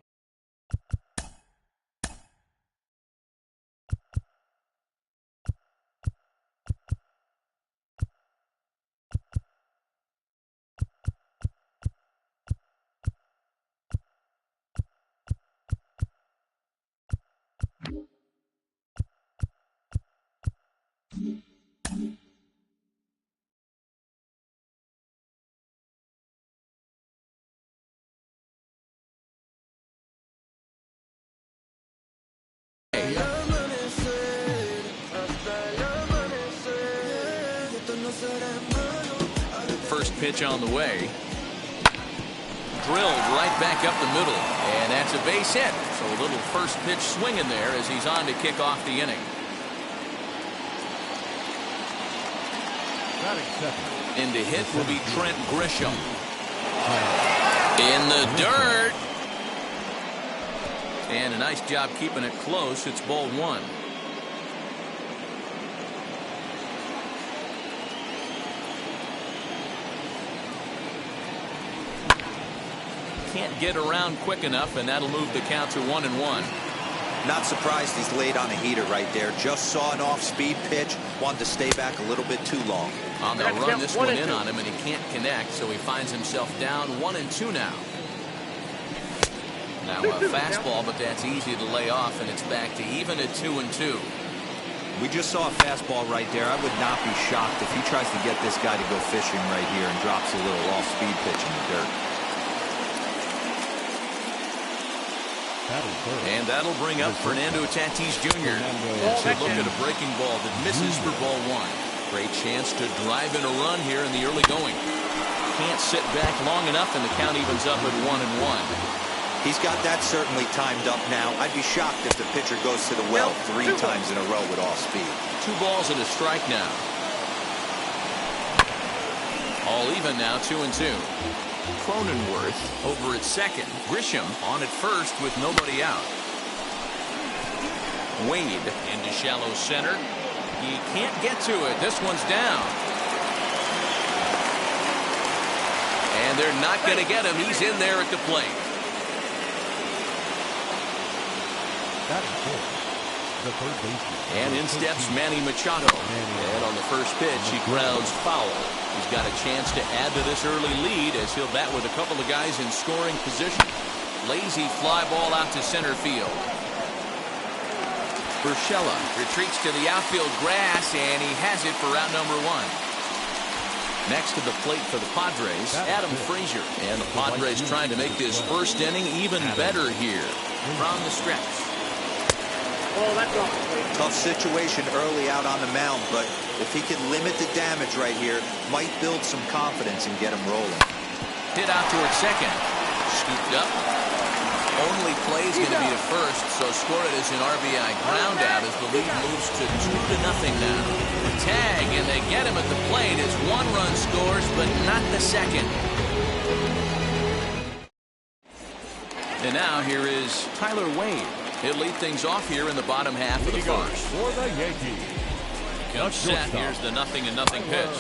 [SPEAKER 3] First pitch on the way. Drilled right back up the middle. And that's a base hit. So a little first pitch swing in there as he's on to kick off the inning. In to hit will be Trent Grisham. In the dirt. And a nice job keeping it close. It's ball one. Can't get around quick enough, and that'll move the count to 1-1.
[SPEAKER 6] Not surprised he's laid on a heater right there. Just saw an off-speed pitch. Wanted to stay back a little bit too long.
[SPEAKER 3] They'll run this one in on him, and he can't connect, so he finds himself down 1-2 now. Now a fastball, but that's easy to lay off, and it's back to even at 2-2.
[SPEAKER 6] We just saw a fastball right there. I would not be shocked if he tries to get this guy to go fishing right here and drops a little off-speed pitch in the dirt.
[SPEAKER 3] And that'll bring up Fernando Tatis Jr. So look at a breaking ball that misses for ball one. Great chance to drive in a run here in the early going. Can't sit back long enough, and the count evens up at 1-1.
[SPEAKER 6] He's got that certainly timed up now. I'd be shocked if the pitcher goes to the well 3 times in a row with off speed.
[SPEAKER 3] 2 balls and a strike now. All even now, 2-2. Cronenworth over at second. Grisham on at first with nobody out. Wade into shallow center. He can't get to it. This one's down. And they're not going to get him. He's in there at the plate. And in steps Manny Machado. And on the first pitch, he grounds foul. He's got a chance to add to this early lead as he'll bat with a couple of guys in scoring position. Lazy fly ball out to center field. Urshela retreats to the outfield grass, and he has it for out number 1. Next to the plate for the Padres, Adam Frazier. And the Padres trying to make this first inning even better here from the stretch.
[SPEAKER 6] Tough situation early out on the mound, but if he can limit the damage right here, might build some confidence and get him rolling.
[SPEAKER 3] Hit out towards second. Scooped up. Only play is going to be to first, so score it as an RBI ground out as the lead moves to 2-0 now. Tag, and they get him at the plate as 1 run scores, but not the second. And now here is Tyler Wade. He'll lead things off here in the bottom half of the first.
[SPEAKER 4] For the Yankees.
[SPEAKER 3] Comes set. Here's the 0-0 pitch.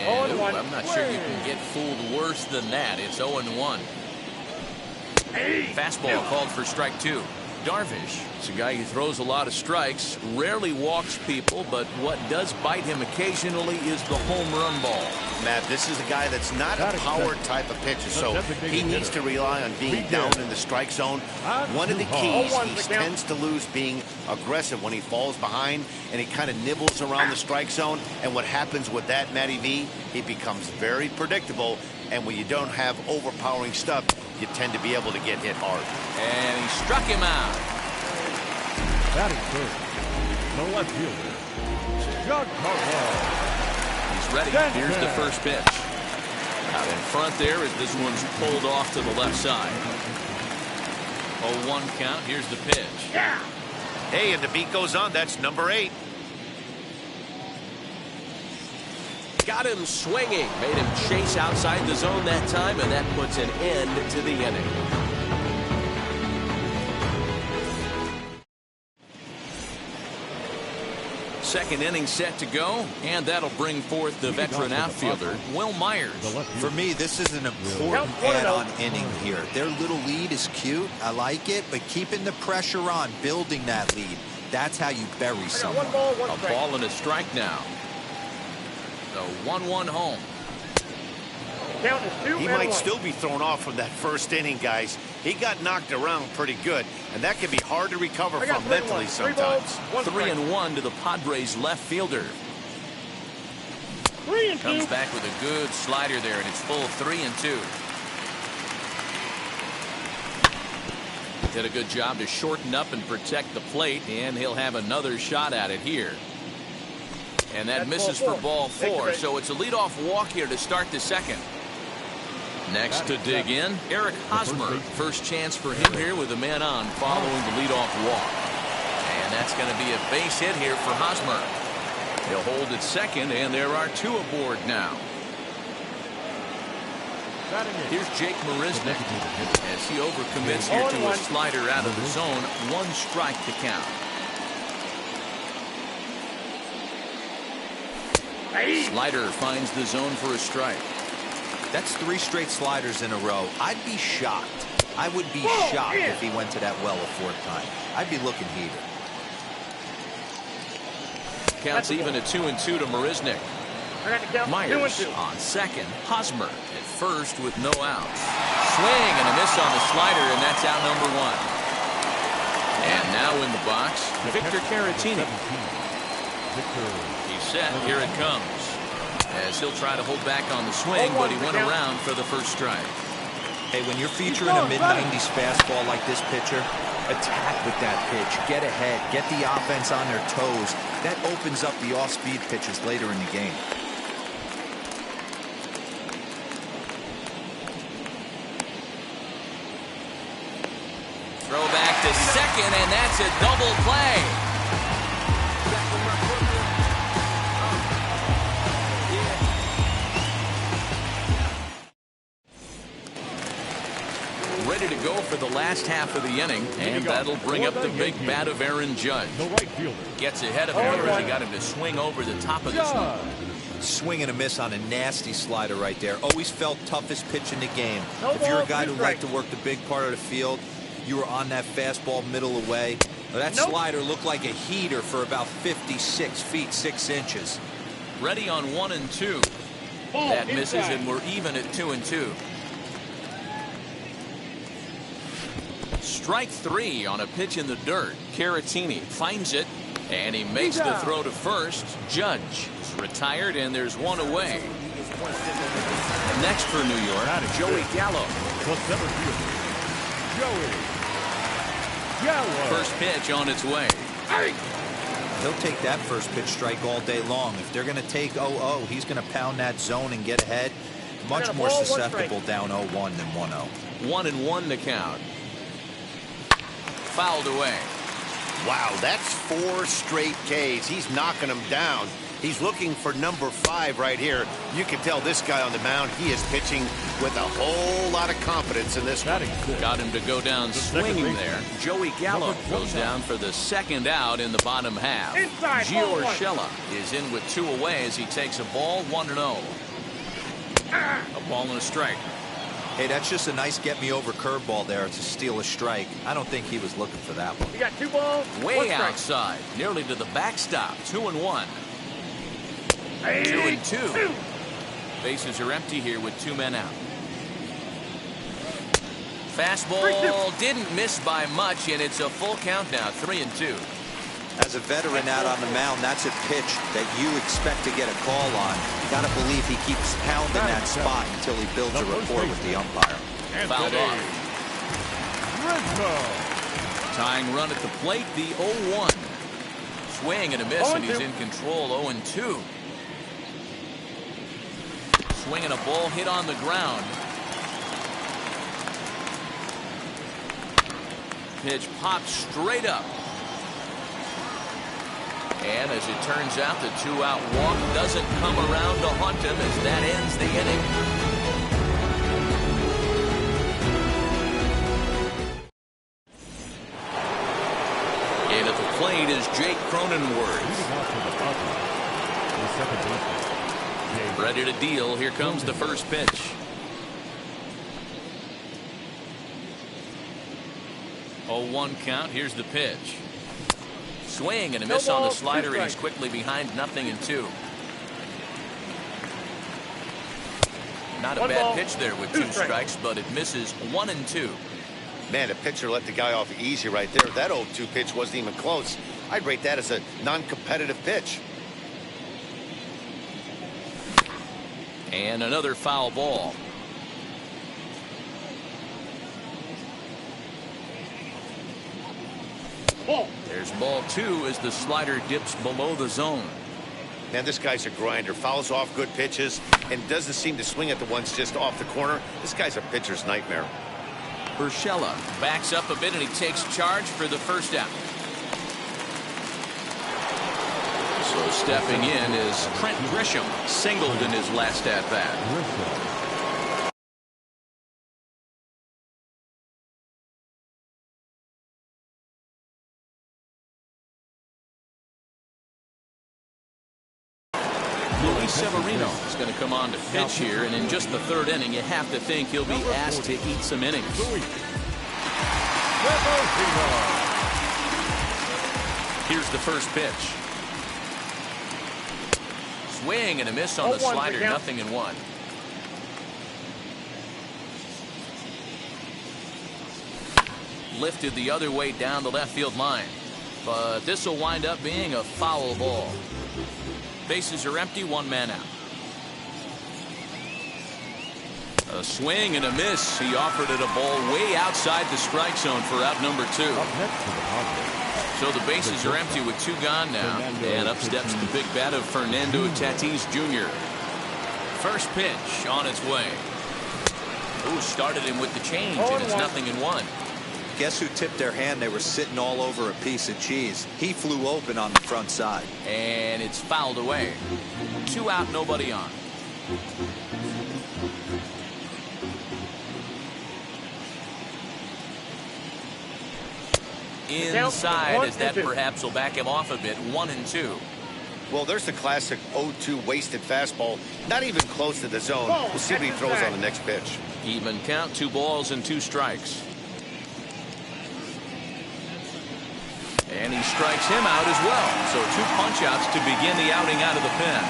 [SPEAKER 3] And I'm not sure you can get fooled worse than that. It's 0-1. Fastball called for strike 2. Darvish is a guy who throws a lot of strikes, rarely walks people, but what does bite him occasionally is the home run ball.
[SPEAKER 5] Matt, this is a guy that's not a power type of pitcher, so he needs to rely on being down in the strike zone. One of the keys, he tends to lose being aggressive when he falls behind, and he kind of nibbles around the strike zone. And what happens with that, Matty V, he becomes very predictable, and when you don't have overpowering stuff, you tend to be able to get hit hard.
[SPEAKER 3] And he struck him out.
[SPEAKER 4] Batting first, the left fielder, Doug Carwell.
[SPEAKER 3] He's ready. Here's the first pitch. Out in front there as this one's pulled off to the left side. 0-1 count. Here's the pitch.
[SPEAKER 7] Yeah.
[SPEAKER 5] Hey, and the beat goes on. That's number 8.
[SPEAKER 10] Got him swinging. Made him chase outside the zone that time, and that puts an end to the inning.
[SPEAKER 3] Second inning set to go, and that'll bring forth the veteran outfielder, Will Myers.
[SPEAKER 6] For me, this is an important add-on inning here. Their little lead is cute. I like it, but keeping the pressure on, building that lead, that's how you bury someone.
[SPEAKER 7] One ball, one
[SPEAKER 3] A
[SPEAKER 7] strike.
[SPEAKER 3] ball and a strike now. The 1-1 home.
[SPEAKER 7] Count is 2
[SPEAKER 5] He
[SPEAKER 7] and
[SPEAKER 5] might
[SPEAKER 7] 1.
[SPEAKER 5] still be thrown off from that first inning, guys. He got knocked around pretty good, and that can be hard to recover
[SPEAKER 7] I got
[SPEAKER 5] from
[SPEAKER 7] 3-1.
[SPEAKER 5] mentally
[SPEAKER 7] 3 balls,
[SPEAKER 5] sometimes.
[SPEAKER 3] 3-1 to the Padres left fielder.
[SPEAKER 7] 3 and 2.
[SPEAKER 3] Comes back with a good slider there, and it's full 3-2. Did a good job to shorten up and protect the plate, and he'll have another shot at it here. And that misses for ball 4, so it's a leadoff walk here to start the second. Next to dig in, Eric Hosmer. First chance for him here with a man on following the leadoff walk. And that's going to be a base hit here for Hosmer. He'll hold at second, and there are 2 aboard now. Here's Jake Marisnick as he overcommits here to a slider out of the zone. 1 strike to count. Slider finds the zone for a strike.
[SPEAKER 6] That's 3 straight sliders in a row. I'd be shocked. I would be shocked if he went to that well a 4th time. I'd be looking heated.
[SPEAKER 3] Counts even at 2-2 to Marisnick. Myers on second. Hosmer at first with no outs. Swing and a miss on the slider, and that's out number 1. And now in the box, Victor Caratini. He's set. Here it comes. As he'll try to hold back on the swing, but he went around for the first strike.
[SPEAKER 6] Hey, when you're featuring a mid-90s fastball like this pitcher, attack with that pitch. Get ahead. Get the offense on their toes. That opens up the off-speed pitches later in the game.
[SPEAKER 3] Throw back to second, and that's a double play. Ready to go for the last half of the inning, and that'll bring up the big bat of Aaron Judge. Gets ahead of him here as he got him to swing over the top of the swing.
[SPEAKER 6] Swing and a miss on a nasty slider right there. Always felt toughest pitch in the game. If you're a guy who liked to work the big part of the field, you were on that fastball middle away. That slider looked like a heater for about 56 feet 6 inches.
[SPEAKER 3] Ready on 1-2. That misses, and we're even at 2-2. Strike 3 on a pitch in the dirt. Caratini finds it, and he makes the throw to first. Judge is retired, and there's 1 away. Next for New York, Joey Gallo. First pitch on its way.
[SPEAKER 6] He'll take that first pitch strike all day long. If they're going to take 0-0, he's going to pound that zone and get ahead. Much more susceptible down 0-1 than 1-0.
[SPEAKER 3] 1-1 to count. Fouled away.
[SPEAKER 5] Wow, that's 4 straight Ks. He's knocking them down. He's looking for number 5 right here. You can tell this guy on the mound, he is pitching with a whole lot of confidence in this one.
[SPEAKER 3] Got him to go down swinging there. Joey Gallo goes down for the second out in the bottom half. Gio Urshela is in with 2 away as he takes a ball, 1-0. A ball and a strike.
[SPEAKER 6] Hey, that's just a nice get-me-over curveball there to steal a strike. I don't think he was looking for that one.
[SPEAKER 7] You got 2 balls.
[SPEAKER 3] Way outside, nearly to the backstop. 2-1. 2-2. Bases are empty here with 2 men out. Fastball didn't miss by much, and it's a full count now. 3-2.
[SPEAKER 6] As a veteran out on the mound, that's a pitch that you expect to get a call on. You got to believe he keeps pounding that spot until he builds a rapport with the umpire.
[SPEAKER 3] Fouled off. Tying run at the plate, the 0-1. Swing and a miss, and he's in control. 0-2. Swing and a ball hit on the ground. pitch popped straight up. And as it turns out, the 2-out walk doesn't come around to haunt him as that ends the inning. And at the plate is Jake Cronenworth. Ready to deal. Here comes the first pitch. 0-1 count. Here's the pitch. Swing and a miss on the slider, and he's quickly behind 0-2. Not a bad pitch there with 2 strikes, but it misses 1-2.
[SPEAKER 5] Man, the pitcher let the guy off easy right there. That 0-2 pitch wasn't even close. I'd rate that as a non-competitive pitch.
[SPEAKER 3] And another foul ball. There's ball 2 as the slider dips below the zone.
[SPEAKER 5] Man, this guy's a grinder. Fouls off good pitches and doesn't seem to swing at the ones just off the corner. This guy's a pitcher's nightmare.
[SPEAKER 3] Urshela backs up a bit and he takes charge for the first out. So stepping in is Trent Grisham, singled in his last at-bat. Severino is going to come on to pitch here, and in just the 3rd inning, you have to think he'll be asked to eat some innings. Here's the first pitch. Swing and a miss on the slider, 0-1. Lifted the other way down the left field line, but this will wind up being a foul ball. Bases are empty, 1 man out. A swing and a miss. He offered it a ball way outside the strike zone for out number 2. So the bases are empty with 2 gone now. And up steps the big bat of Fernando Tatis Jr. First pitch on its way. Ooh, started him with the change, and it's 0-1.
[SPEAKER 6] Guess who tipped their hand? They were sitting all over a piece of cheese. He flew open on the front side.
[SPEAKER 3] And it's fouled away. 2 out, nobody on. Inside, as that perhaps will back him off a bit. 1-2.
[SPEAKER 5] Well, there's the classic 0-2 wasted fastball. Not even close to the zone. We'll see what he throws on the next pitch.
[SPEAKER 3] Even count, 2 balls and 2 strikes. And he strikes him out as well. So 2 punch-outs to begin the outing out of the pen.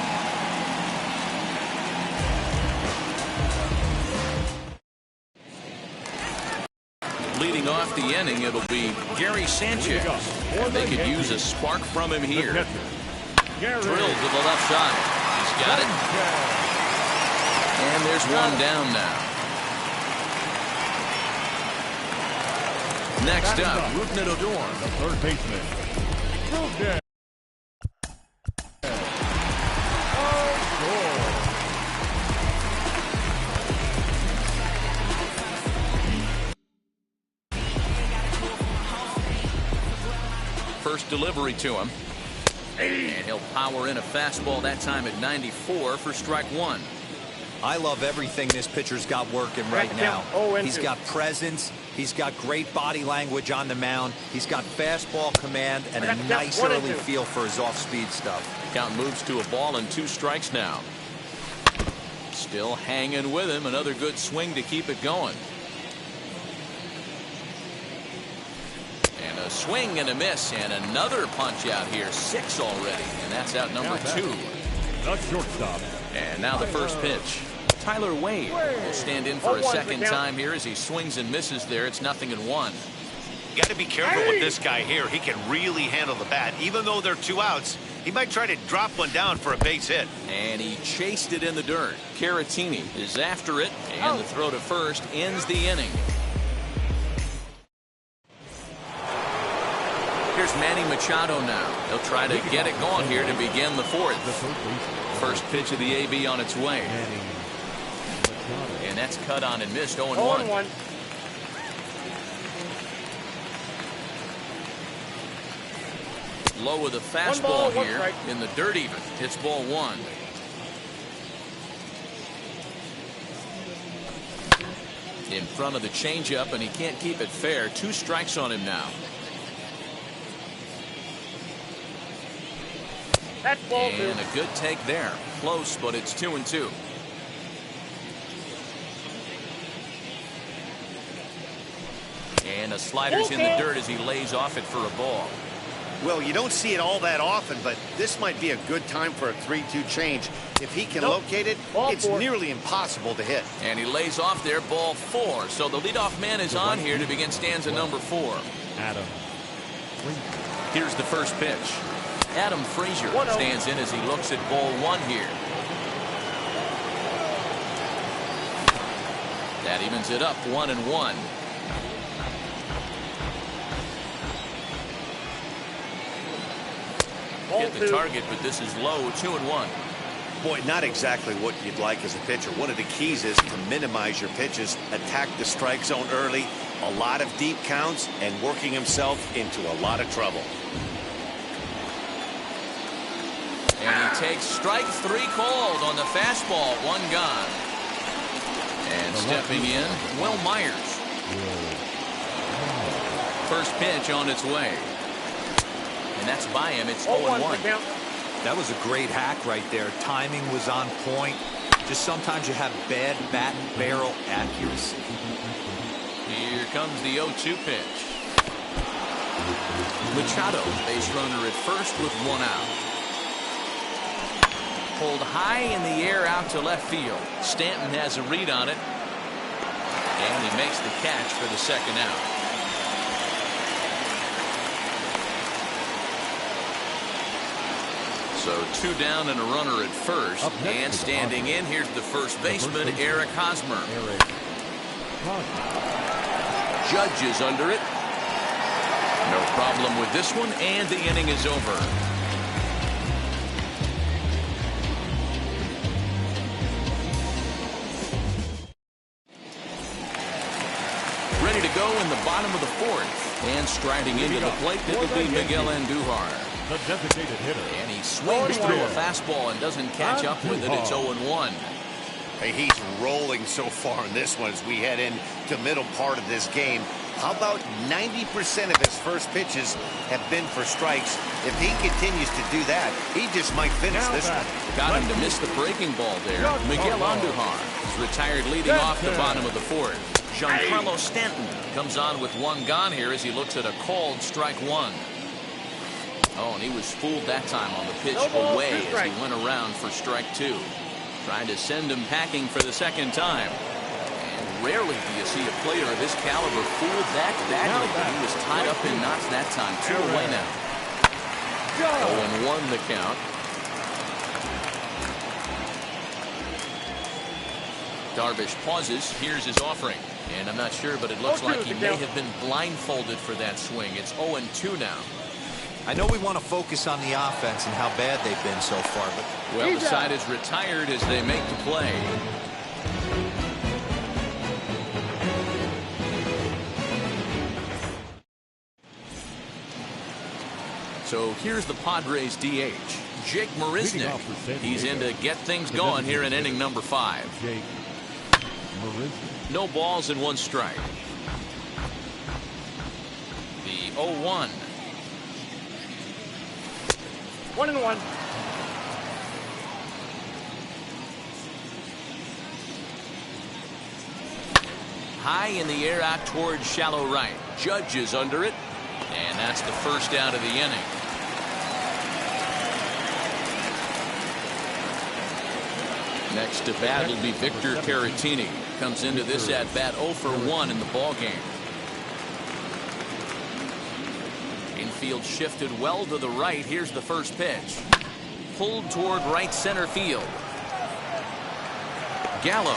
[SPEAKER 3] Leading off the inning, it'll be Gary Sanchez. And they could use a spark from him here. Drilled to the left side. He's got it. And there's 1 down now. Next up, Rougned Odor,
[SPEAKER 4] the 3rd baseman. Rougned.
[SPEAKER 3] First delivery to him. And he'll power in a fastball that time at 94 for strike 1.
[SPEAKER 6] I love everything this pitcher's got working right now. He's got presence. He's got great body language on the mound. He's got fastball command and a nice early feel for his off-speed stuff.
[SPEAKER 3] Count moves to a ball and 2 strikes now. Still hanging with him. Another good swing to keep it going. And a swing and a miss, and another punch out here. 6 already, and that's out number 2.
[SPEAKER 4] The shortstop.
[SPEAKER 3] And now the first pitch. Tyler Wade will stand in for a second time here as he swings and misses there. It's 0-1.
[SPEAKER 5] You got to be careful with this guy here. He can really handle the bat. Even though they're 2 outs, he might try to drop one down for a base hit.
[SPEAKER 3] And he chased it in the dirt. Caratini is after it, and the throw to first ends the inning. Here's Manny Machado now. He'll try to get it going here to begin the 4th. First pitch of the AB on its way. And that's cut on and missed. 0-1. Low with a
[SPEAKER 7] One
[SPEAKER 3] fastball
[SPEAKER 7] ball, one
[SPEAKER 3] here
[SPEAKER 7] strike.
[SPEAKER 3] in the dirt even. It's ball one. In front of the changeup, and he can't keep it fair. 2 strikes on him now.
[SPEAKER 7] That's ball 2.
[SPEAKER 3] And a good take there. Close, but it's 2-2. And a slider's in the dirt as he lays off it for a ball.
[SPEAKER 5] Well, you don't see it all that often, but this might be a good time for a 3-2 change. If he can locate it, it's nearly impossible to hit.
[SPEAKER 3] And he lays off there, ball 4. So the leadoff man is on here to begin stanza number 4.
[SPEAKER 4] Adam.
[SPEAKER 3] Here's the first pitch. Adam Frazier stands in as he looks at ball 1 here. That evens it up 1-1. Hit the target, but this is low. 2-1.
[SPEAKER 5] Boy, not exactly what you'd like as a pitcher. One of the keys is to minimize your pitches, attack the strike zone early, a lot of deep counts, and working himself into a lot of trouble.
[SPEAKER 3] And he takes strike 3 called on the fastball. 1 gone. And stepping in, Will Myers. First pitch on its way. And that's by him. It's 0-1.
[SPEAKER 6] That was a great hack right there. Timing was on point. Just sometimes you have bad bat and barrel accuracy.
[SPEAKER 3] Here comes the 0-2 pitch. Machado, base runner at first with 1 out. Pulled high in the air out to left field. Stanton has a read on it. And he makes the catch for the 2nd out. So 2 down and a runner at first. And standing in, here's the first baseman, Eric Hosmer. Judge is under it. No problem with this one, and the inning is over. Ready to go in the bottom of the 4th. And striding into the plate, it'll be Miguel Andujar.
[SPEAKER 4] The designated hitter.
[SPEAKER 3] And he swings through a fastball and doesn't catch up with it. It's 0-1.
[SPEAKER 5] Hey, he's rolling so far in this one as we head into the middle part of this game. How about 90% of his first pitches have been for strikes? If he continues to do that, he just might finish this one.
[SPEAKER 3] Got him to miss the breaking ball there. Miguel Andujar is retired leading off the bottom of the 4th. Giancarlo Stanton comes on with 1 gone here as he looks at a called strike 1. Oh, and he was fooled that time on the pitch away as he went around for strike 2. Trying to send him packing for the 2nd time. And rarely do you see a player of his caliber fooled that badly. But he was tied up in knots that time. 2 away now. 0-1 the count. Darvish pauses. Here's his offering. And I'm not sure, but it looks like he may have been blindfolded for that swing. It's 0-2 now.
[SPEAKER 6] I know we want to focus on the offense and how bad they've been so far, but
[SPEAKER 3] well, the side is retired as they make the play. So here's the Padres DH, Jake Marisnick. He's in to get things going here in inning number 5. No balls and 1 strike. The 0-1.
[SPEAKER 7] 1-1.
[SPEAKER 3] High in the air out towards shallow right. Judge is under it. And that's the first out of the inning. Next to bat will be Victor Caratini. Comes into this at bat 0 for 1 in the ball game. Infield shifted well to the right. Here's the first pitch. Pulled toward right center field. Gallo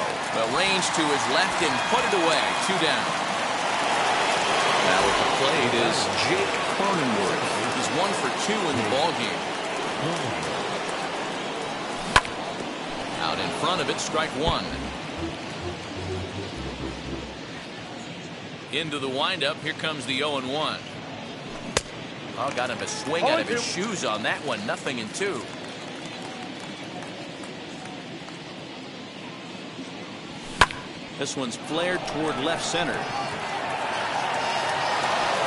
[SPEAKER 3] arranged to his left and put it away. 2 down. Now at the plate is Jake Cronenworth. He's 1 for 2 in the ball game. Out in front of it, strike 1. Into the windup, here comes the 0-1. Oh, got him a swing out of his shoes on that one. 0-2. This one's flared toward left center.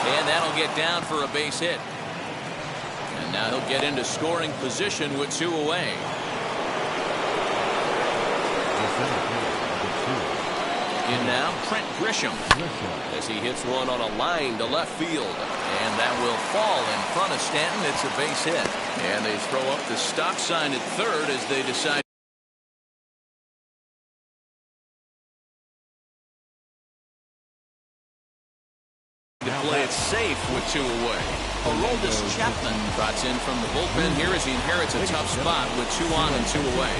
[SPEAKER 3] And that'll get down for a base hit. And now he'll get into scoring position with 2 away. In now, Trent Grisham as he hits one on a line to left field. And that will fall in front of Stanton. It's a base hit. And they throw up the stop sign at third as they decide to play it safe with 2 away. Aroldis Chapman trots in from the bullpen here as he inherits a tough spot with 2 on and 2 away.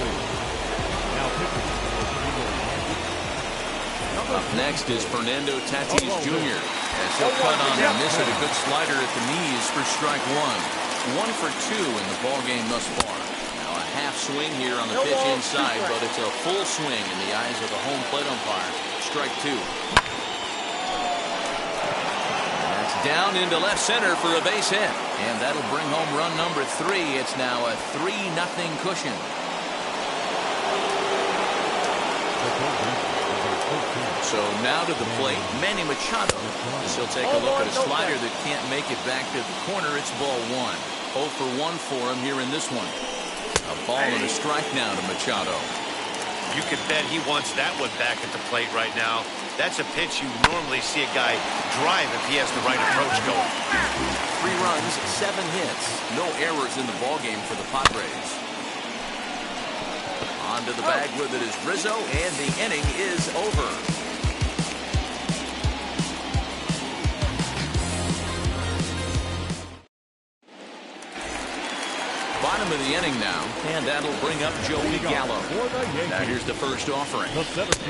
[SPEAKER 3] Up next is Fernando Tatis Jr. as he'll cut on and miss at a good slider at the knees for strike 1. 1 for 2 in the ball game thus far. Now a half swing here on the pitch inside, but it's a full swing in the eyes of the home plate umpire. Strike 2. And that's down into left center for a base hit. And that'll bring home run number 3. It's now a 3-0 cushion. So now to the plate, Manny Machado. He'll take a look at a slider that can't make it back to the corner. It's ball 1. 0 for 1 for him here in this one. A ball and a strike now to Machado.
[SPEAKER 5] You can bet he wants that one back at the plate right now. That's a pitch you normally see a guy drive if he has the right approach going.
[SPEAKER 3] 3 runs, 7 hits. No errors in the ballgame for the Padres. Onto the bag with it is Rizzo, and the inning is over. Bottom of the inning now, and that'll bring up Joey Gallo. Now here's the first offering.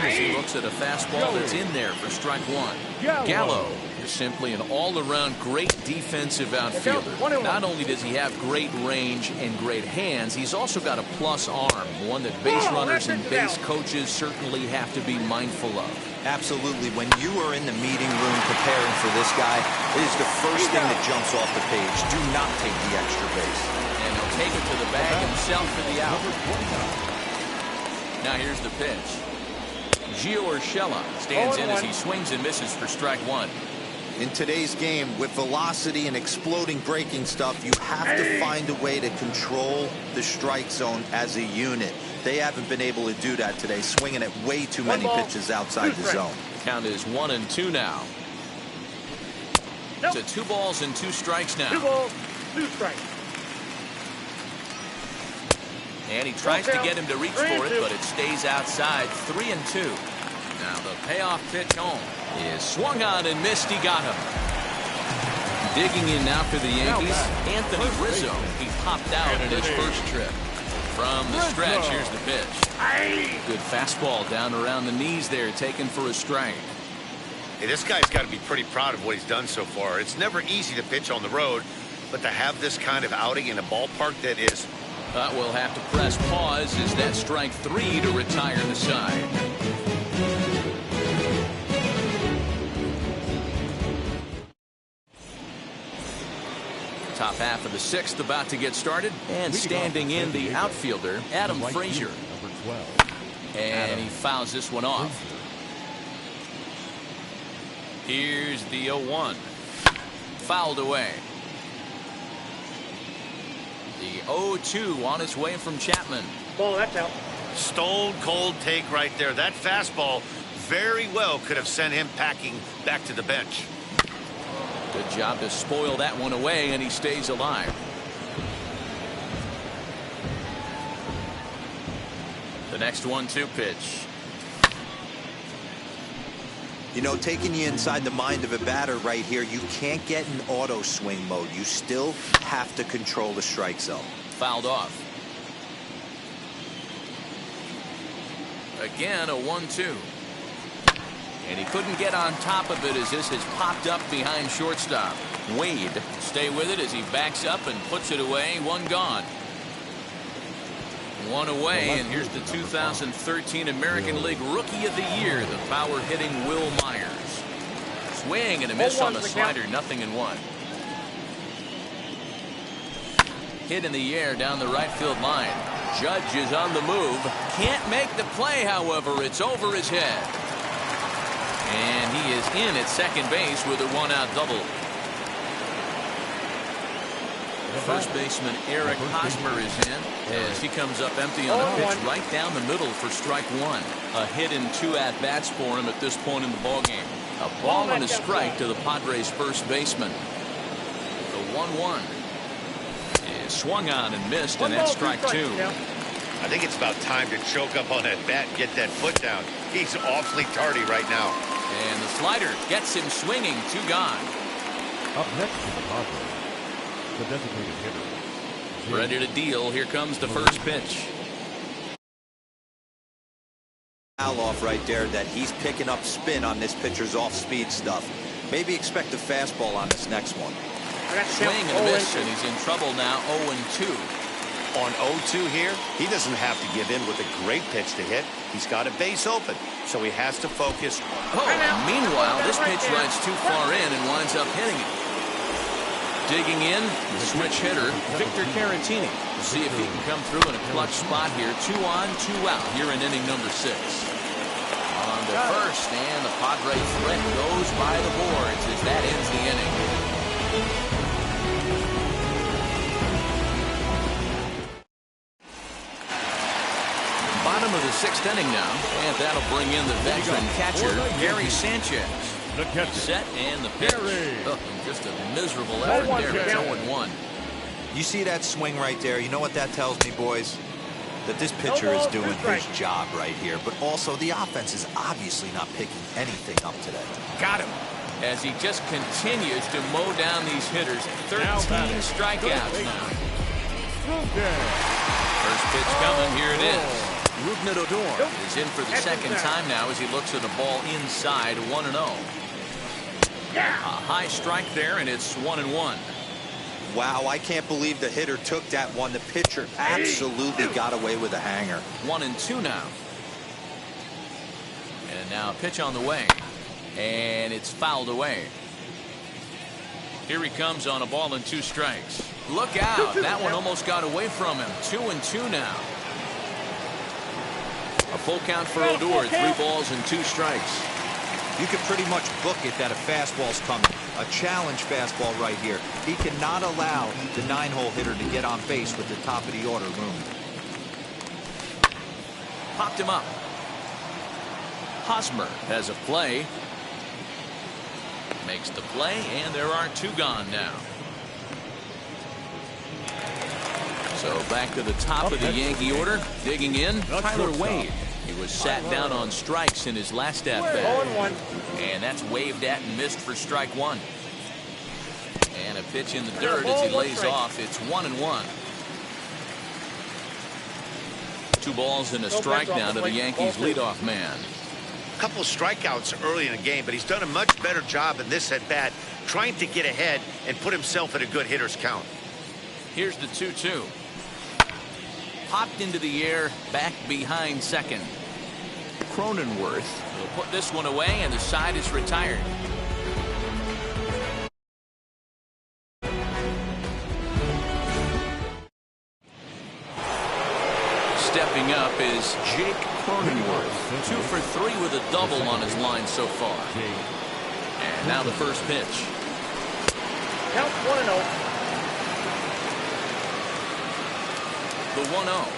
[SPEAKER 3] As he looks at a fastball that's in there for strike 1. Gallo is simply an all-around great defensive outfielder. Not only does he have great range and great hands, he's also got a plus arm, one that base runners and base coaches certainly have to be mindful of.
[SPEAKER 6] Absolutely. When you are in the meeting room preparing for this guy, it is the first thing that jumps off the page. Do not take the extra base.
[SPEAKER 3] And he'll take it to the bag himself for the out. Now here's the pitch. Gio Urshela stands in as he swings and misses for strike 1.
[SPEAKER 6] In today's game, with velocity and exploding breaking stuff, you have to find a way to control the strike zone as a unit. They haven't been able to do that today, swinging at way too many pitches outside the zone.
[SPEAKER 3] The count is 1-2 now. It's a 2 balls and 2 strikes now.
[SPEAKER 7] 2 balls, 2 strikes.
[SPEAKER 3] And he tries to get him to reach for it, but it stays outside. 3-2. Now the payoff pitch home is swung on and missed. He got him. Digging in now for the Yankees, Anthony Rizzo. He popped out in his first trip. From the stretch, here's the pitch. Good fastball down around the knees there, taken for a strike.
[SPEAKER 5] Hey, this guy's got to be pretty proud of what he's done so far. It's never easy to pitch on the road, but to have this kind of outing in a ballpark that is...
[SPEAKER 3] We'll have to press pause as that strike 3 to retire the side. Top half of the 6th about to get started, and standing in the outfielder, Adam Frazier. And he fouls this one off. Here's the 0-1. Fouled away. The 0-2 on its way from Chapman.
[SPEAKER 7] Ball, that's out.
[SPEAKER 5] Stone cold take right there. That fastball very well could have sent him packing back to the bench.
[SPEAKER 3] Good job to spoil that one away, and he stays alive. The next 1-2 pitch.
[SPEAKER 6] You know, taking you inside the mind of a batter right here, you can't get in auto swing mode. You still have to control the strike zone.
[SPEAKER 3] Fouled off. Again, a 1-2. And he couldn't get on top of it as this has popped up behind shortstop. Wade stay with it as he backs up and puts it away. One gone. One away, and here's the 2013 American League Rookie of the Year, the power-hitting Will Myers. Swing and a miss on the slider, 0-1. Hit in the air down the right field line. Judge is on the move. Can't make the play, however. It's over his head. And he is in at second base with a one-out double. First baseman Eric Hosmer is in as he comes up empty on a pitch right down the middle for strike one. A hit and 2 at-bats for him at this point in the ballgame. A ball and a strike to the Padres' first baseman. The 1-1 is swung on and missed, and that's strike two.
[SPEAKER 5] I think it's about time to choke up on that bat and get that foot down. He's awfully tardy right now.
[SPEAKER 3] And the slider gets him swinging. 2 gone.
[SPEAKER 4] Up next to the Padres, the designated hitter.
[SPEAKER 3] Ready to deal. Here comes the first pitch.
[SPEAKER 6] Off right there that he's picking up spin on this pitcher's off-speed stuff. Maybe expect a fastball on this next one.
[SPEAKER 3] Swing and a miss, and he's in trouble now. 0-2.
[SPEAKER 5] On 0-2 here, he doesn't have to give in with a great pitch to hit. He's got a base open, so he has to focus.
[SPEAKER 3] Oh, meanwhile, this pitch rides too far in and winds up hitting it. Digging in, the switch hitter, Victor Caratini. We'll see if he can come through in a clutch spot here. 2 on, 2 out here in inning number 6. On to first, and the Padres threat goes by the boards as that ends the inning. Bottom of the 6th inning now, and that'll bring in the veteran catcher, Gary Sanchez. Set and the pitch. Oh, just a miserable effort there. It's 0-1.
[SPEAKER 6] You see that swing right there? You know what that tells me, boys? That this pitcher is doing his job right here. But also, the offense is obviously not picking anything up today.
[SPEAKER 3] Got him. As he just continues to mow down these hitters. 13 strikeouts now. First pitch coming. Here it is. Rougned Odor is in for the second time now as he looks at a ball inside. 1-0. A high strike there, and it's 1-1.
[SPEAKER 6] Wow, I can't believe the hitter took that one. The pitcher absolutely got away with a hanger.
[SPEAKER 3] 1-2 now. And now a pitch on the way. And it's fouled away. Here he comes on a ball and 2 strikes. Look out. That one almost got away from him. 2-2 now. A full count for Odor. 3 balls and 2 strikes.
[SPEAKER 6] You can pretty much book it that a fastball's coming. A challenge fastball right here. He cannot allow the 9-hole hitter to get on base with the top of the order room.
[SPEAKER 3] Popped him up. Hosmer has a play. Makes the play, and there are 2 gone now. So back to the top of the Yankee order. Digging in, Tyler Wade. He was sat down on strikes in his last at-bat. And that's waved at and missed for strike 1. And a pitch in the dirt as he lays off. It's 1-1. 2 balls and a strike now to the Yankees leadoff man.
[SPEAKER 5] A couple of strikeouts early in the game, but he's done a much better job in this at-bat trying to get ahead and put himself in a good hitter's count.
[SPEAKER 3] Here's the 2-2. Popped into the air, back behind second. Cronenworth will put this one away, and the side is retired. Stepping up is Jake Cronenworth. 2 for 3 with a double on his line so far. And now the first pitch.
[SPEAKER 7] Count 1-0.
[SPEAKER 3] The 1-0.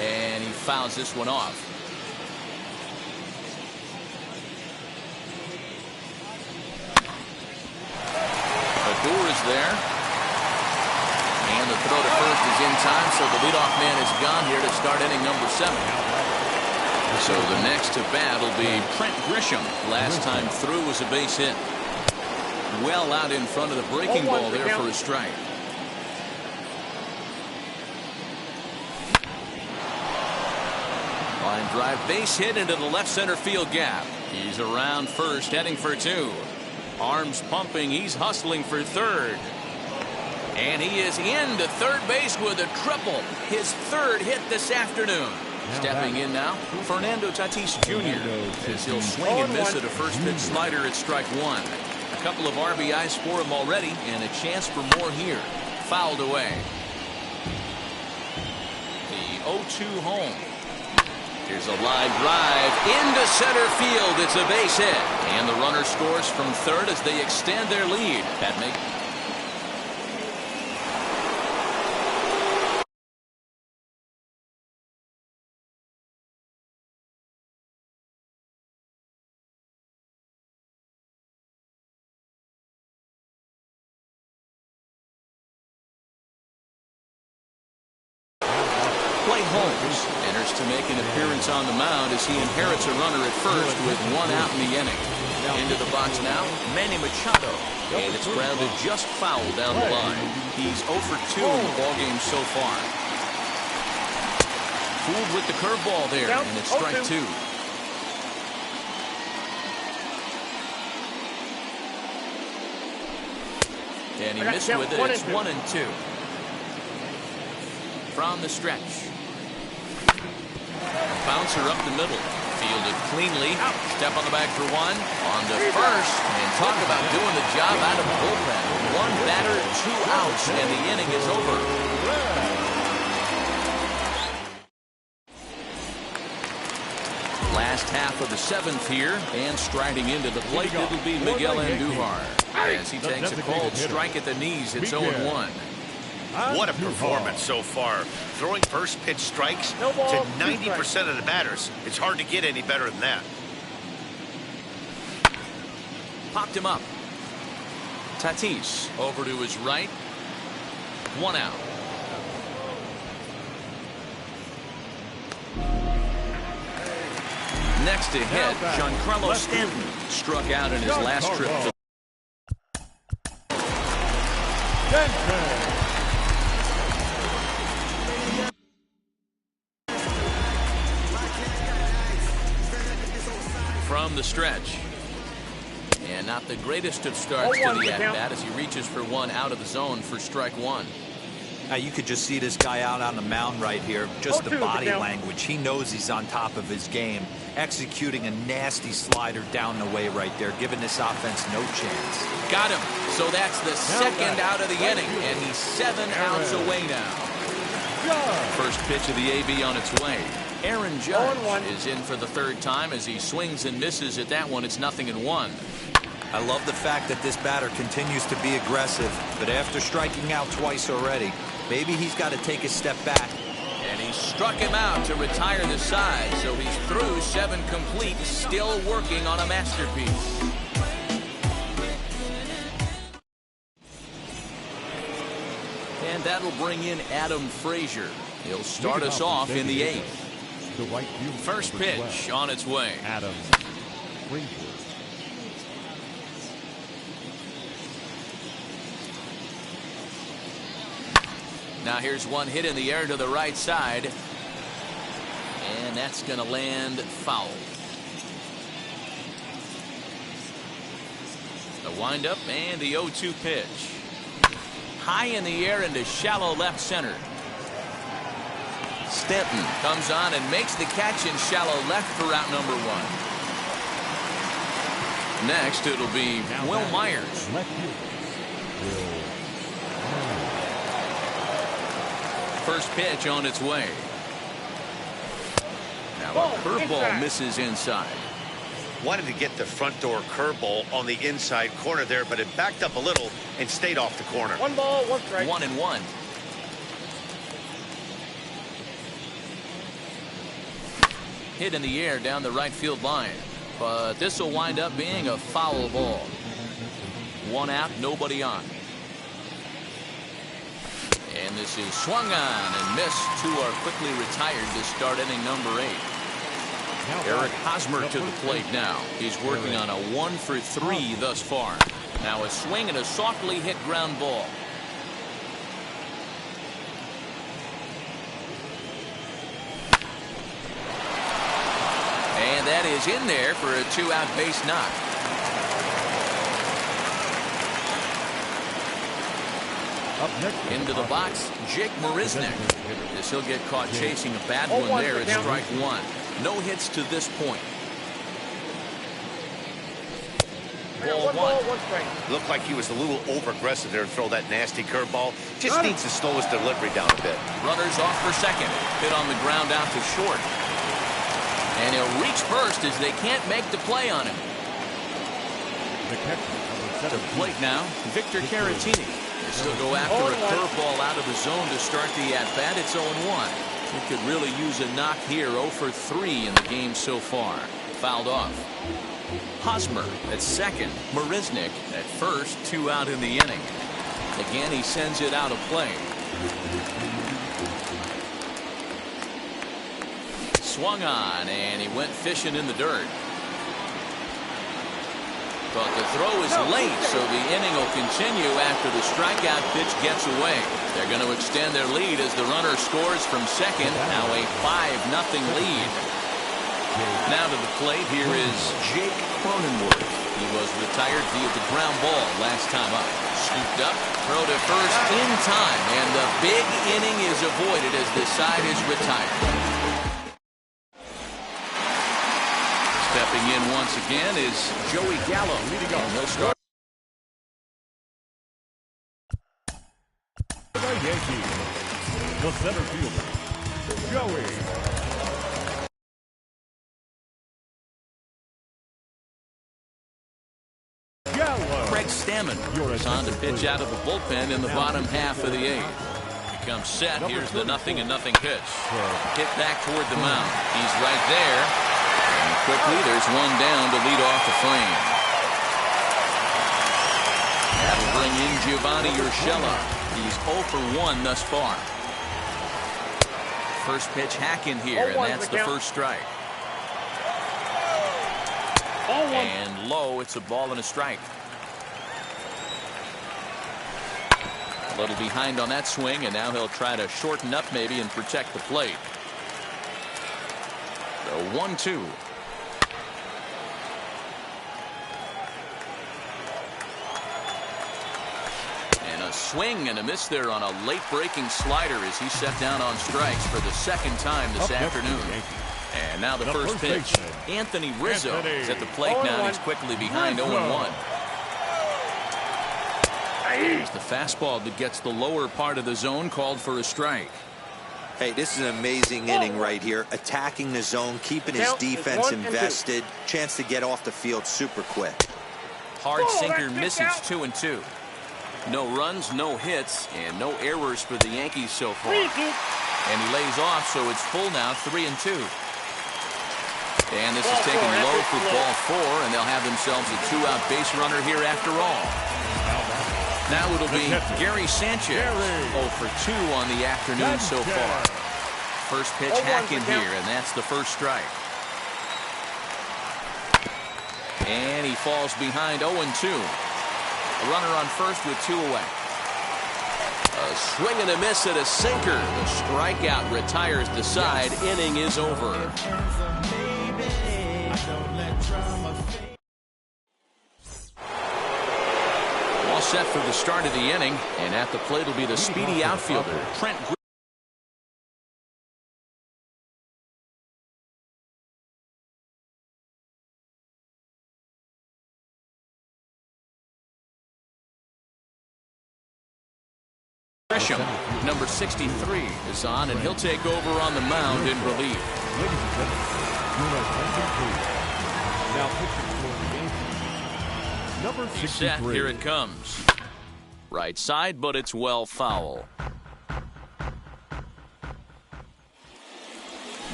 [SPEAKER 3] And he fouls this one off. Odor is there. And the throw to first is in time, so the leadoff man is gone here to start inning number 7. So the next to bat will be Trent Grisham. Last time through was a base hit. Well out in front of the breaking ball there for a strike. Line drive base hit into the left center field gap. He's around first, heading for 2. Arms pumping. He's hustling for third. And he is into third base with a triple. His 3rd hit this afternoon. Stepping in now, Fernando Tatis Jr. as he'll swing and miss at a first pitch slider at strike 1. A couple of RBIs for him already, and a chance for more here. fouled away. The 0-2 home. Here's a line drive into center field. It's a base hit. And the runner scores from third as they extend their lead. Pat Meek. Clay Holmes enters to make an appearance on the mound as he inherits a runner at first with 1 out in the inning. Into the box now, Manny Machado. And it's grounded just foul down the line. He's 0 for 2 in the ballgame so far. Fooled with the curveball there, and it's strike 2. And he missed with it. It's 1-2. From the stretch. Bouncer up the middle. Fielded cleanly. Step on the bag for 1. On to first. And talk about doing the job out of the bullpen. 1 batter, 2 outs, and the inning is over. Last half of the 7th here. And striding into the plate, it'll be Miguel Andujar. As he takes a cold strike at the knees, it's 0-1.
[SPEAKER 5] What a performance so far. Throwing first pitch strikes to 90% of the batters. It's hard to get any better than that.
[SPEAKER 3] Popped him up. Tatis over to his right. 1 out. Next to hit, Giancarlo Stanton struck out in his last trip to from the stretch. And not the greatest of starts to the at-bat as he reaches for 1 out of the zone for strike 1.
[SPEAKER 6] Now you could just see this guy out on the mound right here. Just the body language. He knows he's on top of his game. Executing a nasty slider down the way right there, giving this offense no chance.
[SPEAKER 3] Got him. So that's the second out of the inning, and he's 7 outs away now. First pitch of the AB on its way. Aaron Judge is in for the 3rd time as he swings and misses at that one. It's 0-1.
[SPEAKER 6] I love the fact that this batter continues to be aggressive, but after striking out twice already, maybe he's got to take a step back.
[SPEAKER 3] And he struck him out to retire the side, so he's through 7 complete, still working on a masterpiece. And that'll bring in Adam Frazier. He'll start us off in the 8th. First pitch on its way.
[SPEAKER 4] Adam Frazier.
[SPEAKER 3] Now here's one hit in the air to the right side. And that's going to land foul. The windup and the 0-2 pitch. High in the air into shallow left center. Stanton comes on and makes the catch in shallow left for out number 1. Next, it'll be Will Myers. First pitch on its way. Now a curveball misses inside.
[SPEAKER 5] Wanted to get the front door curveball on the inside corner there, but it backed up a little and stayed off the corner.
[SPEAKER 7] 1 ball, 1 strike.
[SPEAKER 3] 1-1. Hit in the air down the right field line, but this will wind up being a foul ball. 1 out, nobody on. And this is swung on and missed. 2 are quickly retired to start inning number 8. Eric Hosmer to the plate now. He's working on a 1 for 3 thus far. Now a swing and a softly hit ground ball. And that is in there for a 2-out base knock. Into the box, Jake Marisnik. This he'll get caught chasing a bad one there at strike 1. No hits to this point.
[SPEAKER 10] ball
[SPEAKER 7] One ball,
[SPEAKER 10] one.
[SPEAKER 7] one strike.
[SPEAKER 5] Looked like he was a little over-aggressive there to throw that nasty curveball. Just needs to slow his delivery down a bit.
[SPEAKER 3] Runners off for second. Hit on the ground out to short. And he'll reach first as they can't make the play on him.
[SPEAKER 4] The catcher,
[SPEAKER 3] To plate now, Victor Caratini. They still go after a curveball out of the zone to start the at-bat. It's 0-1. He could really use a knock here. 0 for 3 in the game so far. Fouled off. Hosmer at second. Marisnik at first. 2 out in the inning. Again, he sends it out of play. Swung on, and he went fishing in the dirt. But the throw is late, so the inning will continue after the strikeout pitch gets away. They're going to extend their lead as the runner scores from second. Now a 5-0 lead. Now to the plate, here is Jake Cronenworth. He was retired via the ground ball last time up. Scooped up, throw to first in time, and the big inning is avoided as the side is retired. Stepping in once again is Joey Gallo. Leading off. He'll start.
[SPEAKER 4] the Yankees, the center fielder, Joey Gallo.
[SPEAKER 3] Craig Stammen is on to pitch out of the bullpen in the bottom half of the 8th. He comes set. Here's the 0-0 pitch. Hit back toward the mound. He's right there. And quickly, there's one down to lead off the frame. That'll bring in Giovanni Urshela. He's 0 for 1 thus far. First pitch hack in here, and that's the first strike. And low, it's a ball and a strike. A little behind on that swing, and now he'll try to shorten up maybe and protect the plate. The 1-2. And a swing and a miss there on a late breaking slider as he set down on strikes for the second time this afternoon. And now the first pitch. Anthony Rizzo is at the plate now. He's quickly behind 0-1. Here's the fastball that gets the lower part of the zone, called for a strike.
[SPEAKER 6] Hey, this is an amazing inning right here. Attacking the zone, keeping his defense invested. Chance to get off the field super quick.
[SPEAKER 3] Hard sinker misses. 2-2. No runs, no hits, and no errors for the Yankees so far. And he lays off, so it's full now, 3-2. And this is taken low for ball 4, and they'll have themselves a 2-out base runner here after all. Now it'll be Gary Sanchez, 0 for 2 on the afternoon so far. First pitch hack in here, and that's the first strike. And he falls behind 0-2. A runner on first with 2 away. A swing and a miss at a sinker. The strikeout retires the side. Inning is over. All set for the start of the inning, and at the plate will be the speedy outfielder, Trent Grisham. Number 63 is on, and he'll take over on the mound in relief.
[SPEAKER 4] Ladies and gentlemen, now pitching for the Yankees, number 63.
[SPEAKER 3] Set, here it comes. Right side, but it's well foul.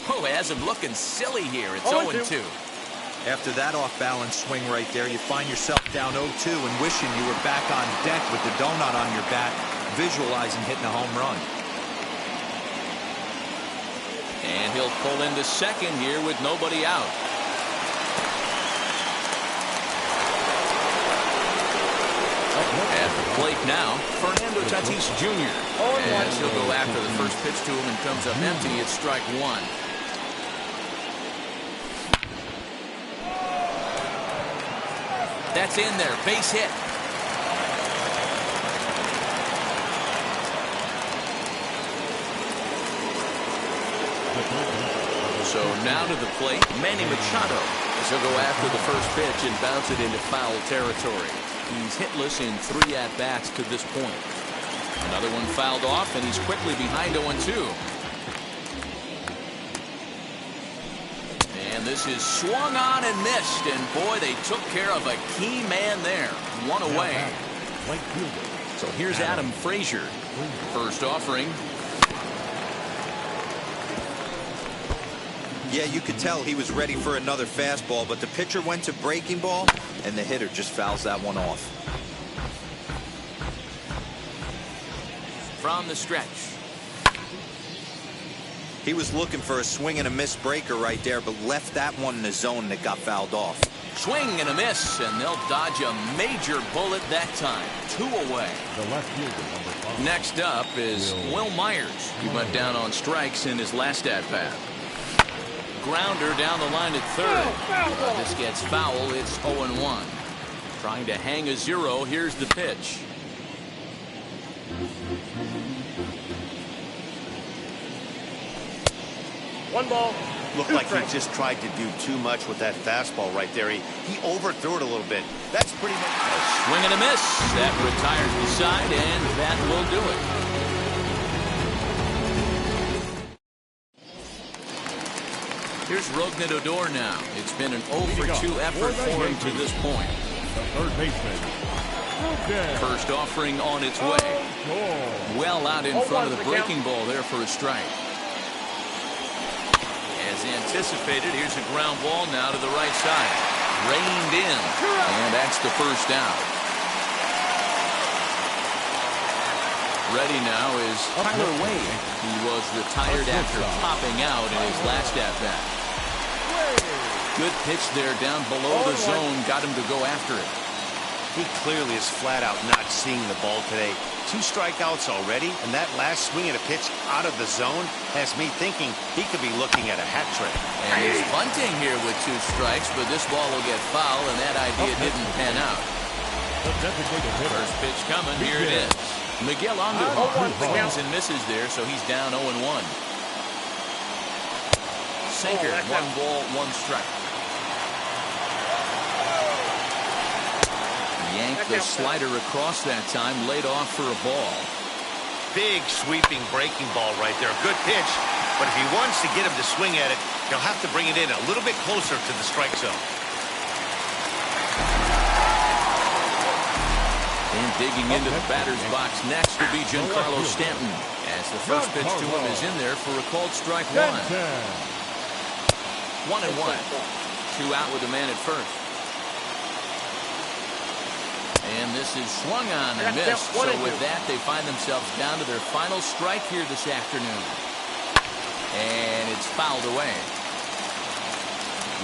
[SPEAKER 3] Oh, has him looking silly here. It's 0-2.
[SPEAKER 6] After that off-balance swing right there, you find yourself down 0-2 and wishing you were back on deck with the donut on your bat, visualizing hitting a home run.
[SPEAKER 3] And he'll pull into second here with nobody out. At the plate now, Fernando Tatis Jr. As he'll go after the first pitch to him and comes up empty. It's strike 1. That's in there. Base hit. So now to the plate, Manny Machado. He'll go after the first pitch and bounce it into foul territory. He's hitless in 3 at-bats to this point. Another one fouled off, and he's quickly behind 0-2. And this is swung on and missed, and boy, they took care of a key man there. One away. So here's Adam Frazier. First offering.
[SPEAKER 6] Yeah, you could tell he was ready for another fastball, but the pitcher went to breaking ball, and the hitter just fouls that one off.
[SPEAKER 3] From the stretch.
[SPEAKER 6] He was looking for a swing and a miss breaker right there, but left that one in the zone that got fouled off.
[SPEAKER 3] Swing and a miss, and they'll dodge a major bullet that time. 2 away.
[SPEAKER 4] The left fielder, number 5.
[SPEAKER 3] Next up is Will Myers. He went down on strikes in his last at-bat. Grounder down the line at third. This gets foul. It's 0-1. Trying to hang a 0. Here's the pitch.
[SPEAKER 7] One ball.
[SPEAKER 5] Looked like he just tried to do too much with that fastball right there. He overthrew it a little bit. That's pretty much
[SPEAKER 3] a swing and a miss. That retires the side, and that will do it. Here's Rougned Odor now. It's been an 0-for-2 effort for him to this point.
[SPEAKER 4] The third baseman.
[SPEAKER 3] First offering on its way. Well out in front of the breaking ball there for a strike. As anticipated, here's a ground ball now to the right side. Reined in, and that's the first out. Ready now is Tyler Wade. He was retired after popping out in his last at-bat. Good pitch there down below the zone. Got him to go after it.
[SPEAKER 5] He clearly is flat out not seeing the ball today. 2 strikeouts already, and that last swing and a pitch out of the zone has me thinking he could be looking at a hat trick.
[SPEAKER 3] And he's bunting here with 2 strikes, but this ball will get foul, and that idea didn't pan out. First pitch coming. Here it is. Miguel Andujar swings and misses there, so he's down 0-1. Sinker, 1 ball, 1 strike. Yanked the slider across that time, laid off for a ball.
[SPEAKER 5] Big sweeping breaking ball right there. Good pitch, but if he wants to get him to swing at it, he'll have to bring it in a little bit closer to the strike zone.
[SPEAKER 3] And digging into the batter's box next will be Giancarlo Stanton, as the first pitch to him is in there for a called strike 1. 1-1. 2 out with a man at first. And this is swung on and missed. So with that, they find themselves down to their final strike here this afternoon. And it's fouled away.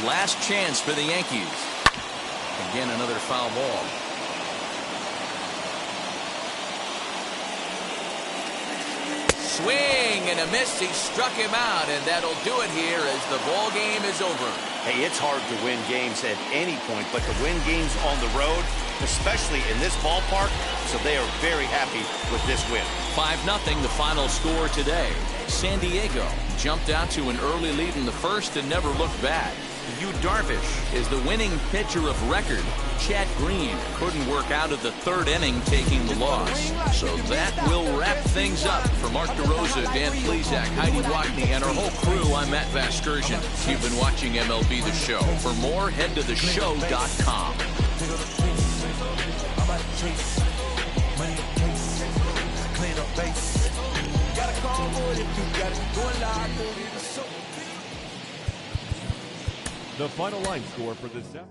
[SPEAKER 3] Last chance for the Yankees. Again, another foul ball. Swing and a miss. He struck him out, and that'll do it here as the ball game is over.
[SPEAKER 5] Hey, it's hard to win games at any point, but to win games on the road, especially in this ballpark, so they are very happy with this win.
[SPEAKER 3] 5-0 the final score today. San Diego jumped out to an early lead in the first and never looked back. Yu Darvish is the winning pitcher of record. Chad Green couldn't work out of the 3rd inning, taking the loss. So that will wrap things up. For Mark DeRosa, Dan Plesac, Heidi Watney, and our whole crew, I'm Matt Vasgersian. You've been watching MLB The Show. For more, head to theshow.com.
[SPEAKER 4] The final line score for this set.